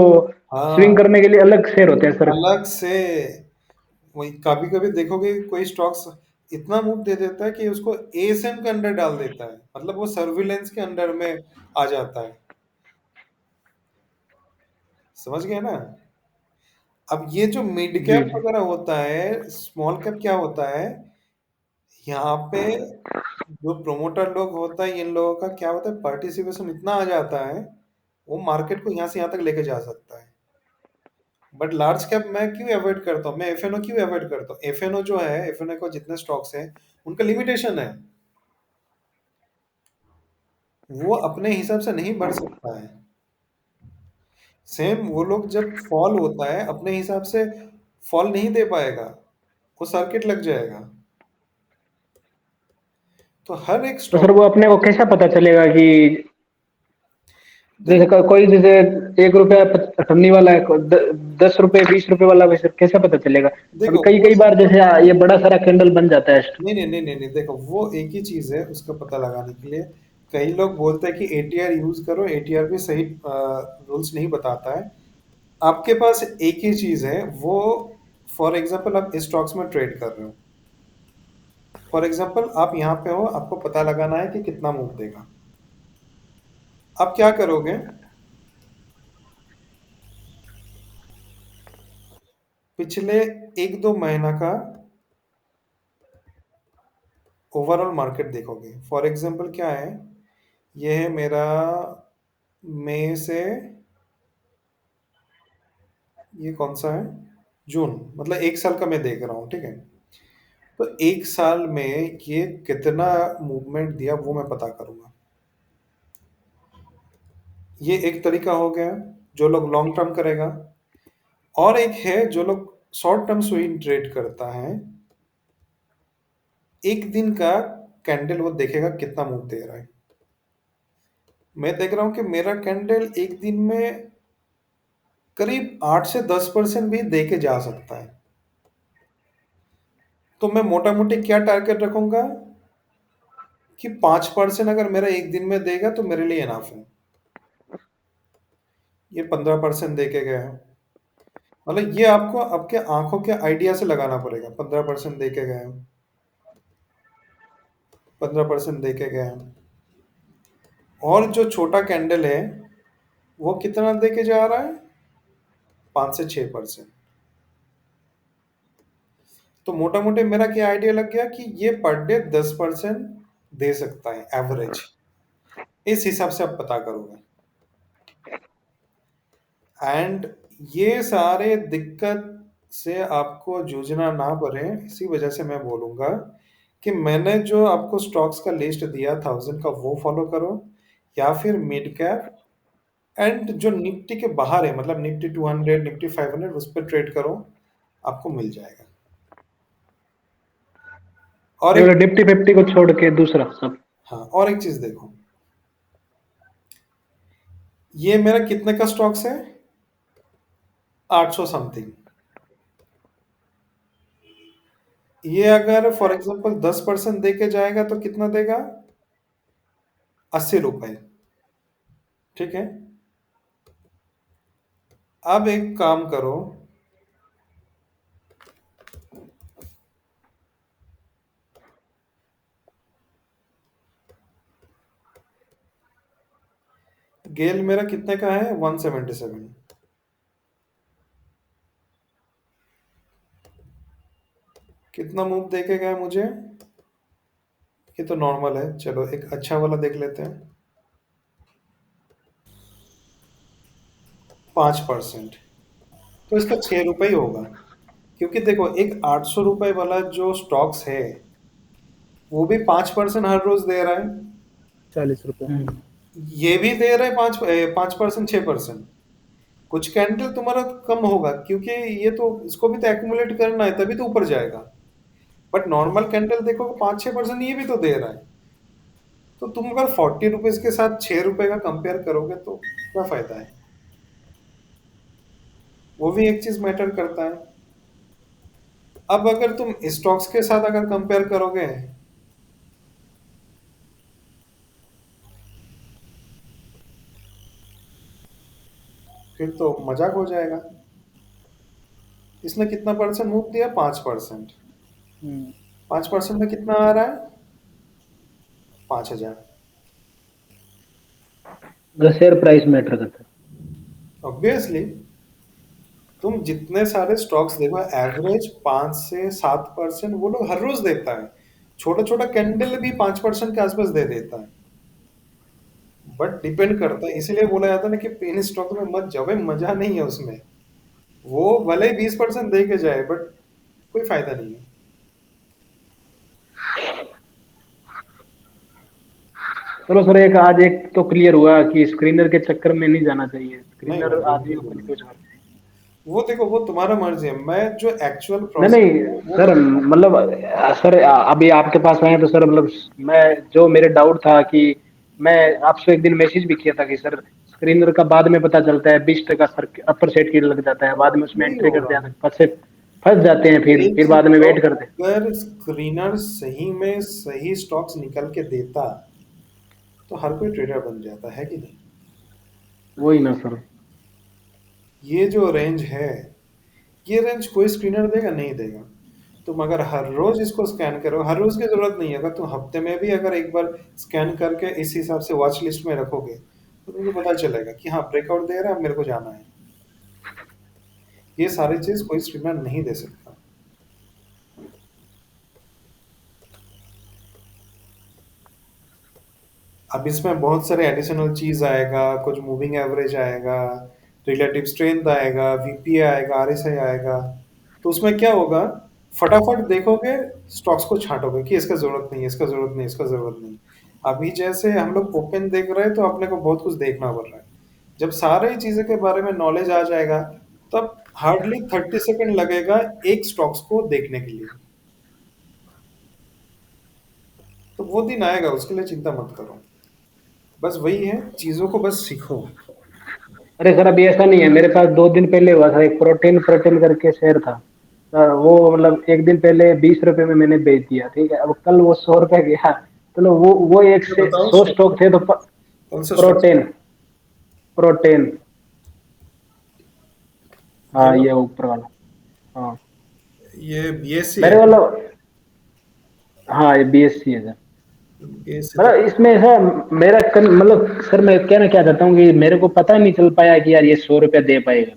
स्विंग हाँ, करने के लिए अलग शेयर होते हैं सर? अलग से। वही कभी कभी देखोगे कोई स्टॉक्स इतना मूव दे देता है कि उसको एएसएम के अंडर डाल देता है, मतलब वो सर्विलेंस के अंडर में आ जाता है। समझ गए ना? अब ये जो मिड जी कैप जी। वगैरह होता है, स्मॉल कैप क्या होता है, यहाँ पे जो प्रोमोटर लोग होता है, इन लोगों का क्या होता है, पार्टिसिपेशन इतना आ जाता है, वो मार्केट को यहाँ से यहाँ तक लेके जा सकता है। बट लार्ज कैप मैं क्यों अवॉइड करता हूँ, मैं एफएनओ क्यों अवॉइड करता हूँ? एफएनओ जो है, एफएनओ को जितने स्टॉक्स हैं, उनका लिमिटेशन है। वो अपने हिसाब से नहीं बढ़ सकता है। सेम वो लोग जब फॉल होता है अपने हिसाब से फॉल नहीं दे पाएगा, वो सर्किट लग जाएगा। तो हर एक तो सर स्टॉक वो अपने को कैसा पता चलेगा कि जैसे देखो, कोई जैसे 1 रुपया अठन्नी वाला है, 10 रुपए 20 रुपए वाला, वैसे कैसे पता चलेगा? अभी देखो कई वो कई बार जैसे ये बड़ा सारा कैंडल बन जाता है। नहीं नहीं नहीं नहीं नहीं, देखो वो एक ही चीज है उसका पता लगाने के लिए। कई लोग बोलते हैं कि एटीआर यूज करो, एटीआर भी सही रूल्स नहीं बताता है। आपके पास एक ही चीज है वो, फॉर एग्जांपल आप स्टॉक्स में ट्रेड कर रहे हो, फॉर एग्जांपल आप यहाँ पे हो, आपको पता लगाना है कि कितना मूव देगा। आप क्या करोगे, पिछले 1-2 महीना का ओवरऑल मार्केट देखोगे। फॉर एग्जांपल क्या है, ये है मेरा मई से, ये कौन सा है, जून, मतलब 1 साल का मैं देख रहा हूँ, ठीक है। तो 1 साल में ये कितना मूवमेंट दिया वो मैं पता करूंगा। ये एक तरीका हो गया जो लोग लॉन्ग टर्म करेगा। और एक है जो लोग शॉर्ट टर्म स्विंग ट्रेड करता है, एक दिन का कैंडल वो देखेगा कितना मूव दे रहा है। मैं देख रहा हूं कि मेरा कैंडल एक दिन में करीब 8 से 10% भी दे के जा सकता है। तो मैं मोटा मोटी क्या टारगेट रखूंगा कि 5% अगर मेरा एक दिन में देगा तो मेरे लिए इनाफ है। ये 15% दे के गया है, मतलब ये आपको आपके आंखों के आइडिया से लगाना पड़ेगा। 15% दे के गए हैं, 15% दे के गए हैं। और जो छोटा कैंडल है वो कितना दे के जा रहा है, 5 से 6%। तो मोटा मोटी मेरा क्या आइडिया लग गया कि ये पर डे 10% दे सकता है एवरेज। इस हिसाब से आप पता करोगे। एंड ये सारे दिक्कत से आपको जूझना ना पड़े, इसी वजह से मैं बोलूंगा कि मैंने जो आपको स्टॉक्स का लिस्ट दिया 1000 का वो फॉलो करो, या फिर मिड कैप एंड जो निफ्टी के बाहर है, मतलब निफ्टी 200 निफ्टी 500 उस पर ट्रेड करो, आपको मिल जाएगा। और एक, मतलब निफ्टी फिफ्टी को छोड़ के दूसरा सब? हाँ और एक चीज देखो, ये मेरा कितने का स्टॉक्स है, 800 समथिंग। ये अगर फॉर एग्जांपल 10% दे के जाएगा तो कितना देगा, 80 रुपए, ठीक है। अब एक काम करो, गेल मेरा कितने का है? 177। कितना मूव देखेगा है मुझे? ये तो नॉर्मल है, चलो एक अच्छा वाला देख लेते हैं। 5%। तो इसका 6 रुपये ही होगा, क्योंकि देखो एक 800 रुपये वाला जो स्टॉक्स है वो भी 5% हर रोज दे रहा है। 40 रुपये। ये भी दे रहा है 5%, 6%। कुछ कैंडल तुम्हारा कम होगा, क्योंकि ये तो इसको भी तो एक्यूमुलेट करना है, तभी तो ऊपर जाएगा। बट नॉर्मल कैंडल देखो 5-6% ये भी तो दे रहा है। तो तुम अगर 40 रुपीज के साथ 6 रुपए का कंपेयर करोगे तो क्या फायदा है? वो भी एक चीज मैटर करता है। अब अगर तुम स्टॉक्स के साथ अगर कंपेयर करोगे, फिर तो मजाक हो जाएगा। इसने कितना परसेंट मूव दिया? 5%। 5% में कितना आ रहा है? 5,000। मतलब शेयर प्राइस मैटर करता है। ऑब्वियसली। तुम जितने सारे स्टॉक्स देखो, एवरेज 5 से 7% वो लोग हर रोज देता है। छोटा छोटा कैंडल भी 5% के आसपास दे देता है। बट डिपेंड करता है, इसीलिए बोला जाता है ना कि पेन स्टॉक में मत जाओ भाई, मजा नहीं है उसमें। वो भले ही 20% दे के जाए, बट कोई फायदा नहीं है। चलो सर, एक आज एक तो क्लियर हुआ कि स्क्रीनर के चक्कर में नहीं जाना चाहिए। नहीं स्क्रीनर भाई, वो आदमी नहीं को बोलना कंफ्यूज है। करते हैं। वो देखो, वो तुम्हारा मर्जी है। मैं जो एक्चुअल नहीं प्रोसेस नहीं है वो सर, बता रहा हूँ। मतलब सर अभी आपके पास आए तो सर मतलब मैं जो मेरे डाउट था कि मैं आपसे एक दिन मैसेज भी किया था कि सर स्क्रीनर का बाद में पता चलता है 20% सर अपर सेट की लग जाता है, बाद में उसमें वही एंट्री होगा। करते हैं तो फंसे फंस जाते हैं, एक फिर चीज बाद में बताओ, वेट करते हैं। अगर स्क्रीनर सही में सही स्टॉक्स निकल के देता तो हर कोई ट्रेडर बन जाता है कि नहीं? वही ना सर। ये जो रेंज है, ये रेंज कोई स्क्रीनर देगा? नहीं देगा। तुम अगर हर रोज इसको स्कैन करो, हर रोज की जरूरत नहीं है, अगर तुम हफ्ते में भी अगर एक बार स्कैन करके इस हिसाब से वॉच लिस्ट में रखोगे तो तुमको पता चलेगा कि हाँ ब्रेकआउट दे रहा है, अब मेरे को जाना है। ये सारी चीज कोई स्क्रीनर नहीं दे सकता। अब इसमें बहुत सारे एडिशनल चीज आएगा, कुछ मूविंग एवरेज आएगा, रिलेटिव स्ट्रेंथ आएगा, वीपीए आएगा, आरएसआई आएगा। तो उसमें क्या होगा, फटाफट देखोगे, स्टॉक्स को छांटोगे कि इसका जरूरत नहीं है, इसका जरूरत नहीं, इसका जरूरत नहीं। अभी जैसे हम लोग ओपन देख रहे हैं तो अपने को बहुत कुछ देखना पड़ रहा है। जब सारी चीजें के बारे में नॉलेज आ जाएगा, तब हार्डली 30 सेकंड लगेगा एक स्टॉक्स को देखने के लिए। तो वो दिन आएगा, उसके लिए चिंता मत करो। बस वही है, चीजों को बस सीखो। अरे सर अभी ऐसा नहीं है, मेरे पास 2 दिन पहले हुआ था, एक प्रोटीन प्रोटीन करके शेयर था सर, वो मतलब एक दिन पहले 20 रुपए में मैंने बेच दिया, ठीक है, अब कल वो 100 रुपए गया। चलो वो एक तो से बताओ 100 स्टॉक, स्टॉक थे तो कौन सा स्टॉक? Protein protein. ये हाँ लो, ये ऊपर वाला। हाँ ये बीएससी है मेरे क्या? वाला। हाँ ये बीएससी है सर। बीएससी तो मतलब इसमें सर मतलब सर मैं कहना क्या चाहता हूँ कि मेरे को पता नहीं चल पाया कि यार ये 100 रुपया दे पाएगा।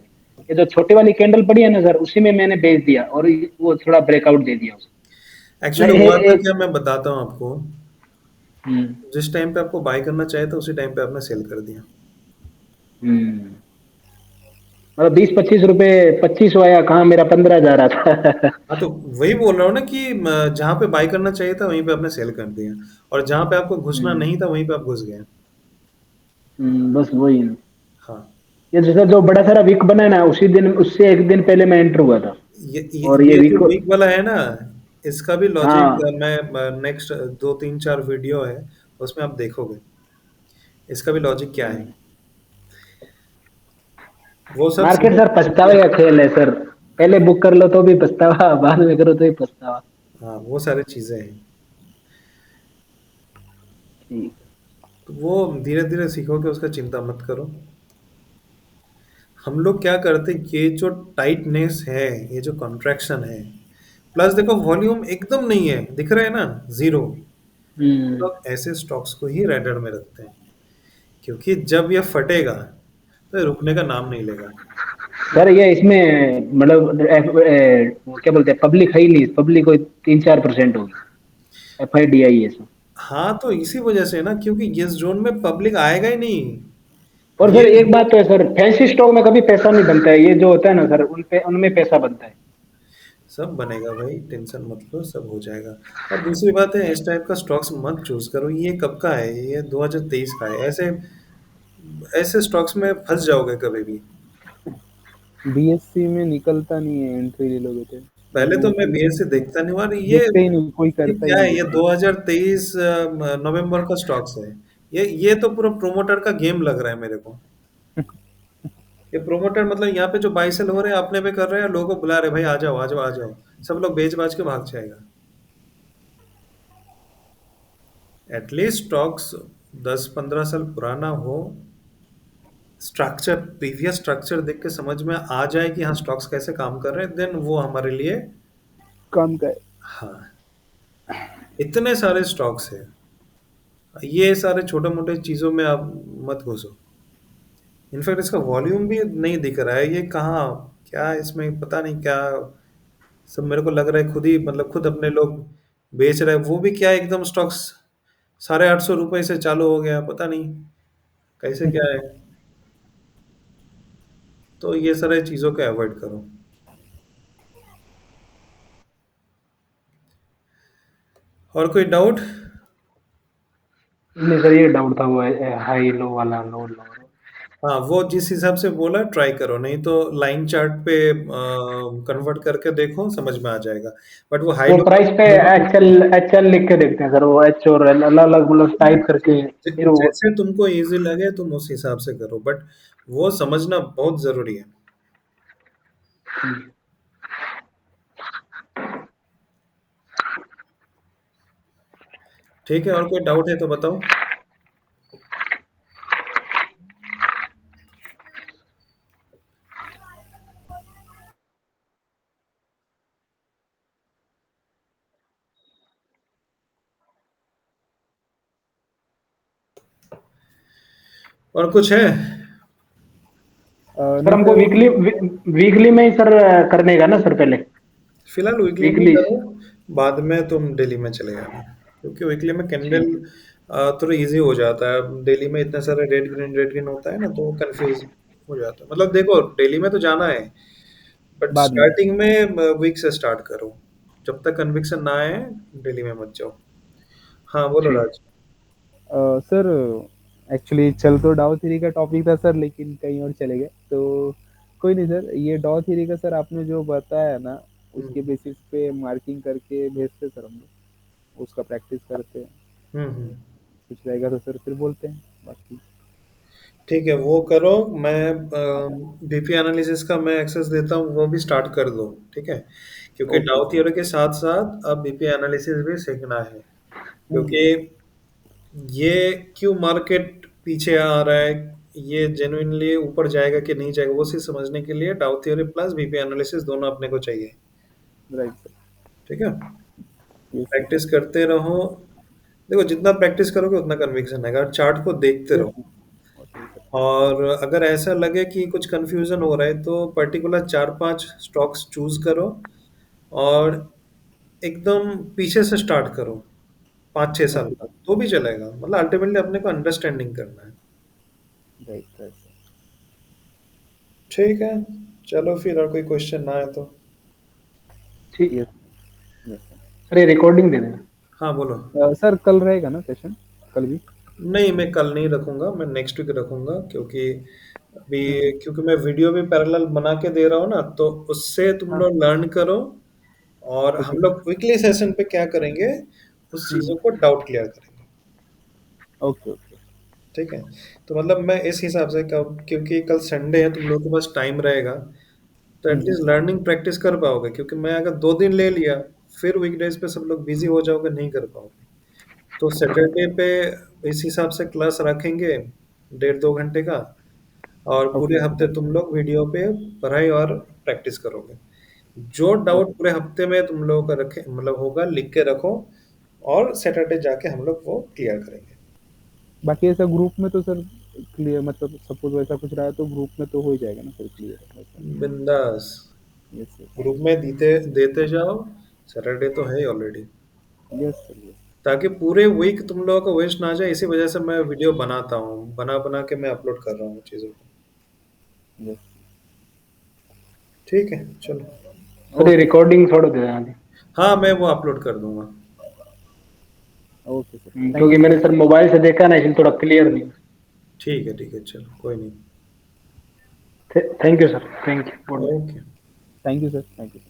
ये जो छोटी वाली कैंडल पड़ी है ना सर, उसी में मैंने बेच दिया और वो थोड़ा ब्रेकआउट दे दिया उसने। मैं एक्चुअली हुआ था एक क्या, मैं बताता हूँ आपको। हम्म जिस टाइम पे आपको बाय करना चाहिए था उसी टाइम पे आपने सेल कर दिया। हम्म मतलब 20-25 रुपए, 25 आया, कहाँ मेरा 15 जा रहा था। हाँ तो वही बोल रहा हूँ ना कि जहाँ पे बाय करना चाहिए था वहीं पे आपने सेल कर दिया, और जहाँ पे आपको घुसना हम्म नहीं था वहीं पे आप घुस गए। बस वही ना। हाँ। ये जैसा जो बड़ा सारा वीक बना है ना, उसी दिन उससे एक दिन पहले मैं एंटर हुआ था। और ये ये वीक जो वीक वाला है ना, इसका भी लॉजिक हाँ मैं नेक्स्ट 2-3-4 वीडियो है, उसमें आप देखोगे इसका भी लॉजिक क्या है। वो सब मार्केट सीधे सर सीधे। पछतावे का खेल है सर। पहले बुक कर लो तो भी पछतावा, बाद में करो तो भी पछतावा। हाँ, वो सारी चीजें हैं। ठीक। तो वो धीरे धीरे सीखोगे, उसका चिंता मत करो। हम लोग क्या करते, ये जो टाइटनेस है, ये जो कॉन्ट्रैक्शन है, प्लस देखो वॉल्यूम एकदम नहीं है, दिख रहा है ना, जीरो। हम्म लोग ऐसे स्टॉक्स को ही रेडर में रखते हैं, क्योंकि जब ये फटेगा तो ये रुकने का नाम नहीं लेगा। सर ये इसमें मतलब वो क्या बोलते हैं, पब्लिक है ही नहीं, पब्लिक कोई 3-4% होगी, FIDI है सब। हाँ, तो इसी वजह से ना, क्योंकि इस जोन में पब्लिक आएगा ही नहीं। और ये सर एक बात तो है सर, फैंसी स्टॉक में कभी पैसा नहीं बनता है, ये जो होता है ना सर, उनमें पैसा बनता है। सब बनेगा भाई, टेंशन मत लो, सब हो जाएगा। और दूसरी बात है, इस टाइप का स्टॉक्स मत चूज करो। ये कब का है? ये 2023 का है। ऐसे ऐसे स्टॉक्स में फंस जाओगे कभी भी। BSC में निकलता नहीं है, एंट्री ले लोगे तो पहले तो मैं मोस्टली बीएससी देखता नहीं, और देखते ही नहीं, कोई ये करता ही क्या नहीं है? ये देखते। 2023 नवंबर का स्टॉक्स है। ये तो पूरा प्रोमोटर का गेम लग रहा है मेरे को। ये प्रोमोटर मतलब यहाँ पे जो बाई सेल हो रहे हैं अपने पे कर रहे हैं, लोगों को बुला रहे हैं, भाई आ जाओ आ जाओ आ जाओ। सब लोग बेच बाच के भाग जाएगा। एटलीस्ट स्टॉक्स 10-15 साल पुराना हो, स्ट्रक्चर, प्रीवियस स्ट्रक्चर देख के समझ में आ जाए कि हाँ स्टॉक्स कैसे काम कर रहे हैं, देन वो हमारे लिए। काम का है। हाँ, इतने सारे स्टॉक्स है। ये सारे छोटे मोटे चीजों में आप मत घुसो। इनफैक्ट इसका वॉल्यूम भी नहीं दिख रहा है। ये कहाँ, क्या इसमें पता नहीं क्या। सब मेरे को लग रहा है खुद ही, मतलब खुद अपने लोग बेच रहे हैं। वो भी क्या, एकदम स्टॉक्स 850 रुपए से चालू हो गया, पता नहीं कैसे क्या है। तो ये सारे चीजों को अवॉइड करो। और कोई डाउट? नहीं सर, ये डाउट था वो हाई लो वाला, लो लो। हाँ, वो जिस हिसाब से बोला ट्राई करो, नहीं तो लाइन चार्ट पे कन्वर्ट करके देखो, समझ में आ जाएगा। बट वो हाई वो लो प्राइस पे HL लिख के देखते हैं सर, वो H और L अलग अलग मतलब टाइप करके फिर वो। जैसे तुमको इजी लगे तुम उस हिसाब से करो, बट वो समझना बहुत जरूरी है। ठीक है, और कोई डाउट है तो बताओ। और कुछ है? सर नहीं हमको सर। वीकली वीकली में ही सर करने का ना सर पहले। फिलहाल वीकली में वीकली। करो, बाद में तुम डेली में चले जाना। क्योंकि वीकली में कैंडल ठीक। थोड़ा इजी हो जाता है। डेली में इतने सारे रेड ग्रीन होता है ना, तो कंफ्यूज हो जाता है। मतलब देखो, डेली में तो जाना है, बट बाद में। स्टार्टिंग में वीक से स्टार्ट करो। जब तक कन्विक्शन ना आए, डेली में मत जाओ। हाँ बोलो ठीक। राज। सर एक्चुअली चल तो डाउ थ्री का टॉपिक था सर, लेकिन कहीं और चले गए, तो कोई नहीं सर। ये डाउ थ्री का सर आपने जो बताया ना, उसके हम्म बेसिस पे मार्किंग करके भेजते सर हम लोग, उसका प्रैक्टिस करते हैं। हम्म। कुछ रहेगा तो सर फिर बोलते हैं बाकी। ठीक है, वो करो। मैं बीपी एनालिसिस का मैं एक्सेस देता हूँ, वो भी स्टार्ट कर दो। ठीक है, क्योंकि ओके डाउ सर। थ्योरी के साथ साथ अब बीपी एनालिसिस भी सीखना है। क्योंकि ये क्यों मार्केट पीछे आ रहा है, ये जेन्युइनली ऊपर जाएगा कि नहीं जाएगा, वो चीज समझने के लिए डाउ थ्योरी प्लस बीपी एनालिसिस दोनों अपने को चाहिए। Right sir. ठीक है, यस सर। प्रैक्टिस करते रहो। देखो, जितना प्रैक्टिस करोगे उतना कन्विक्शन आएगा, और चार्ट को देखते यस रहो। सर। और अगर ऐसा लगे कि कुछ कंफ्यूजन हो रहा है, तो पर्टिकुलर 4-5 स्टॉक्स चूज करो, और एकदम पीछे से स्टार्ट करो, 5-6 साल ओके का सर। तो भी चलेगा। मतलब अल्टीमेटली अपने को अंडरस्टैंडिंग करना है। Right right sir. ठीक है, चलो फिर, और कोई क्वेश्चन ना है तो। ठीक। यस। यस सर ये रिकॉर्डिंग दे देना। हाँ बोलो। सर। सर कल रहेगा ना सेशन, कल भी? नहीं, मैं कल नहीं रखूंगा, मैं नेक्स्ट वीक रखूंगा। क्योंकि अभी, हम्म। क्योंकि मैं वीडियो भी पैरेलल बना के दे रहा हूँ ना, तो उससे तुम हाँ। लोग लर्न करो। और ओके हम सर। लोग वीकली सेशन पे क्या करेंगे, उस चीजों को डाउट क्लियर करेंगे। Okay okay. ठीक है, तो मतलब मैं इस हिसाब से क्योंकि कल संडे है, तुम लोगों के पास टाइम रहेगा, तो हम्म। एटलीस्ट लर्निंग प्रैक्टिस कर पाओगे। क्योंकि मैं अगर 2 दिन ले लिया, फिर वीकडेज पे सब लोग बिजी हो जाओगे, नहीं कर पाओगे। तो सैटरडे पे इस हिसाब से क्लास रखेंगे, 1.5-2 घंटे का। और ओके पूरे हफ्ते तुम लोग वीडियो पे पढ़ाई और प्रैक्टिस करोगे। जो डाउट ओके। पूरे हफ्ते में तुम लोगों का रखे, मतलब होगा, लिख के रखो, और सैटरडे जाके हम लोग वो क्लियर करेंगे। बाकी ऐसा ग्रुप में तो सर क्लियर, मतलब सपोज वैसा कुछ रहा है तो ग्रुप में तो हो ही जाएगा ना सर क्लियर वैसा। बिंदास यस सर। ग्रुप में देते देते जाओ। सैटरडे तो है ऑलरेडी, यस सर। यस। ताकि पूरे वीक तुम लोगों को वेस्ट ना जाए। इसी वजह से मैं वीडियो बनाता हूँ, बना बना के मैं अपलोड कर रहा हूँ चीज़ों को। यस। ठीक है चलो। सर ये ओके सर। रिकॉर्डिंग छोड़ दे हाँ जी। हाँ मैं वो अपलोड कर दूंगा। ओके सर, थैंक क्योंकि यू मैंने सर। सर मोबाइल से देखा ना, इसलिए थोड़ा क्लियर नहीं। ठीक है चलो कोई नहीं। Thank you sir, thank you. Okay. Thank you sir. Thank you.